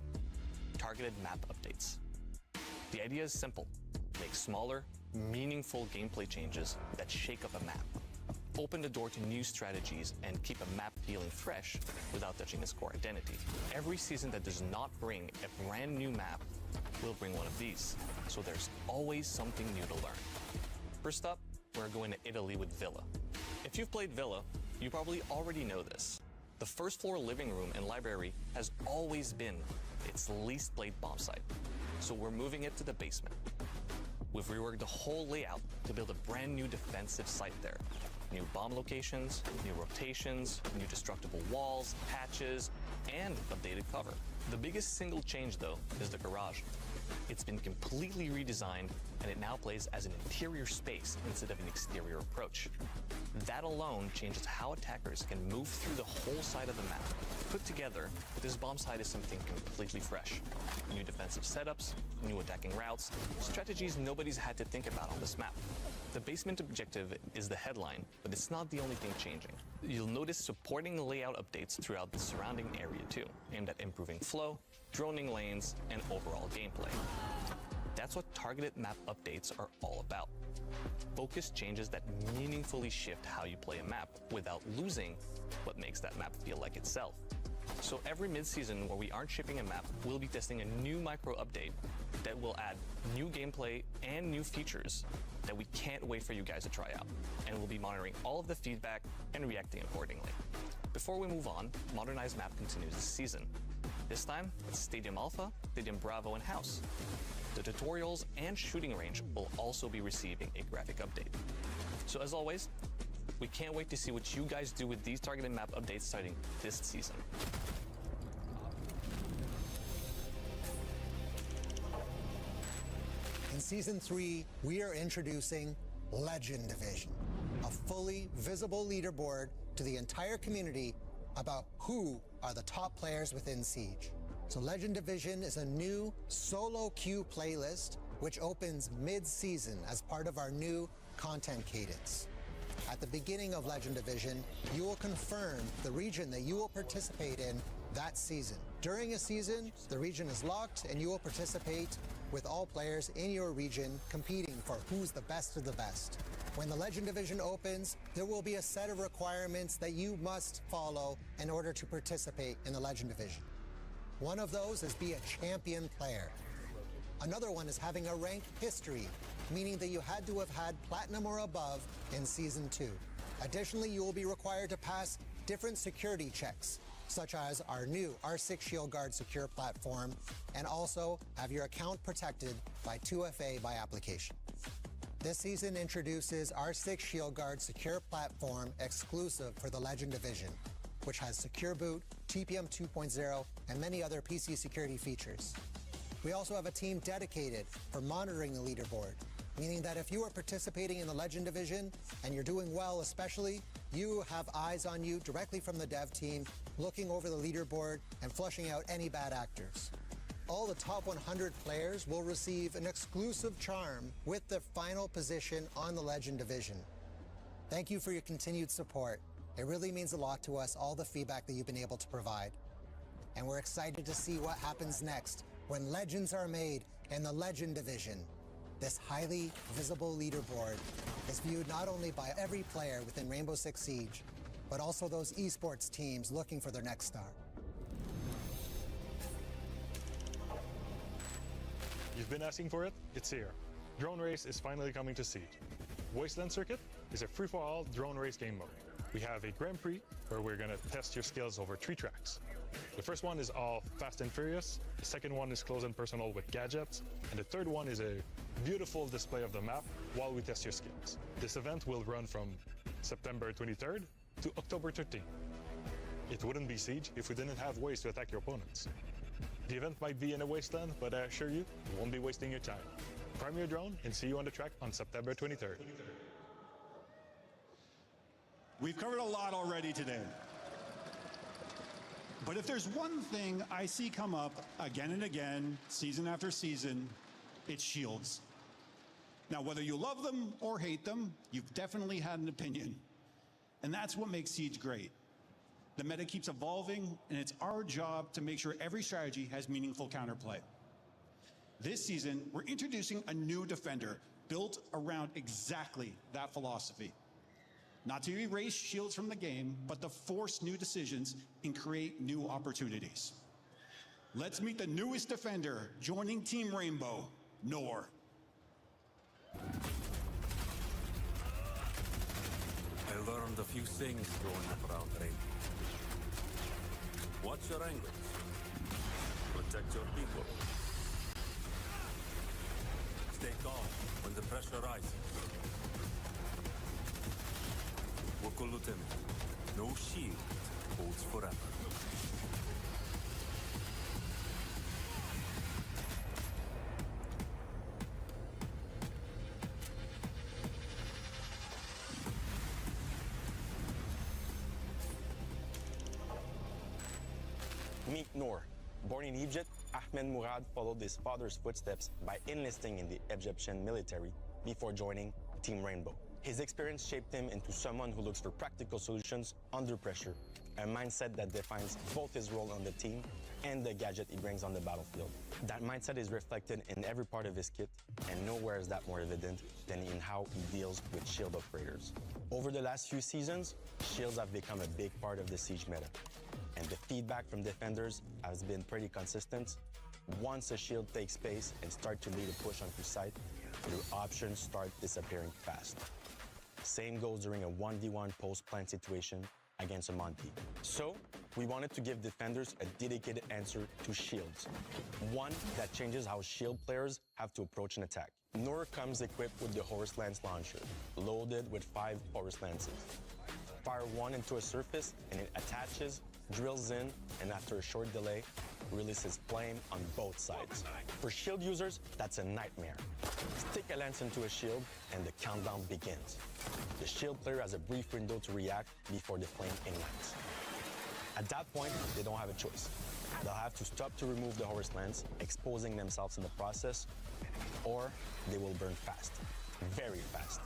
targeted map updates. The idea is simple: make smaller, meaningful gameplay changes that shake up a map, open the door to new strategies, and keep a map feeling fresh without touching its core identity. Every season that does not bring a brand new map will bring one of these, so there's always something new to learn. First up, we're going to Italy with Villa. If you've played Villa, you probably already know this. The first floor living room and library has always been its least played bomb site, so we're moving it to the basement. We've reworked the whole layout to build a brand new defensive site there. New bomb locations, new rotations, new destructible walls, hatches, and updated cover. The biggest single change, though, is the garage. It's been completely redesigned, and it now plays as an interior space instead of an exterior approach. That alone changes how attackers can move through the whole side of the map. Put together, this bomb site is something completely fresh. New defensive setups, new attacking routes, strategies nobody's had to think about on this map. The basement objective is the headline, but it's not the only thing changing. You'll notice supporting layout updates throughout the surrounding area too, aimed at improving flow, droning lanes, and overall gameplay. That's what targeted map updates are all about. Focused changes that meaningfully shift how you play a map without losing what makes that map feel like itself. So every mid-season where we aren't shipping a map, we'll be testing a new micro update that will add new gameplay and new features that we can't wait for you guys to try out. And we'll be monitoring all of the feedback and reacting accordingly. Before we move on, Modernized Map continues this season. This time, it's Stadium Alpha, Stadium Bravo, and House. The tutorials and shooting range will also be receiving a graphic update. So as always, We can't wait to see what you guys do with these targeted map updates starting this season. In Season 3, we are introducing Legend Division, a fully visible leaderboard to the entire community about who are the top players within Siege. So Legend Division is a new solo queue playlist which opens mid-season as part of our new content cadence. At the beginning of Legend Division, you will confirm the region that you will participate in that season. During a season, the region is locked and you will participate with all players in your region competing for who's the best of the best. When the Legend Division opens, there will be a set of requirements that you must follow in order to participate in the Legend Division. One of those is be a champion player. Another one is having a rank history, meaning that you had to have had Platinum or above in Season 2. Additionally, you will be required to pass different security checks, such as our new R6 Shield Guard secure platform, and also have your account protected by 2FA by application. This season introduces R6 Shield Guard secure platform exclusive for the Legend Division, which has Secure Boot, TPM 2.0, and many other PC security features. We also have a team dedicated for monitoring the leaderboard, meaning that if you are participating in the Legend Division and you're doing well especially, you have eyes on you directly from the dev team, looking over the leaderboard and flushing out any bad actors. All the top 100 players will receive an exclusive charm with their final position on the Legend Division. Thank you for your continued support. It really means a lot to us, all the feedback that you've been able to provide. And we're excited to see what happens next when legends are made in the Legend Division. This highly visible leaderboard is viewed not only by every player within Rainbow Six Siege, but also those esports teams looking for their next star. You've been asking for it? It's here. Drone Race is finally coming to Siege. Wasteland Circuit is a free-for-all drone race game mode. We have a Grand Prix where we're going to test your skills over 3 tracks. The first one is all fast and furious, the second one is close and personal with gadgets, and the third one is a beautiful display of the map while we test your skills. This event will run from September 23rd to October 13th. It wouldn't be Siege if we didn't have ways to attack your opponents. The event might be in a wasteland, but I assure you, you won't be wasting your time. Prime your drone and see you on the track on September 23rd. We've covered a lot already today. But if there's one thing I see come up again and again, season after season, it's shields. Now, whether you love them or hate them, you've definitely had an opinion. And that's what makes Siege great. The meta keeps evolving, and it's our job to make sure every strategy has meaningful counterplay. This season, we're introducing a new defender built around exactly that philosophy. Not to erase shields from the game, but to force new decisions and create new opportunities. Let's meet the newest defender joining Team Rainbow, Nor. I learned a few things growing up around Rainbow. Watch your angles. Protect your people. Stay calm when the pressure rises. Lieutenant, no shield holds forever. Meet Noor. Born in Egypt, Ahmed Mourad followed his father's footsteps by enlisting in the Egyptian military before joining Team Rainbow. His experience shaped him into someone who looks for practical solutions under pressure, a mindset that defines both his role on the team and the gadget he brings on the battlefield. That mindset is reflected in every part of his kit, and nowhere is that more evident than in how he deals with shield operators. Over the last few seasons, shields have become a big part of the Siege meta, and the feedback from defenders has been pretty consistent. Once a shield takes space and starts to lead a push onto site, your options start disappearing fast. Same goes during a 1v1 post-plant situation against a Monty. So, we wanted to give defenders a dedicated answer to shields. One that changes how shield players have to approach an attack. Noor comes equipped with the Horse Lance launcher, loaded with 5 Horse Lances. Fire one into a surface and it attaches, drills in, and after a short delay, releases flame on both sides. For shield users, that's a nightmare. Stick a lance into a shield and the countdown begins. The shield player has a brief window to react before the flame ignites. At that point, they don't have a choice. They'll have to stop to remove the Horse Lance, exposing themselves in the process, or they will burn fast, very fast.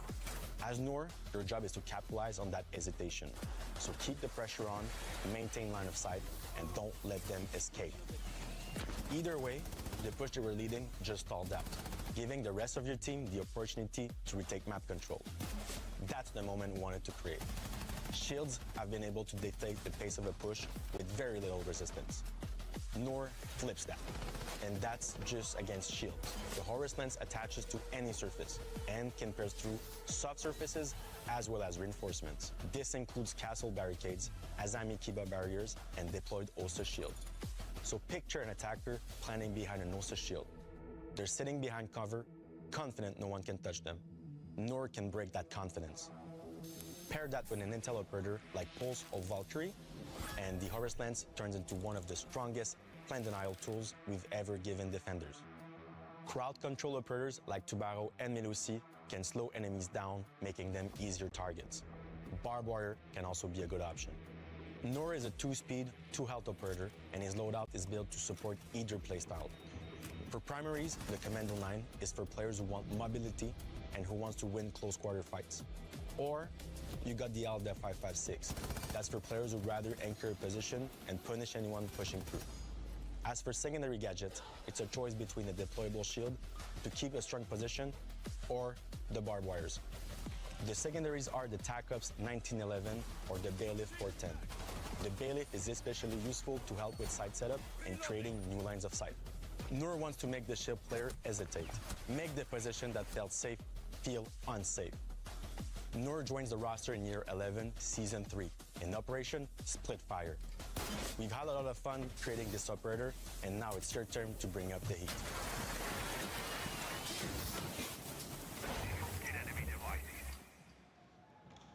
As Noor, your job is to capitalize on that hesitation. So keep the pressure on, maintain line of sight, and don't let them escape. Either way, the push they were leading just stalled out, giving the rest of your team the opportunity to retake map control. That's the moment we wanted to create. Shields have been able to dictate the pace of a push with very little resistance. Noor flips that, and that's just against shields. The Horus Lance attaches to any surface and can pierce through soft surfaces as well as reinforcements. This includes castle barricades, Azami Kiba barriers, and deployed Osa shield. So picture an attacker planning behind an Osa shield. They're sitting behind cover, confident no one can touch them. Noor can break that confidence. Pair that with an intel operator like Pulse or Valkyrie, and the Horus Lance turns into one of the strongest plan denial tools we've ever given defenders. Crowd control operators like Tubaro and Melusi can slow enemies down, making them easier targets. Barbed wire can also be a good option. Noor is a 2-speed, 2-health operator, and his loadout is built to support either playstyle. For primaries, the Commando 9 is for players who want mobility and who wants to win close quarter fights. Or you got the Alda 556. That's for players who'd rather anchor a position and punish anyone pushing through. As for secondary gadgets, it's a choice between a deployable shield to keep a strong position or the barbed wires. The secondaries are the TACOPS 1911 or the Bailiff 410. The Bailiff is especially useful to help with sight setup and creating new lines of sight. Noor wants to make the shield player hesitate, make the position that felt safe feel unsafe. Noor joins the roster in year 11, season 3, in Operation Splitfire. We've had a lot of fun creating this operator, and now it's your turn to bring up the heat.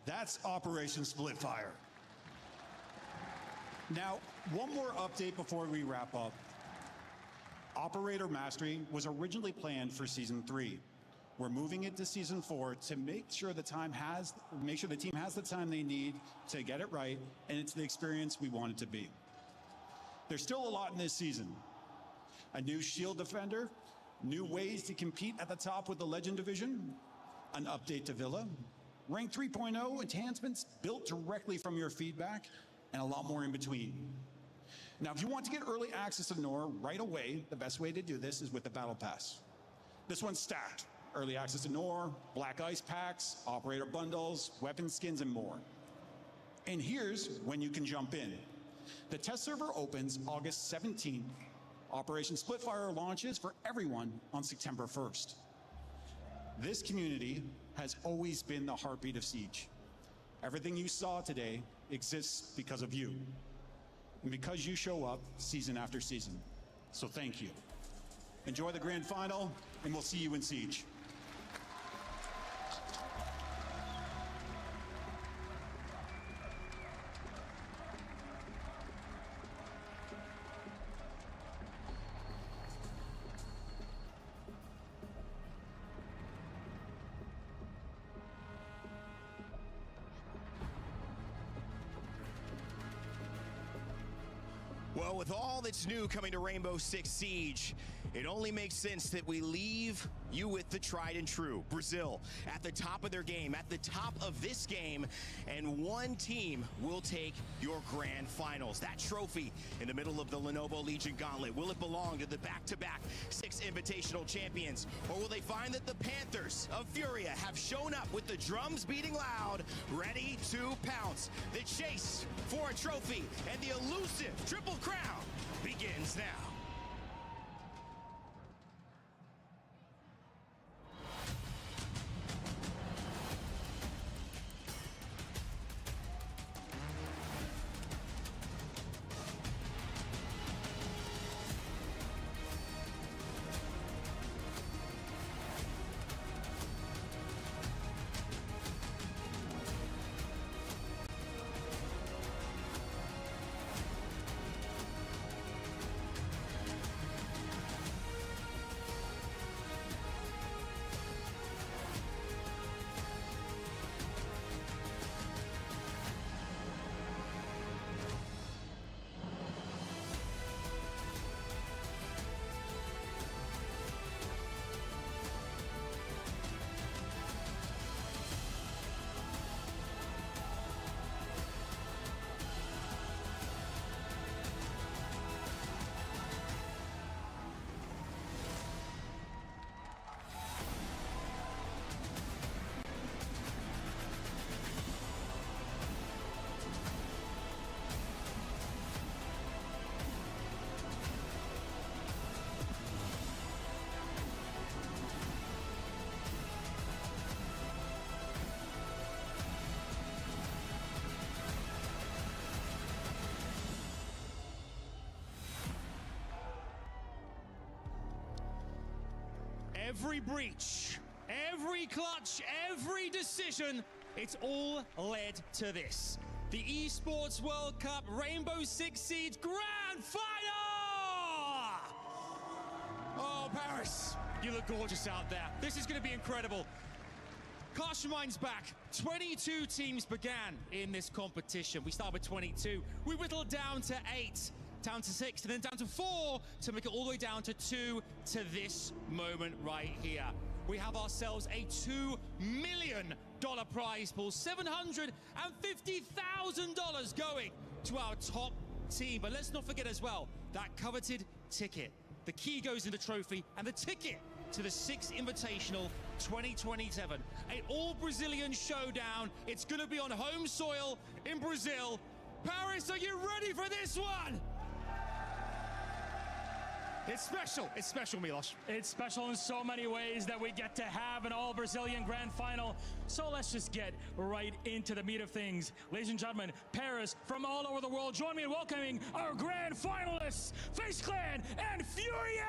That's Operation Splitfire. Now, one more update before we wrap up. Operator Mastery was originally planned for Season 3. We're moving it to Season 4 to make sure the team has the time they need to get it right, and it's the experience we want it to be. There's still a lot in this season. A new Shield Defender, new ways to compete at the top with the Legend Division, an update to Villa, Rank 3.0 enhancements built directly from your feedback, and a lot more in between. Now, if you want to get early access to Noor right away, the best way to do this is with the Battle Pass. This one's stacked. Early access to Noor, Black Ice packs, operator bundles, weapon skins, and more. And here's when you can jump in. The test server opens August 17th. Operation Splitfire launches for everyone on September 1st. This community has always been the heartbeat of Siege. Everything you saw today exists because of you, and because you show up season after season. So thank you. Enjoy the grand final, and we'll see you in Siege. Well, with all that's new coming to Rainbow Six Siege, it only makes sense that we leave you with the tried and true. Brazil at the top of their game, at the top of this game, and one team will take your grand finals. That trophy in the middle of the Lenovo Legion Gauntlet, will it belong to the back-to-back 6 invitational champions? Or will they find that the Panthers of Furia have shown up with the drums beating loud, ready to pounce? The chase for a trophy and the elusive Triple Crown begins now. every breach, every clutch, every decision, it's all led to this. The Esports World Cup Rainbow Six Siege Grand Final! Oh, Paris, you look gorgeous out there. This is going to be incredible. Cast your minds back. 22 teams began in this competition. We started with 22. We whittled down to 8, down to 6, and then down to 4 to make it all the way down to 2 to this moment right here. We have ourselves a $2 million prize pool, $750,000 going to our top team. But let's not forget as well, that coveted ticket. The key goes in the trophy and the ticket to the Six Invitational 2027. An all-Brazilian showdown. It's going to be on home soil in Brazil. Paris, are you ready for this one? It's special, Milos. It's special in so many ways that we get to have an all-Brazilian grand final. So let's just get right into the meat of things. Ladies and gentlemen, Paris from all over the world, join me in welcoming our grand finalists, FaZe Clan and Furia!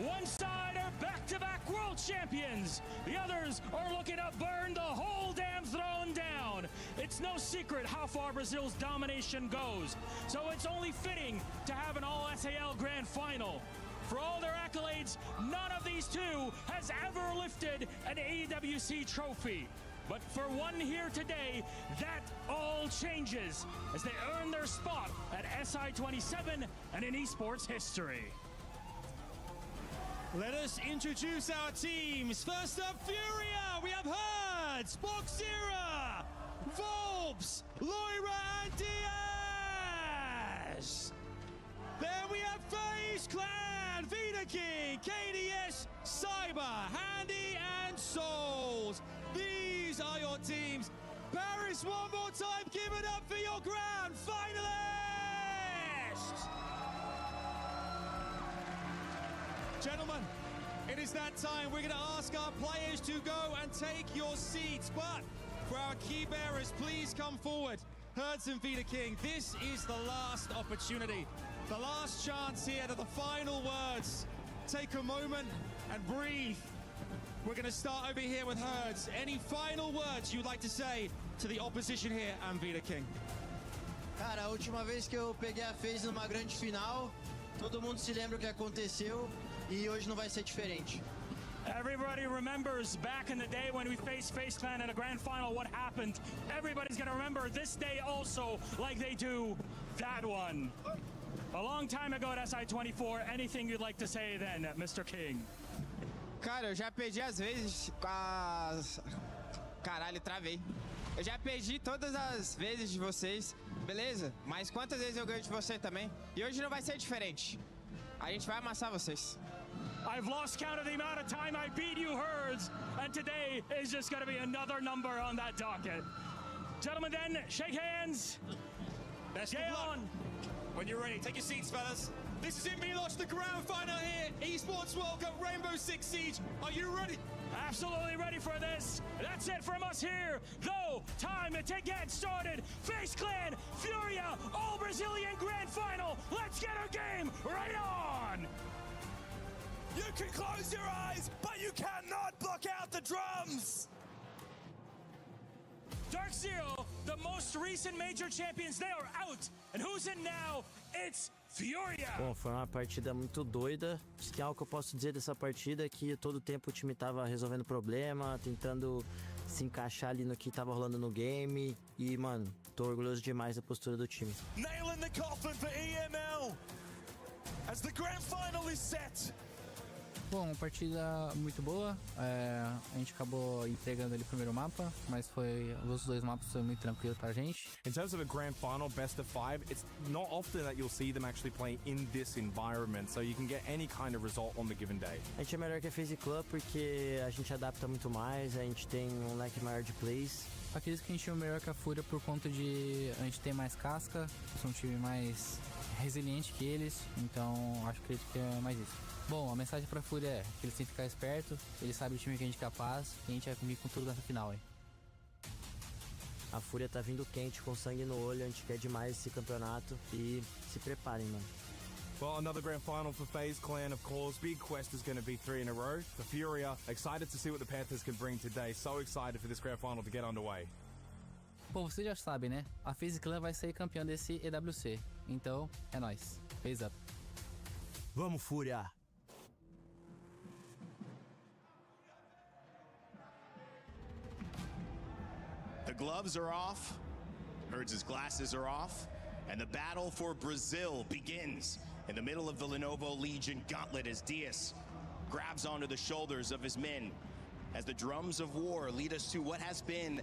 One side are back-to-back world champions. The others are looking to burn the whole damn throne down. It's no secret how far Brazil's domination goes. So it's only fitting to have an all-SAL grand final. For all their accolades, none of these two has ever lifted an EWC trophy. But for one here today, that all changes as they earn their spot at SI27 and in esports history. Let us introduce our teams. First up, Furia. We have Herds, Boxera, Volps, Loira, and Diaz. Then we have FaZe Clan, Vita King, KDS, Cyber, Handy, and Souls. These are your teams. Paris, one more time, give it up for your grand finalists. Gentlemen, it is that time. We're going to ask our players to go and take your seats. But for our key bearers, please come forward. Herds and Vita King, this is the last opportunity. The last chance here to the final words. Take a moment and breathe. We're going to start over here with Herds. Any final words you'd like to say to the opposition here and Vita King? Cara, a última vez que eu peguei a FaZe numa grande final, todo mundo se lembra o que aconteceu. E hoje não vai ser diferente. Everybody remembers back in the day when we faced FaZe Clan in a grand final what happened. Everybody's gonna remember this day also like they do that one. A long time ago at SI24, anything you'd like to say then, Mr. King? Cara, eu já perdi às vezes com as... Caralho, travei. Eu já perdi todas as vezes de vocês, beleza? Mas quantas vezes eu ganho de você também? E hoje não vai ser diferente. A gente vai amassar vocês. I've lost count of the amount of time I beat you, Herds, and today is just going to be another number on that docket. Gentlemen, then, shake hands. Best of luck. When you're ready, take your seats, fellas. This is it, Milos, the grand final here. Esports World Cup Rainbow Six Siege. Are you ready? Absolutely ready for this. That's it from us here. Though, time to get started. FaZe Clan, Furia, all Brazilian grand final. Let's get our game right on. You can close your eyes, but you cannot block out the drums! Dark Zero, the most recent major champions, they are out. And who's in now? It's Furia. Bom, foi uma partida muito doida. Se tem algo que eu posso dizer dessa partida é que todo o tempo o time tava resolvendo problema, tentando se encaixar ali no que tava rolando no game. E, mano, tô orgulhoso demais da postura do time. Nailing the coffin for EML as the grand final is set. Bom, uma partida muito boa. A gente acabou entregando ali o primeiro mapa, mas os dois mapas foi muito tranquilo pra gente. In terms of a grand final, best of 5, it's not often that you'll see them actually playing in this environment, so you can get any kind of result on the given day. A gente é melhor que a FaZe Club porque a gente adapta muito mais, a gente tem um leque maior de plays. Acredito que a gente é melhor que a Fúria por conta de a gente ter mais casca, são um time mais resiliente que eles, então acredito que é mais isso. Bom, a mensagem pra Fúria é que eles têm que ficar esperto, eles sabem o time que a gente é capaz e a gente vai vir com tudo nessa final, hein. A Fúria tá vindo quente, com sangue no olho, a gente quer demais esse campeonato e se preparem, mano. Well, another grand final for FaZe Clan, of course. Big quest is going to be 3 in a row. The Furia, excited to see what the Panthers can bring today. So excited for this grand final to get underway. Pô, vocês já sabem, né? A FaZe Clan vai ser campeão desse EWC. Então, é nóis. FaZe up. Vamos, Fúria! The gloves are off, Herds' glasses are off, and the battle for Brazil begins in the middle of the Lenovo Legion gauntlet as Diaz grabs onto the shoulders of his men as the drums of war lead us to what has been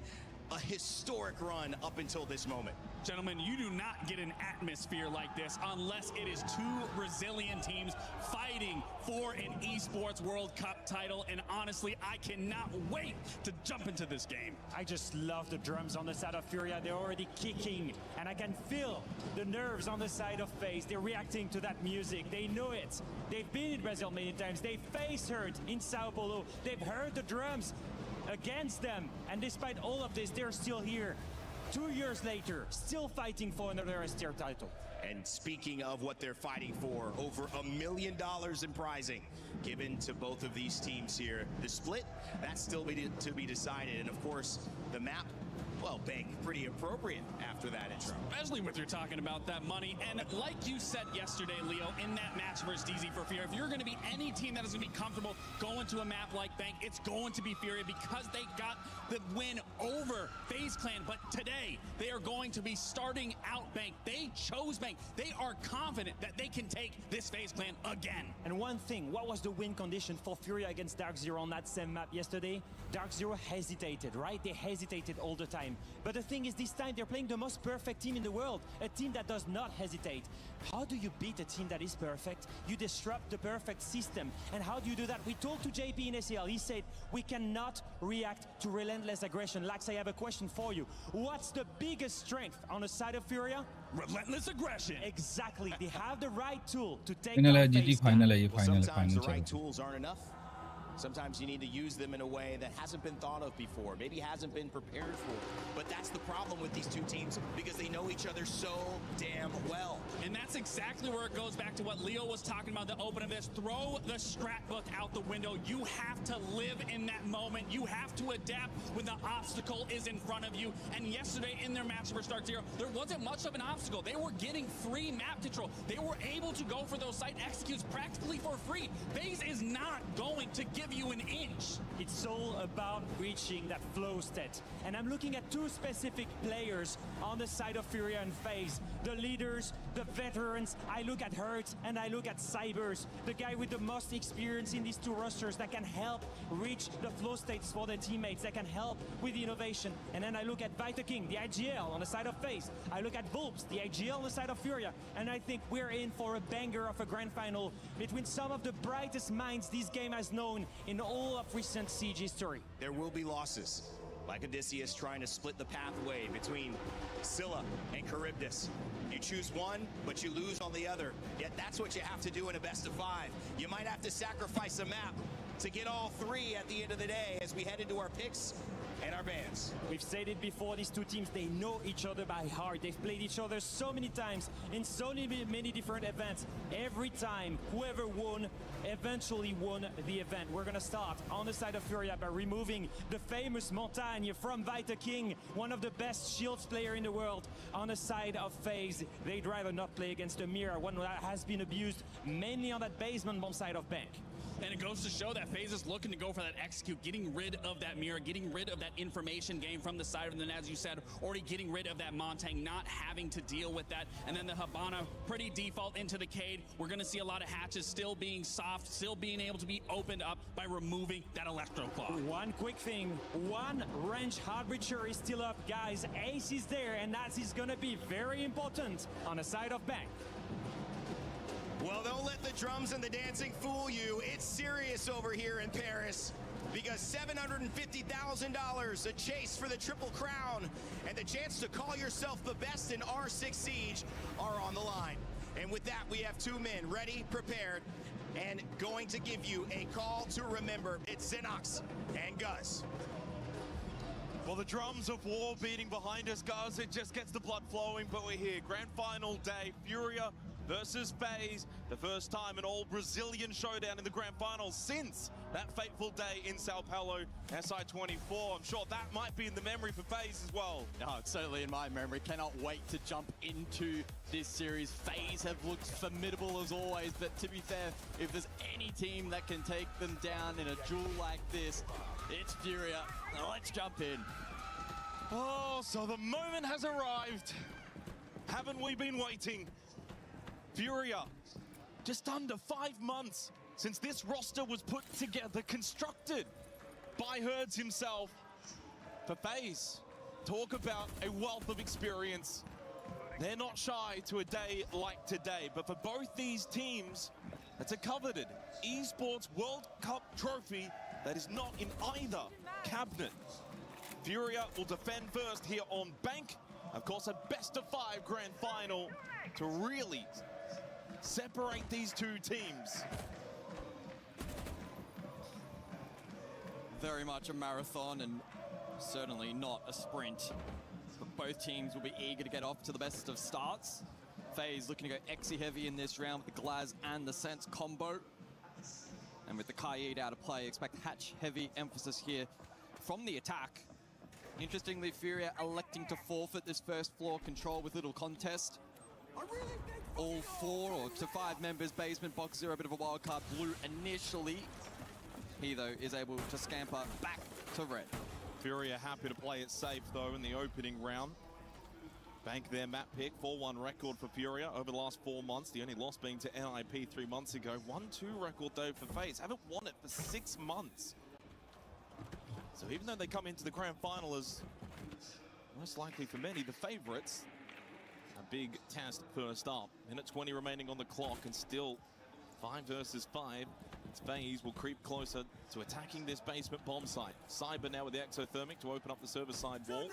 a historic run up until this moment. Gentlemen, you do not get an atmosphere like this unless it is two Brazilian teams fighting for an Esports World Cup title. And honestly, I cannot wait to jump into this game. I just love the drums on the side of Furia. They're already kicking, and I can feel the nerves on the side of FaZe. They're reacting to that music. They know it. They've been in Brazil many times. They faced Herd in Sao Paulo. They've heard the drums against them. And despite all of this, they're still here. 2 years later, still fighting for another STR title. And speaking of what they're fighting for, over $1 million in prizing given to both of these teams here. The split, that's still to be decided. And of course, the map, well, Bank, pretty appropriate after that intro. Especially when you're talking about that money. And like you said yesterday, Leo, in that match versus DZ for Furia, if you're going to be any team that is going to be comfortable going to a map like Bank, it's going to be Furia because they got the win over FaZe Clan. But today, they are going to be starting out Bank. They chose Bank. They are confident that they can take this FaZe Clan again. And one thing, what was the win condition for Furia against Dark Zero on that same map yesterday? Dark Zero hesitated, right? They hesitated all the time. But the thing is, this time they're playing the most perfect team in the world, a team that does not hesitate. How do you beat a team that is perfect? You disrupt the perfect system. And how do you do that? We talked to JP in SEL. He said, we cannot react to relentless aggression. Lax, I have a question for you. What's the biggest strength on the side of Furia? Relentless aggression. Exactly. They have the right tool to take Final है down GG FaZe final है ये Well, final sometimes the final right चलो tools aren't enough. Sometimes you need to use them in a way that hasn't been thought of before, maybe hasn't been prepared for. But that's the problem with these two teams because they know each other so damn well. And that's exactly where it goes back to what Leo was talking about, the open of this. Throw the strat book out the window. You have to live in that moment. You have to adapt when the obstacle is in front of you. And yesterday in their match for Start Zero, there wasn't much of an obstacle. They were getting free map control. They were able to go for those site executes practically for free. FaZe is not going to give you an inch. It's all about reaching that flow state. And I'm looking at two specific players on the side of Furia and FaZe. The leaders, the veterans. I look at Hertz and I look at Cybers, the guy with the most experience in these two rosters that can help reach the flow states for their teammates, that can help with innovation. And then I look at Vita King, the IGL on the side of FaZe. I look at Vulps, the IGL on the side of Furia. And I think we're in for a banger of a grand final between some of the brightest minds this game has known in all of recent Siege history. There will be losses, like Odysseus trying to split the pathway between Scylla and Charybdis. You choose one, but you lose on the other. Yet that's what you have to do in a best of 5. You might have to sacrifice a map to get all 3 at the end of the day as we head into our picks and our bans. We've said it before, these two teams, they know each other by heart. They've played each other so many times in so many different events. Every time, whoever won eventually won the event. We're gonna start on the side of Furia by removing the famous Montagne from Vita King, one of the best shields player in the world. On the side of FaZe, they'd rather not play against a mirror, one that has been abused mainly on that basement bomb side of Bank. And it goes to show that FaZe is looking to go for that execute, getting rid of that mirror, getting rid of that information game from the side of them, as you said, already getting rid of that Montang, not having to deal with that. And then the Habana, pretty default into the Cade. We're going to see a lot of hatches still being soft, still being able to be opened up by removing that Electro Claw. One quick thing, one range hard breacher is still up, guys. Ace is there, and that is going to be very important on the side of Bank. Well, don't let the drums and the dancing fool you. It's serious over here in Paris because $750,000, a chase for the Triple Crown, and the chance to call yourself the best in R6 Siege are on the line. And with that, we have 2 men ready, prepared, and going to give you a call to remember. It's Xenox and Gus. Well, the drums of war beating behind us, guys. It just gets the blood flowing, but we're here. Grand final day, Furia versus FaZe. The first time an all-Brazilian showdown in the grand finals since that fateful day in Sao Paulo, SI24. I'm sure that might be in the memory for FaZe as well. No, it's certainly in my memory. Cannot wait to jump into this series. FaZe have looked formidable as always, but to be fair, if there's any team that can take them down in a duel like this, it's Furia. Now let's jump in. Oh, so the moment has arrived. Haven't we been waiting? Furia, just under 5 months since this roster was put together, constructed by Herds himself. For FaZe, talk about a wealth of experience. They're not shy to a day like today, but for both these teams, it's a coveted Esports World Cup trophy that is not in either cabinet. Furia will defend first here on Bank. Of course, a best-of-5 grand final to really separate these two teams. Very much a marathon and certainly not a sprint. But both teams will be eager to get off to the best of starts. FaZe looking to go Exy heavy in this round with the Glaz and the Sense combo. And with the Kaid out of play, expect Hatch heavy emphasis here from the attack. Interestingly, Furia electing to forfeit this first floor control with little contest. All 4 or to 5 members, basement box 0, a bit of a wild card blue initially. He, though, is able to scamper back to red. Furia happy to play it safe, though, in the opening round. Bank their map pick, 4-1 record for Furia over the last 4 months. The only loss being to NIP 3 months ago. 1-2 record, though, for FaZe. Haven't won it for 6 months. So even though they come into the grand final as, most likely for many, the favorites, a big task first up. Minute 20 remaining on the clock, and still 5 versus 5. FaZe will creep closer to attacking this basement bomb site. Cyber now with the exothermic to open up the server side wall.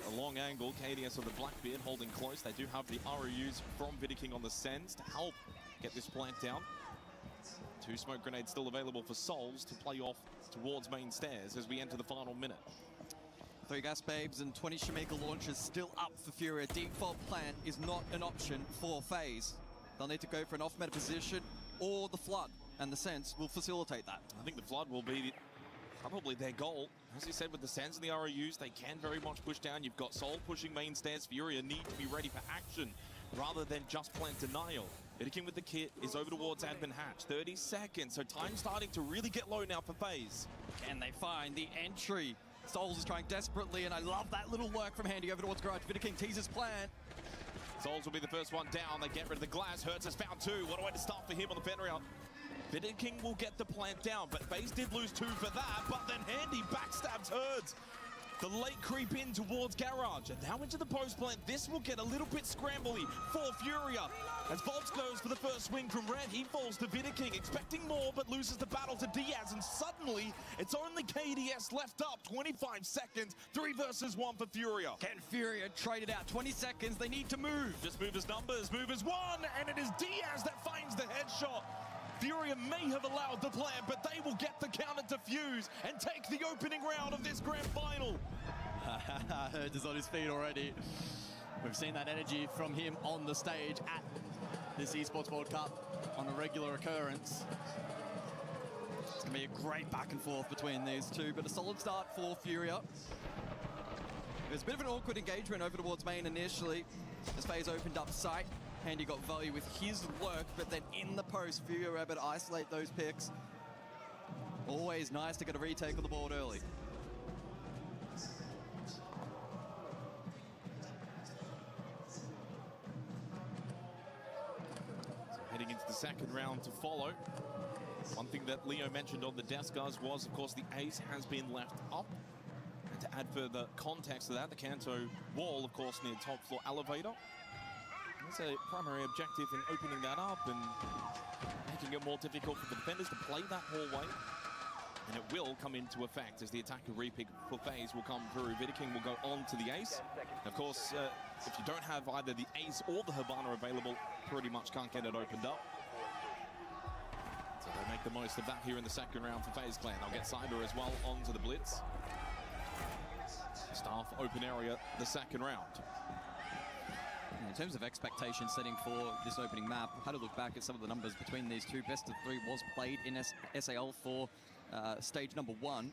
A long angle, KDS of the Blackbeard holding close. They do have the ROUs from Vidiking on the Sens to help get this plant down. 2 smoke grenades still available for Souls to play off towards main stairs as we enter the final minute. 3 gas babes and 20 Shamika launches still up for Furia. Default plan is not an option for FaZe. They'll need to go for an off-meta position or the Flood, and the Sense will facilitate that. I think the Flood will be probably their goal. As you said, with the Sense and the ROUs, they can very much push down. You've got Soul pushing main stairs. Furia need to be ready for action rather than just plant denial. Vidiking with the kit is over towards admin hatch. 30 seconds, so time's starting to really get low now for FaZe. Can they find the entry? Souls is trying desperately, and I love that little work from Handy over towards Garage. Vidiking teases plan. Souls will be the first one down. They get rid of the Glass. Hertz has found 2. What a way to start for him on the pen round. Vidiking will get the plant down, but FaZe did lose 2 for that, but then Handy backstabs Hertz. The late creep in towards Garage, and now into the post plant. This will get a little bit scrambly for Furia. As Volts goes for the first swing from Red, he falls to Vidiking, expecting more, but loses the battle to Diaz, and suddenly, it's only KDS left up. 25 seconds, 3 versus 1 for Furia. Can Furia trade it out? 20 seconds, they need to move. Just movers numbers, movers 1, and it is Diaz that finds the headshot. Furia may have allowed the plan, but they will get the counter to Fuse and take the opening round of this grand final. Hertz is on his feet already. We've seen that energy from him on the stage at this Esports World Cup on a regular occurrence. It's going to be a great back and forth between these two, but a solid start for Furia. It was a bit of an awkward engagement over towards main initially as FaZe opened up sight. Handy got value with his work, but then in the post, Furia were able to isolate those picks. Always nice to get a retake of the board early. So heading into the second round to follow. One thing that Leo mentioned on the desk, guys, was, of course, the ace has been left up. And to add further context to that, the Kanto wall, of course, near top floor elevator. That's a primary objective in opening that up and making it more difficult for the defenders to play that hallway. And it will come into effect as the attacker repick for FaZe will come through. Vidiking will go on to the ace. Of course, if you don't have either the ace or the Hibana available, pretty much can't get it opened up. So they make the most of that here in the second round for FaZe Clan. They'll get Cyber as well onto the blitz. Staff open area, the second round. In terms of expectation setting for this opening map, I had to look back at some of the numbers between these two. Best of 3 was played in SAL for stage number 1.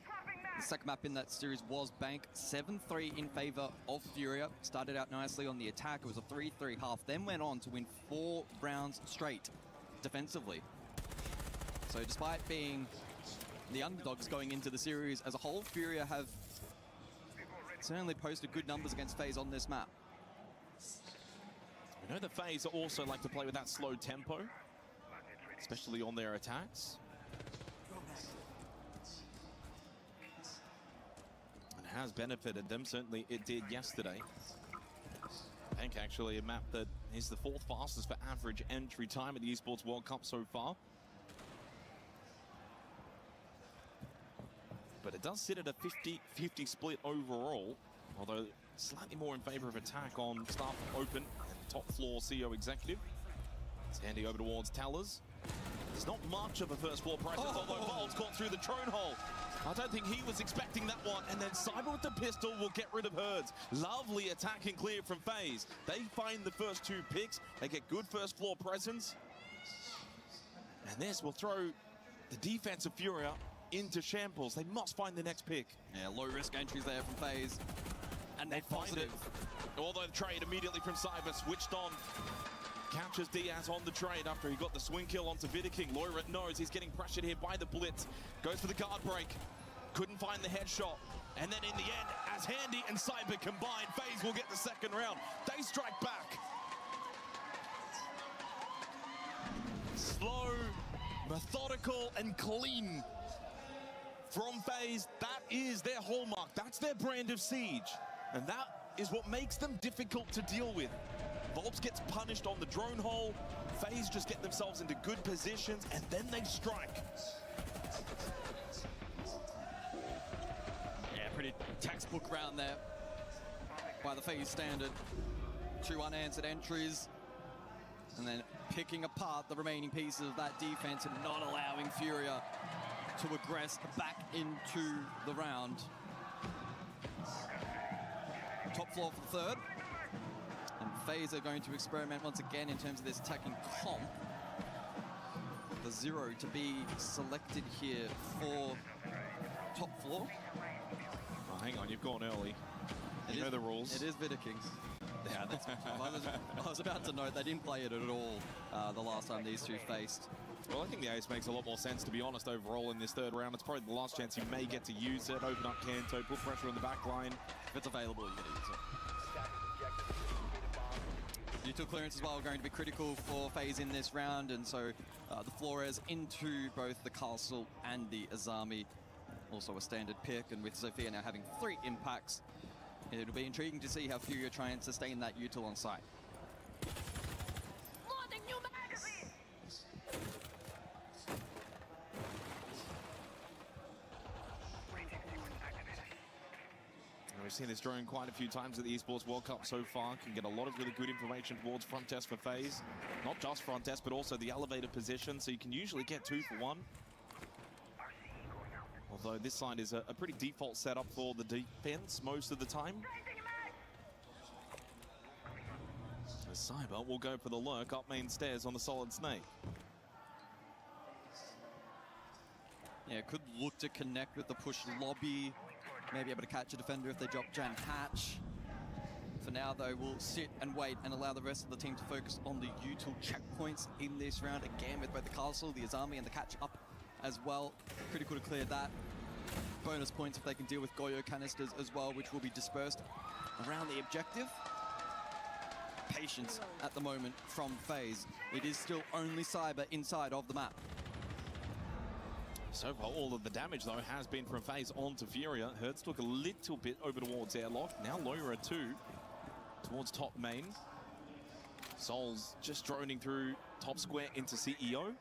The second map in that series was Bank, 7-3 in favor of Furia. Started out nicely on the attack. It was a 3-3 half, then went on to win 4 rounds straight defensively. So despite being the underdogs going into the series as a whole, Furia have certainly posted good numbers against FaZe on this map. We know the FaZe also like to play with that slow tempo, especially on their attacks. And has benefited them, certainly it did yesterday. I think actually a map that is the 4th fastest for average entry time at the Esports World Cup so far. But it does sit at a 50-50 split overall, although slightly more in favor of attack on Staff Open and top floor CEO Executive. It's handy over towards Tellers. There's not much of a first floor presence, although Bolt's got through the drone hole. I don't think he was expecting that one. And then Cyber with the pistol will get rid of Herds. Lovely attack and clear from FaZe. They find the first 2 picks. They get good first floor presence. And this will throw the defense of Furia into shambles. They must find the next pick. Yeah, low risk entries there from FaZe. And they find it. Although the trade immediately from Cyber switched on. Captures Diaz on the trade after he got the swing kill onto Vidaking. Loira knows he's getting pressured here by the blitz. Goes for the guard break. Couldn't find the headshot. And then in the end, as Handy and Cyber combine, FaZe will get the second round. They strike back. Slow, methodical, and clean from FaZe. That is their hallmark. That's their brand of siege. And that is what makes them difficult to deal with. Volps gets punished on the drone hole. FaZe just get themselves into good positions, and then they strike. Yeah, pretty textbook round there by the FaZe standard. 2 unanswered entries, and then picking apart the remaining pieces of that defense and not allowing Furia to aggress back into the round. Top floor for the 3rd. And FaZe are going to experiment once again in terms of this attacking comp. The 0 to be selected here for top floor. Oh, hang on, you've gone early. You know the rules. It is Vidaking. Yeah, that's, I was about to note they didn't play it at all the last time these two faced. Well, I think the ace makes a lot more sense, to be honest, overall in this 3rd round. It's probably the last chance you may get to use it. Open up Kanto, put pressure on the back line. If it's available, you're going to use it. Util clearance as well going to be critical for FaZe in this round, and so the Flores into both the Castle and the Azami. Also a standard pick, and with Sophia now having 3 impacts, it'll be intriguing to see how Furia try and sustain that Util on site. We've seen this drone quite a few times at the Esports World Cup so far. Can get a lot of really good information towards front desk for FaZe. Not just front desk, but also the elevator position, so you can usually get 2 for 1. Although this side is a pretty default setup for the defense most of the time. As Cyber will go for the lurk up main stairs on the Solid Snake. Yeah, could look to connect with the push lobby. Maybe able to catch a defender if they drop Jan Hatch. For now, though, we'll sit and wait and allow the rest of the team to focus on the Util checkpoints in this round. Again, with both the Castle, the Azami, and the catch up as well. Critical to clear that. Bonus points if they can deal with Goyo canisters as well, which will be dispersed around the objective. Patience at the moment from FaZe. It is still only Cyber inside of the map. So far, all of the damage, though, has been from FaZe onto Furia. Hertz took a little bit over towards Airlock. Now Loira, too, towards top main. Sol's just droning through top square into CEO.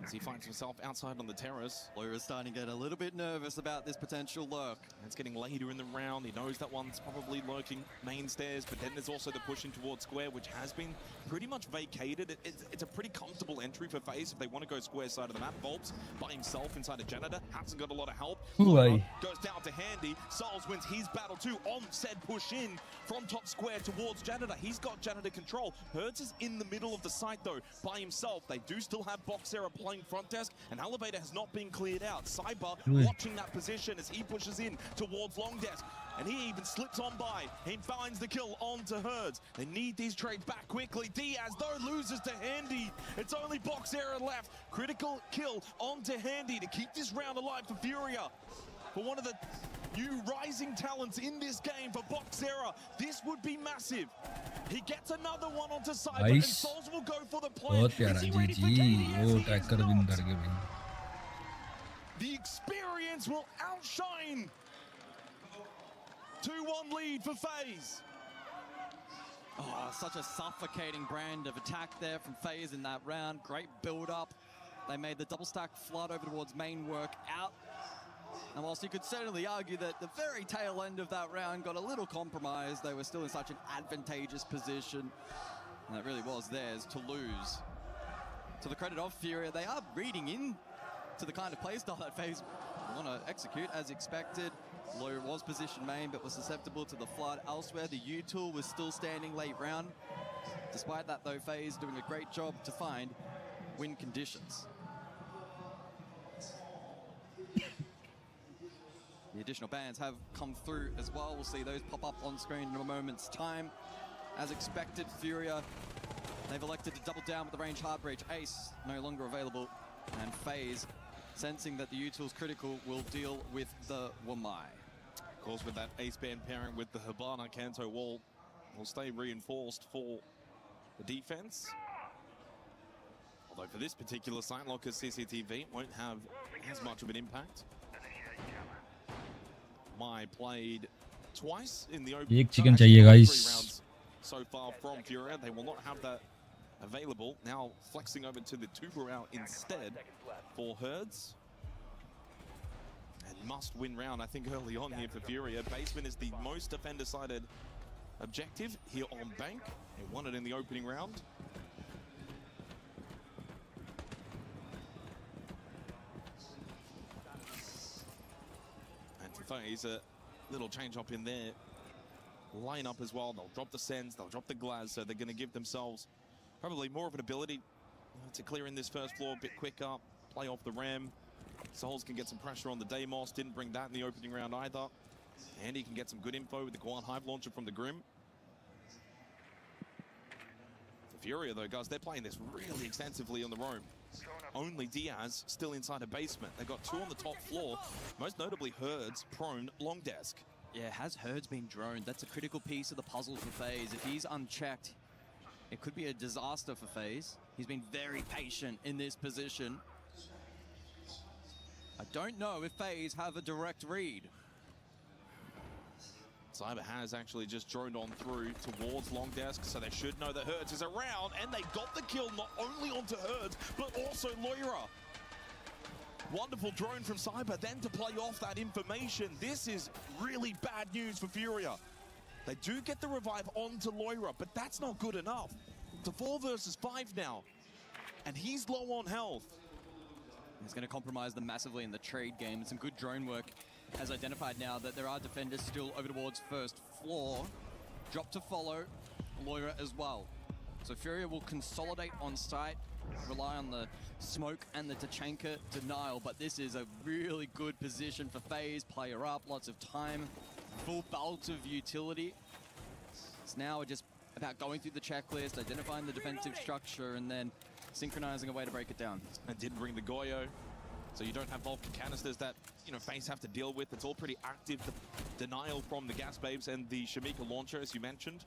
as he finds himself outside on the terrace. Loira's starting to get a little bit nervous about this potential lurk. It's getting later in the round. He knows that one's probably lurking main stairs, but then there's also the pushing towards square, which has been pretty much vacated. It's a pretty comfortable entry for FaZe if they want to go square side of the map. Volps by himself inside a janitor, hasn't got a lot of help. Loira goes down to Handy. Souls wins his battle too on said push in from top square towards janitor. He's got janitor control. Hertz is in the middle of the site though by himself. They do still have Boxera playing front desk, and Elevator has not been cleared out. Cyber watching that position as he pushes in towards long desk, and he even slips on by. He finds the kill onto Hertz. They need these trades back quickly. Diaz though loses to Handy. It's only Boxera left. Critical kill onto Handy to keep this round alive for Furia. For one of the new rising talents in this game for Boxera, this would be massive. He gets another one onto Cyber, and Souls will go for the play. Is he ready for KD? The experience will outshine. 2-1 lead for FaZe. Oh, such a suffocating brand of attack there from FaZe in that round. Great build-up. They made the double stack flood over towards main work out. And whilst you could certainly argue that the very tail end of that round got a little compromised, they were still in such an advantageous position. And it really was theirs to lose. To the credit of Furia, they are reading in to the kind of playstyle that FaZe want to execute as expected. Loira was positioned main, but was susceptible to the flood elsewhere. The U-Tool was still standing late round. Despite that though, FaZe doing a great job to find win conditions. The additional bans have come through as well. We'll see those pop up on screen in a moment's time. As expected, Furia, they've elected to double down with the range hard breach. Ace no longer available, and FaZe, sensing that the U-Tool's critical, will deal with the Wamai. Of course, with that Ace band pairing with the Hibana, Kanto wall will stay reinforced for the defense. Although for this particular site, Locker's CCTV won't have as much of an impact. My played twice in the open. एक chicken चाहिए guys. 3 rounds so far from Furia. They will not have that available. Now flexing over to the Tuber out instead for Herds. And must win round, I think, early on here for Furia. Basement is the most defender-sided objective here on Bank. They won it in the opening round. FaZe, a little change up in their lineup as well. They'll drop the Sens, they'll drop the Glaz, so they're going to give themselves probably more of an ability to clear in this first floor a bit quicker, play off the Ram. Souls can get some pressure on the Deimos, didn't bring that in the opening round either. And he can get some good info with the Guan Hive launcher from the Grim. For Furia though, guys, they're playing this really extensively on the roam. Only Diaz still inside a basement. They've got 2 on the top floor, most notably Herds, prone, long desk. Yeah, has Herds been droned? That's a critical piece of the puzzle for FaZe. If he's unchecked, it could be a disaster for FaZe. He's been very patient in this position. I don't know if FaZe have a direct read. Cyber has actually just droned on through towards long desk, so they should know that Herds is around, and they got the kill not only onto Herds, but also Loira. Wonderful drone from Cyber, then to play off that information. This is really bad news for Furia. They do get the revive onto Loira, but that's not good enough. To 4 versus 5 now, and he's low on health. He's going to compromise them massively in the trade game. Some good drone work has identified now that there are defenders still over towards first floor. Drop to follow, Loira as well. So Furia will consolidate on site, rely on the smoke and the Tachanka denial, but this is a really good position for FaZe. Player up, lots of time, full belt of utility. It's now just about going through the checklist, identifying the defensive structure, and then synchronizing a way to break it down. And didn't bring the Goyo, so you don't have Vulcan canisters that, you know, FaZe have to deal with. It's all pretty active. The denial from the Gas Babes and the Shamika launcher, as you mentioned.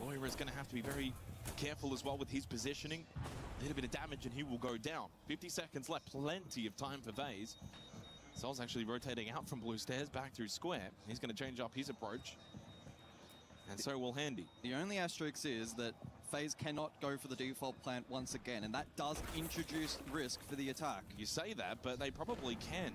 Loira is going to have to be very careful as well with his positioning. A little bit of damage and he will go down. 50 seconds left, plenty of time for FaZe. Sol's actually rotating out from blue stairs back through square. He's going to change up his approach. And so will Handy. The only asterisk is that FaZe cannot go for the default plant once again, and that does introduce risk for the attack. You say that, but they probably can.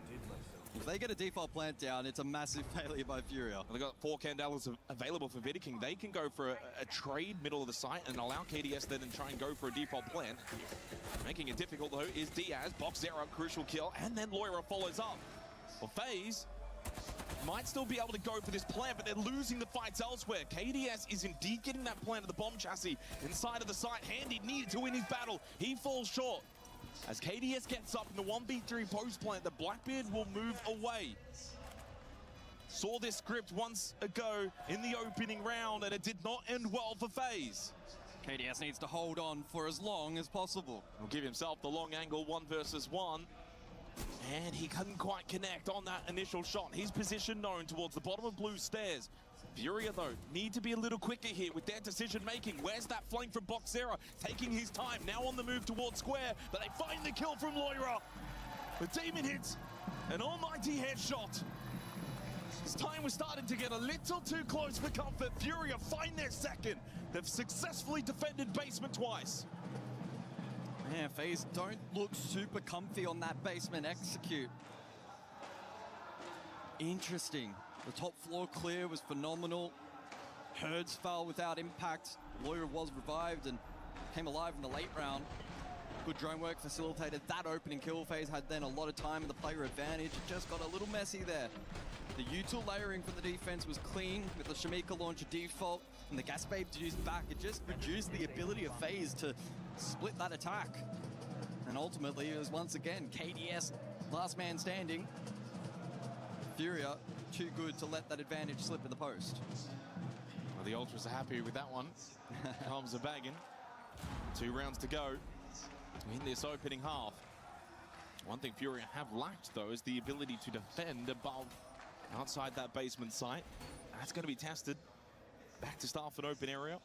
If they get a default plant down, it's a massive failure by Furia. They've got 4 Candles available for Vidiking. They can go for a trade middle of the site and allow KDS then and try and go for a default plant. Making it difficult, though, is Diaz. Box Zero, crucial kill, and then Loira follows up. Well, FaZe might still be able to go for this plant, but they're losing the fights elsewhere. KDS is indeed getting that plant of the bomb chassis inside of the site. Handy needed to win his battle. He falls short. As KDS gets up in the 1v3 post plant, the Blackbeard will move away. Saw this script once ago in the opening round, and it did not end well for FaZe. KDS needs to hold on for as long as possible. He'll give himself the long angle 1 versus 1. And he couldn't quite connect on that initial shot. His position known towards the bottom of blue stairs. Furia, though, need to be a little quicker here with their decision-making. Where's that flame from Box Zero? Taking his time, now on the move towards Square, but they find the kill from Loira. The Demon hits an almighty headshot. This time we're starting to get a little too close for comfort. Furia find their second. They've successfully defended basement twice. Man, FaZe don't look super comfy on that basement execute. Interesting. The top floor clear was phenomenal. Herds fell without impact. Loira was revived and came alive in the late round. Good drone work facilitated that opening kill. FaZe had then a lot of time in the player advantage. It just got a little messy there. The util layering for the defense was clean with the Shamika launcher default and the gas babe used back. It just reduced the ability of FaZe to split that attack. And ultimately it was once again KDS last man standing. Furia too good to let that advantage slip in the post. Well, the Ultras are happy with that one. Comms are bagging. 2 rounds to go in this opening half. One thing Furia have lacked, though, is the ability to defend above, outside that basement site. That's going to be tested. Back to start for an open area.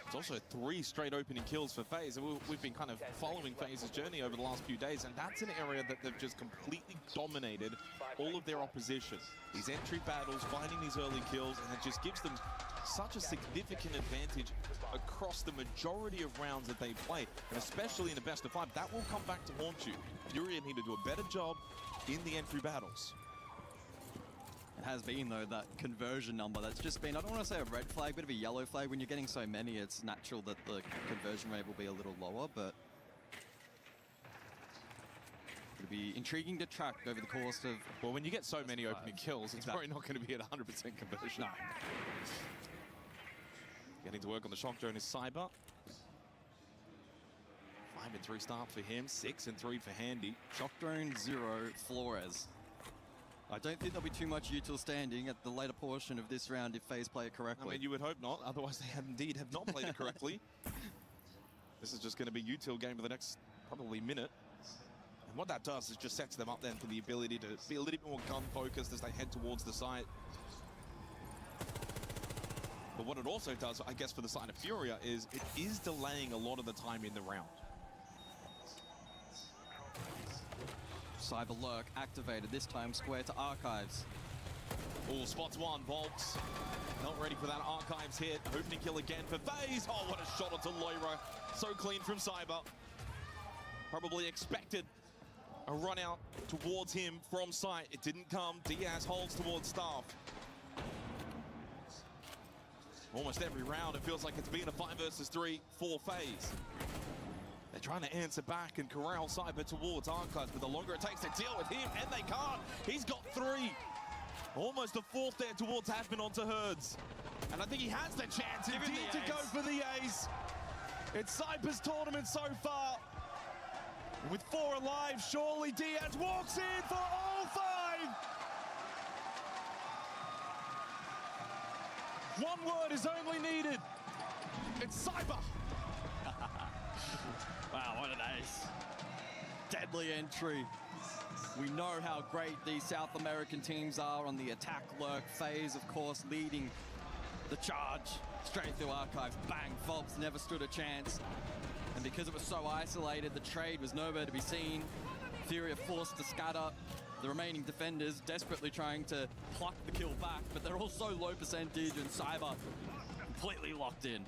It's also 3 straight opening kills for FaZe, and we've been kind of following FaZe's journey over the last few days, and that's an area that they've just completely dominated all of their opposition. These entry battles, finding these early kills, and it just gives them such a significant advantage across the majority of rounds that they play, and especially in the best of 5. That will come back to haunt you. Furia need to do a better job in the entry battles. It has been, though, that conversion number that's just been, I don't want to say a red flag, bit of a yellow flag. When you're getting so many, it's natural that the conversion rate will be a little lower, but it'll be intriguing to track over the course of... Well, when you get so many opening kills, it's probably not going to be at 100% conversion. No. Getting to work on the shock drone is Cyber. 5 and 3 start for him, 6 and 3 for Handy. Shock drone 0, Flores. I don't think there'll be too much util standing at the later portion of this round if FaZe play it correctly. I mean, you would hope not, otherwise they have not played it correctly. This is just going to be util game for the next probably minute. And what that does is just sets them up then for the ability to be a little bit more gun focused as they head towards the site. But what it also does, I guess, for the side of Furia is it is delaying a lot of the time in the round. Cyber Lurk activated, this time Square to Archives. Oh, spots one, Volks. Not ready for that Archives hit. Opening kill again for FaZe. Oh, what a shot onto Loira. So clean from Cyber. Probably expected a run out towards him from site. It didn't come. Diaz holds towards Staff. Almost every round, it feels like it's been a 5 versus 3 for FaZe. They're trying to answer back and corral Cyber towards Archives, but the longer it takes to deal with him, and they can't. He's got 3. Almost a 4th there towards Hasman onto Herds. And I think he has the chance indeed to go for the ace. It's Cyber's tournament so far. And with 4 alive, surely Diaz walks in for all 5. One word is only needed. It's Cyber. Wow, what an ace. Deadly entry. We know how great these South American teams are on the attack lurk. FaZe, of course, leading the charge straight through Archives. Bang, Volks never stood a chance. And because it was so isolated, the trade was nowhere to be seen. Furia forced to scatter. The remaining defenders desperately trying to pluck the kill back, but they're all so low percentage, and Cyber completely locked in.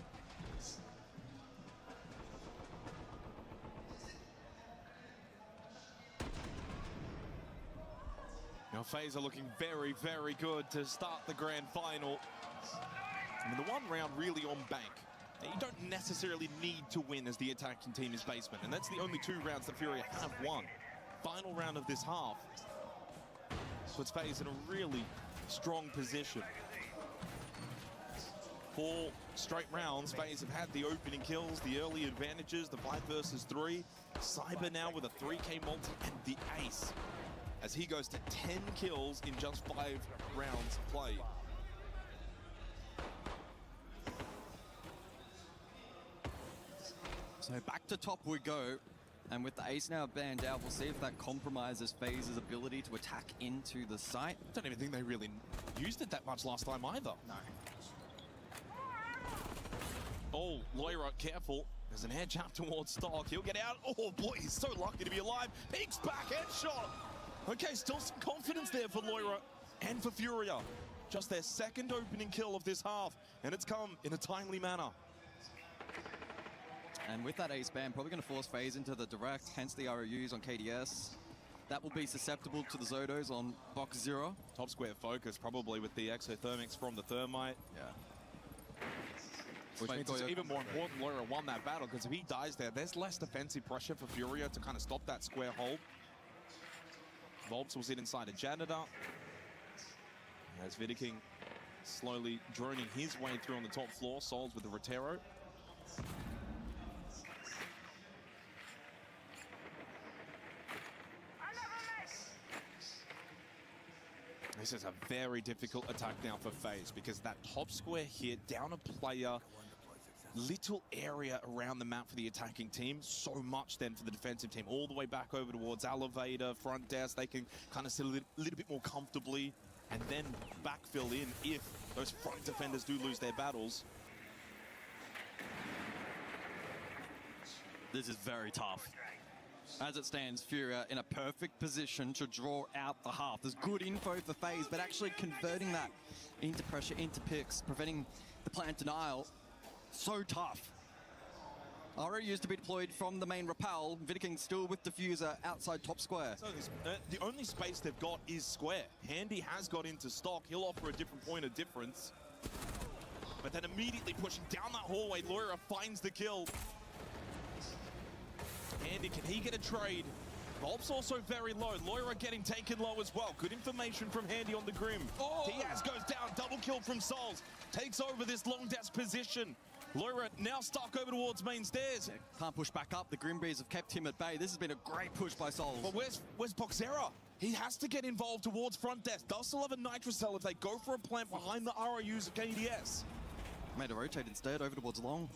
Now FaZe are looking very, very good to start the grand final. I mean, the one round really on bank. Now, you don't necessarily need to win as the attacking team is basement, and that's the only 2 rounds that Furia have won. Final round of this half puts FaZe in a really strong position. 4 straight rounds, FaZe have had the opening kills, the early advantages, the 5 versus 3. Cyber now with a 3K multi and the ace, as he goes to 10 kills in just 5 rounds played. So back to top we go. And with the ace now banned out, we'll see if that compromises FaZe's ability to attack into the site. I don't even think they really used it that much last time either. No. Oh, Loira, careful. There's an edge up towards Stock. He'll get out. Oh boy, he's so lucky to be alive. Peeks back, headshot. Okay, still some confidence there for Loira and for Furia. Just their second opening kill of this half, and it's come in a timely manner. And with that ace ban, probably going to force FaZe into the direct, hence the ROUs on KDS. That will be susceptible to the Zodos on box 0. Top square focus, probably with the exothermics from the Thermite. Yeah. Which means it's even more important Loira won that battle, because if he dies there, there's less defensive pressure for Furia to kind of stop that square hold. Volps will sit inside a janitor. As Vidiking slowly droning his way through on the top floor. Souls with the Rotero. This is a very difficult attack now for FaZe, because that top square hit down a player, little area around the map for the attacking team, so much then for the defensive team, all the way back over towards elevator, front desk. They can kind of sit a little bit more comfortably and then backfill in if those front defenders do lose their battles. This is very tough. As it stands, Furia in a perfect position to draw out the half. There's good info for FaZe, but actually converting that into pressure, into picks, preventing the plant denial, so tough. RO used to be deployed from the main rappel. Vidiking still with diffuser outside top square. So the only space they've got is square. Handy has got into Stock. He'll offer a different point of difference. But then immediately pushing down that hallway, Loira finds the kill. Handy, can he get a trade? Volp's also very low. Loira getting taken low as well. Good information from Handy on the Grim. Oh. Diaz goes down, double kill from Souls. Takes over this long desk position. Loira now stuck over towards main stairs. Yeah, can't push back up. The Grimbees have kept him at bay. This has been a great push by Souls. But where's Boxera? He has to get involved towards front desk. Does still have a Nitrocell if they go for a plant behind the ROUs of KDS. Made a rotate instead over towards long.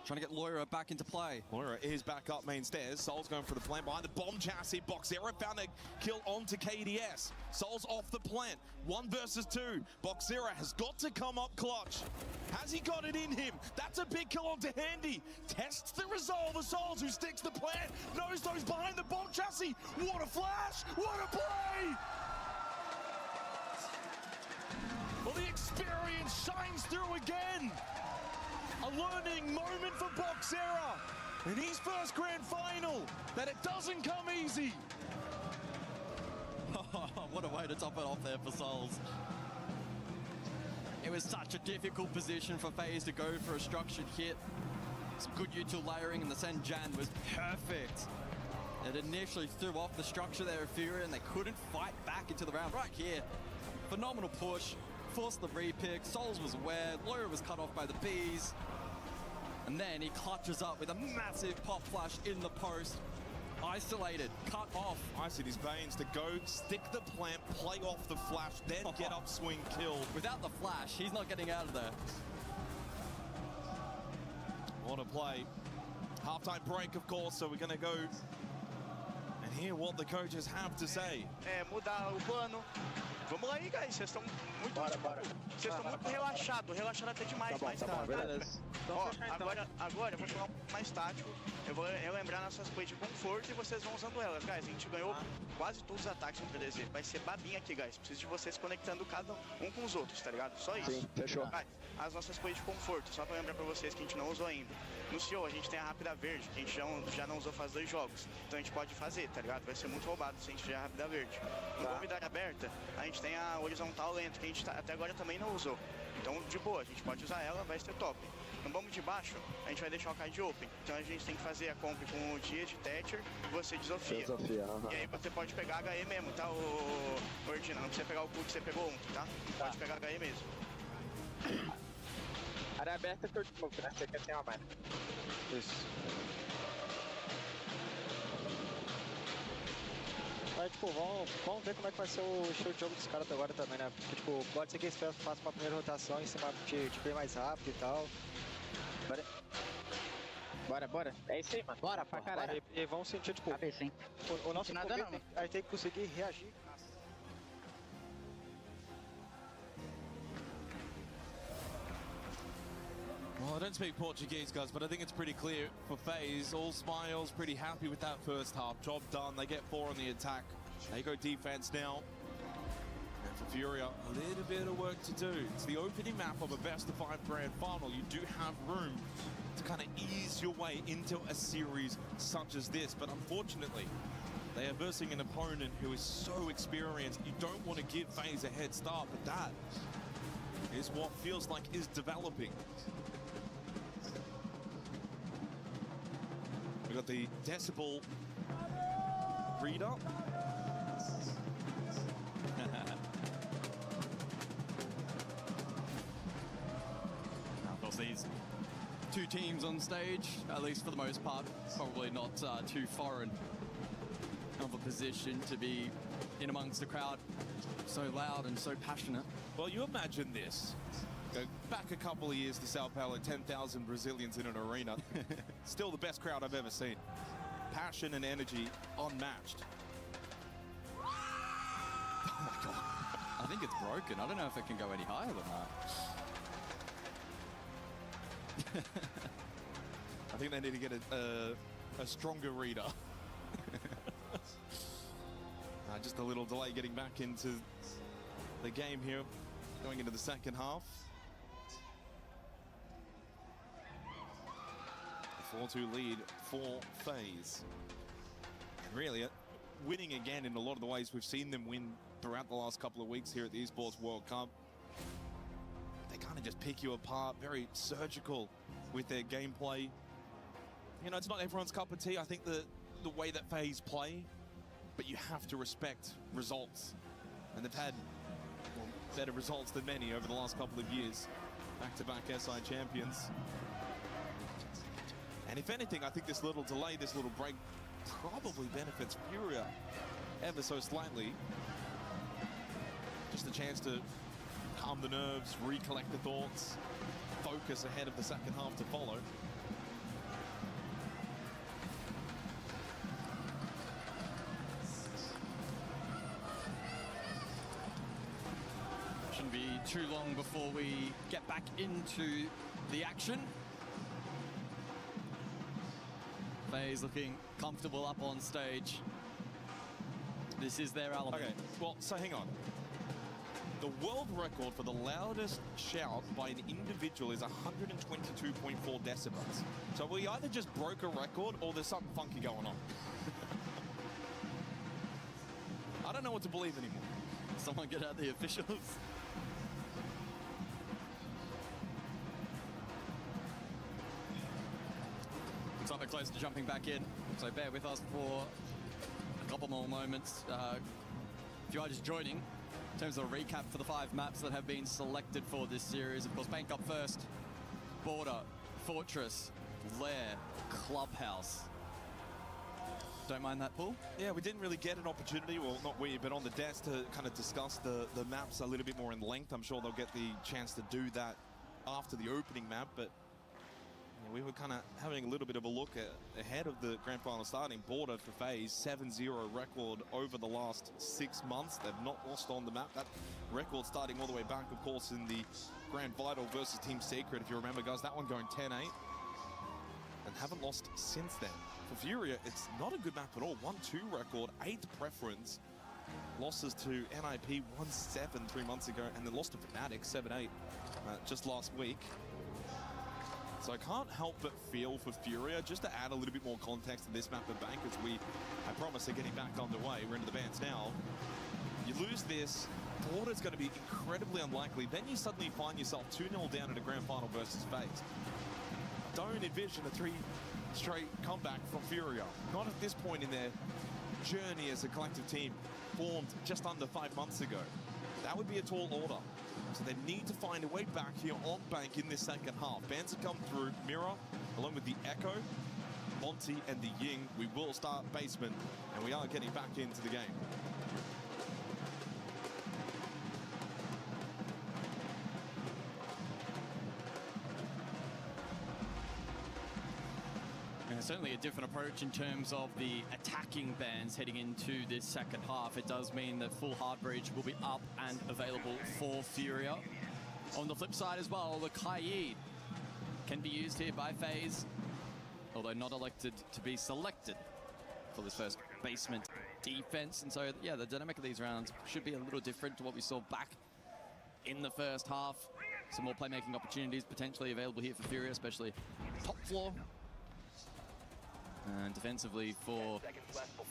Trying to get Loira back into play. Loira is back up main stairs. Soul's going for the plant behind the bomb chassis. Boxera found a kill onto KDS. Soul's off the plant. 1 versus 2. Boxera has got to come up clutch. Has he got it in him? That's a big kill onto Handy. Tests the resolve of Souls, who sticks the plant. Knows those behind the bomb chassis. What a flash! What a play! Well, the experience shines through again. A learning moment for Boxera in his first grand final, that it doesn't come easy. What a way to top it off there for Souls. It was such a difficult position for FaZe to go for a structured hit. Some good util layering, and the Send Jan was perfect. It initially threw off the structure there of Furia, and they couldn't fight back into the round. Right here, phenomenal push. Forced the repick. Souls was aware. Loira was cut off by the bees. And then he clutches up with a massive pop flash in the post. Isolated, cut off. Ice in his veins to go, stick the plant, play off the flash, then get up, swing, kill. Without the flash, he's not getting out of there. What a play. Halftime break, of course, so we're going to go and hear what the coaches have to say. Mudar o plano, Vamos lá aí, guys. Vocês estão muito, vocês estão muito relaxado até demais, mais tarde. Beleza. Ó, agora eu vou falar um pouco mais tático. Eu vou relembrar nossas plays de conforto e vocês vão usando elas, guys. A gente ganhou quase todos os ataques no PDZ. Vai ser babinha aqui, guys. Preciso de vocês conectando cada um com os outros, tá ligado? Só isso. Sim, fechou. As nossas plays de conforto, só pra lembrar pra vocês que a gente não usou ainda. No CEO a gente tem a rápida verde, que a gente já não usou faz 2 jogos. Então a gente pode fazer, tá ligado? Vai ser muito roubado se a gente tiver a rápida verde. No convidar aberta, a gente tem a horizontal lento, que a gente até agora também não usou. Então, de boa, a gente pode usar ela, vai ser top. No bombo de baixo, a gente vai deixar o card open. Então a gente tem que fazer a comp com o dia de Thatcher e você de Sofia. E aí você pode pegar HE mesmo, tá, o Ordina? Não precisa pegar o cu que você pegou ontem, tá? Pode pegar HE mesmo. Área aberta que eu te smoke, né? Você quer ter uma marca. Isso. Mas, tipo, vamos ver como é que vai ser o estilo de jogo dos caras agora também, né? Porque, tipo, pode ser que eles façam uma primeira rotação em cima de bem mais rápido e tal. Bora. É isso aí, mano. Bora pra caralho. E vamos sentir, tipo, o nosso momento, a gente tem que conseguir reagir. Well, I don't speak Portuguese, guys, but I think it's pretty clear for FaZe. All smiles, pretty happy with that first half. Job done. They get 4 on the attack. They go defense now. And for Furia, a little bit of work to do. It's the opening map of a best-of-5 grand final. You do have room to kind of ease your way into a series such as this, but unfortunately, they are versing an opponent who is so experienced. You don't want to give FaZe a head start, but that is what feels like is developing. We got the decibel reader. Of course, these 2 teams on stage, at least for the most part, probably not too foreign of a position to be in amongst the crowd, so loud and so passionate. Well, you imagine this. Go back a couple of years to Sao Paulo, 10,000 Brazilians in an arena. Still the best crowd I've ever seen. Passion and energy unmatched. Oh my god. I think it's broken. I don't know if it can go any higher than that. I think they need to get a stronger reader. Just a little delay getting back into the game here, going into the second half. 4-2 lead for FaZe. And really, winning again in a lot of the ways we've seen them win throughout the last couple of weeks here at the Esports World Cup. They kind of just pick you apart, very surgical with their gameplay. You know, it's not everyone's cup of tea. I think the way that FaZe play, but you have to respect results. And they've had better results than many over the last couple of years. Back-to-back SI champions. And if anything, I think this little delay, this little break probably benefits Furia ever so slightly. Just a chance to calm the nerves, recollect the thoughts, focus ahead of the second half to follow. Shouldn't be too long before we get back into the action. FaZe looking comfortable up on stage. This is their element. Okay, well, so hang on. The world record for the loudest shout by an individual is 122.4 decibels. So we either just broke a record or there's something funky going on. I don't know what to believe anymore. Someone get out the officials. Looks like we're close to jumping back in, so bear with us for a couple more moments. If you are just joining, in terms of a recap for the 5 maps that have been selected for this series, of course, Bank up first, Border, Fortress, Lair, Clubhouse. Don't mind that, Paul? Yeah, we didn't really get an opportunity, well, not we, but on the desk to kind of discuss the maps a little bit more in length. I'm sure they'll get the chance to do that after the opening map, but We were kind of having a little bit of a look ahead of the grand final starting. Porte for FaZe, 7-0 record over the last 6 months. They've not lost on the map. That record starting all the way back, of course, in the Grand Vital versus Team Secret, if you remember, guys. That one going 10-8. And haven't lost since then. For Furia, it's not a good map at all. 1-2 record, 8th preference. Losses to NIP 1-7 3 months ago, and then lost to Fnatic 7-8 just last week. So I can't help but feel for Furia, just to add a little bit more context to this map of Bank, as I promise, are getting back underway. We're into the bands now. You lose this, Porte's going to be incredibly unlikely. Then you suddenly find yourself 2-0 down at a grand final versus FaZe. Don't envision a 3 straight comeback from Furia. Not at this point in their journey as a collective team, formed just under 5 months ago. That would be a tall order. So they need to find a way back here on Bank in this second half. Bans have come through. Mira, along with the Echo, Monty, and the Ying. We will start basement, and we are getting back into the game. Certainly a different approach in terms of the attacking bans heading into this second half. It does mean that full hard bridge will be up and available for Furia. On the flip side as well, the Kaid can be used here by FaZe, although not elected to be selected for this first basement defense. And so, yeah, the dynamic of these rounds should be a little different to what we saw back in the first half. Some more playmaking opportunities potentially available here for Furia, especially top floor. And defensively for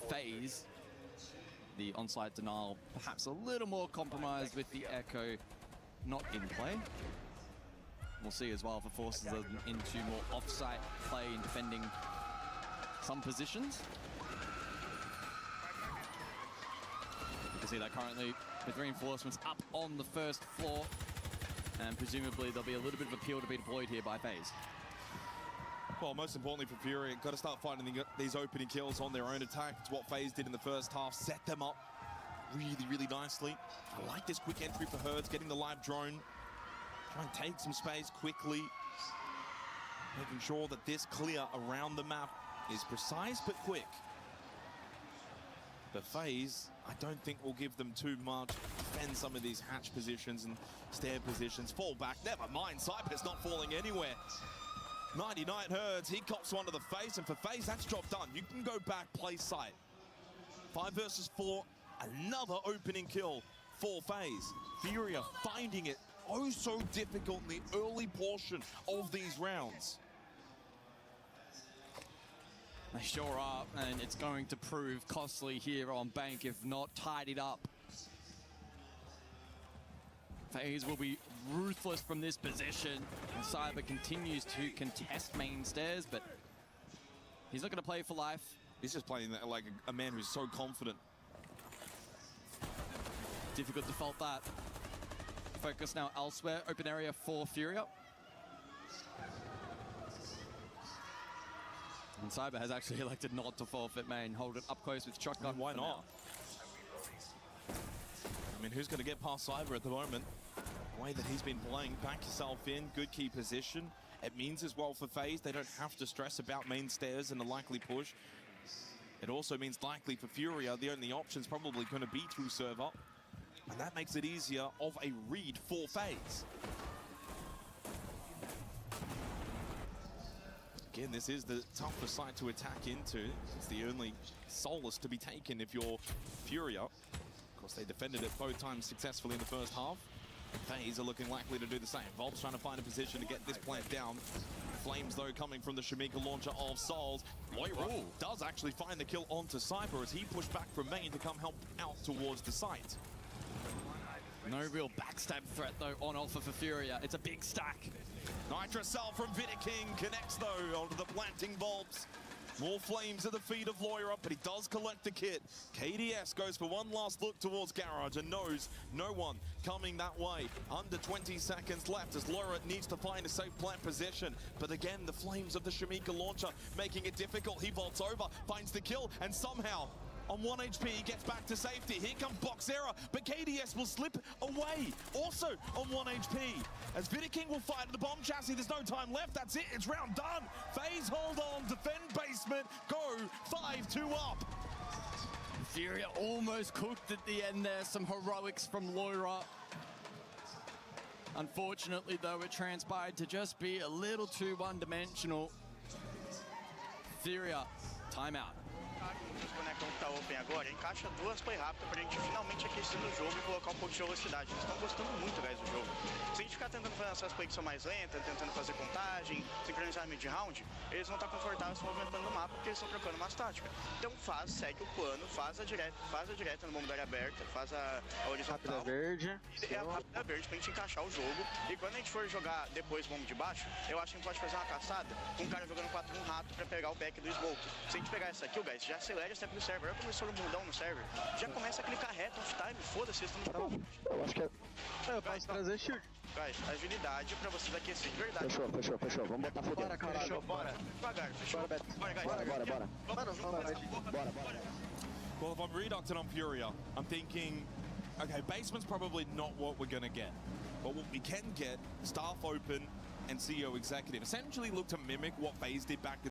FaZe, the onside denial perhaps a little more compromised with the Echo not in play. We'll see as well if it forces them into more offsite play in defending some positions. You can see that currently with reinforcements up on the first floor, and presumably there'll be a little bit of appeal to be deployed here by FaZe. Well, most importantly for Fury, got to start finding these opening kills on their own attack. It's what FaZe did in the first half, set them up really, really nicely. I like this quick entry for Herds, getting the live drone. Try and take some space quickly. Making sure that this clear around the map is precise but quick. But FaZe, I don't think will give them too much. Defend some of these hatch positions and stair positions. Fall back, never mind. Cyber's not falling anywhere. 99 Herds, he cops one to the face, and for FaZe, that's job done. You can go back, play sight. 5 versus 4, another opening kill for FaZe. Furia finding it oh so difficult in the early portion of these rounds. They sure are, and it's going to prove costly here on Bank if not tidied up. FaZe will be ruthless from this position. And Cyber continues to contest main stairs, but he's not going to play for life. He's just playing like a man who's so confident. Difficult to fault that. Focus now elsewhere. Open area for Furia. And Cyber has actually elected not to forfeit main. Hold it up close with shotgun. Why not? I mean, who's going to get past Cyber at the moment? The way that he's been playing, back yourself in, good key position. It means as well for FaZe, they don't have to stress about main stairs and a likely push. It also means likely for Furia, the only option's probably going to be through server. And that makes it easier of a read for FaZe. Again, this is the tougher site to attack into. It's the only solace to be taken if you're Furia. Of course, they defended it both times successfully in the first half. FaZe are looking likely to do the same. Volt's trying to find a position to get this plant down. Flames, though, coming from the Shamika launcher of Souls. Loira does actually find the kill onto Cyber as he pushed back from main to come help out towards the site. No real backstab threat, though, on offer for Furia. It's a big stack. Nitrocell from Vidiking connects, though, onto the planting bulbs. More flames at the feet of Loira, but he does collect the kit. KDS goes for one last look towards Garage and knows no one coming that way. Under 20 seconds left as Loira needs to find a safe plant position. But again, the flames of the Shamika launcher making it difficult. He vaults over, finds the kill, and somehow on 1 HP, he gets back to safety. Here comes Boxera, but KDS will slip away, also on 1 HP. As Vidiking will fight at the bomb chassis, there's no time left, that's it, it's round done. FaZe hold on, defend basement, go 5-2 up. Furia almost cooked at the end there, some heroics from Loira. Unfortunately though, it transpired to just be a little too one-dimensional. Furia, timeout. Os bonecos que tá open agora, encaixa duas play rápidas pra gente finalmente aquecer no jogo e colocar um pouco de velocidade. Eles estão gostando muito, guys, do jogo. Se a gente ficar tentando fazer essas plays que são mais lentas, tentando fazer contagem, sincronizar mid-round, eles vão estar confortáveis se movimentando no mapa porque eles estão trocando umas táticas. Então segue o plano, faz a direta no bombo da área aberta, faz a horizontal. Rápida verde. E a rápida verde pra gente encaixar o jogo. E quando a gente for jogar depois o bombo de baixo, eu acho que a gente pode fazer uma caçada com um cara jogando 4-1 rato pra pegar o back do smoke. Se a gente pegar essa kill, guys, já acelera o step do server. Olha como eles foram mundão no server. Já começa a clicar reto, off time, foda-se, eles estão no Eu acho que eu posso trazer shield. Guys, agilidade pra vocês aquecer de verdade. Fechou. Vamos botar fogo. Bora, caralho. Fechou, bora. Devagar, fechou. Bora, guys. Bora. Well, if I'm reducting on Furia, I'm thinking, okay, basement's probably not what we're going to get. But what we can get, Staff Open and CEO Executive, essentially look to mimic what FaZe did back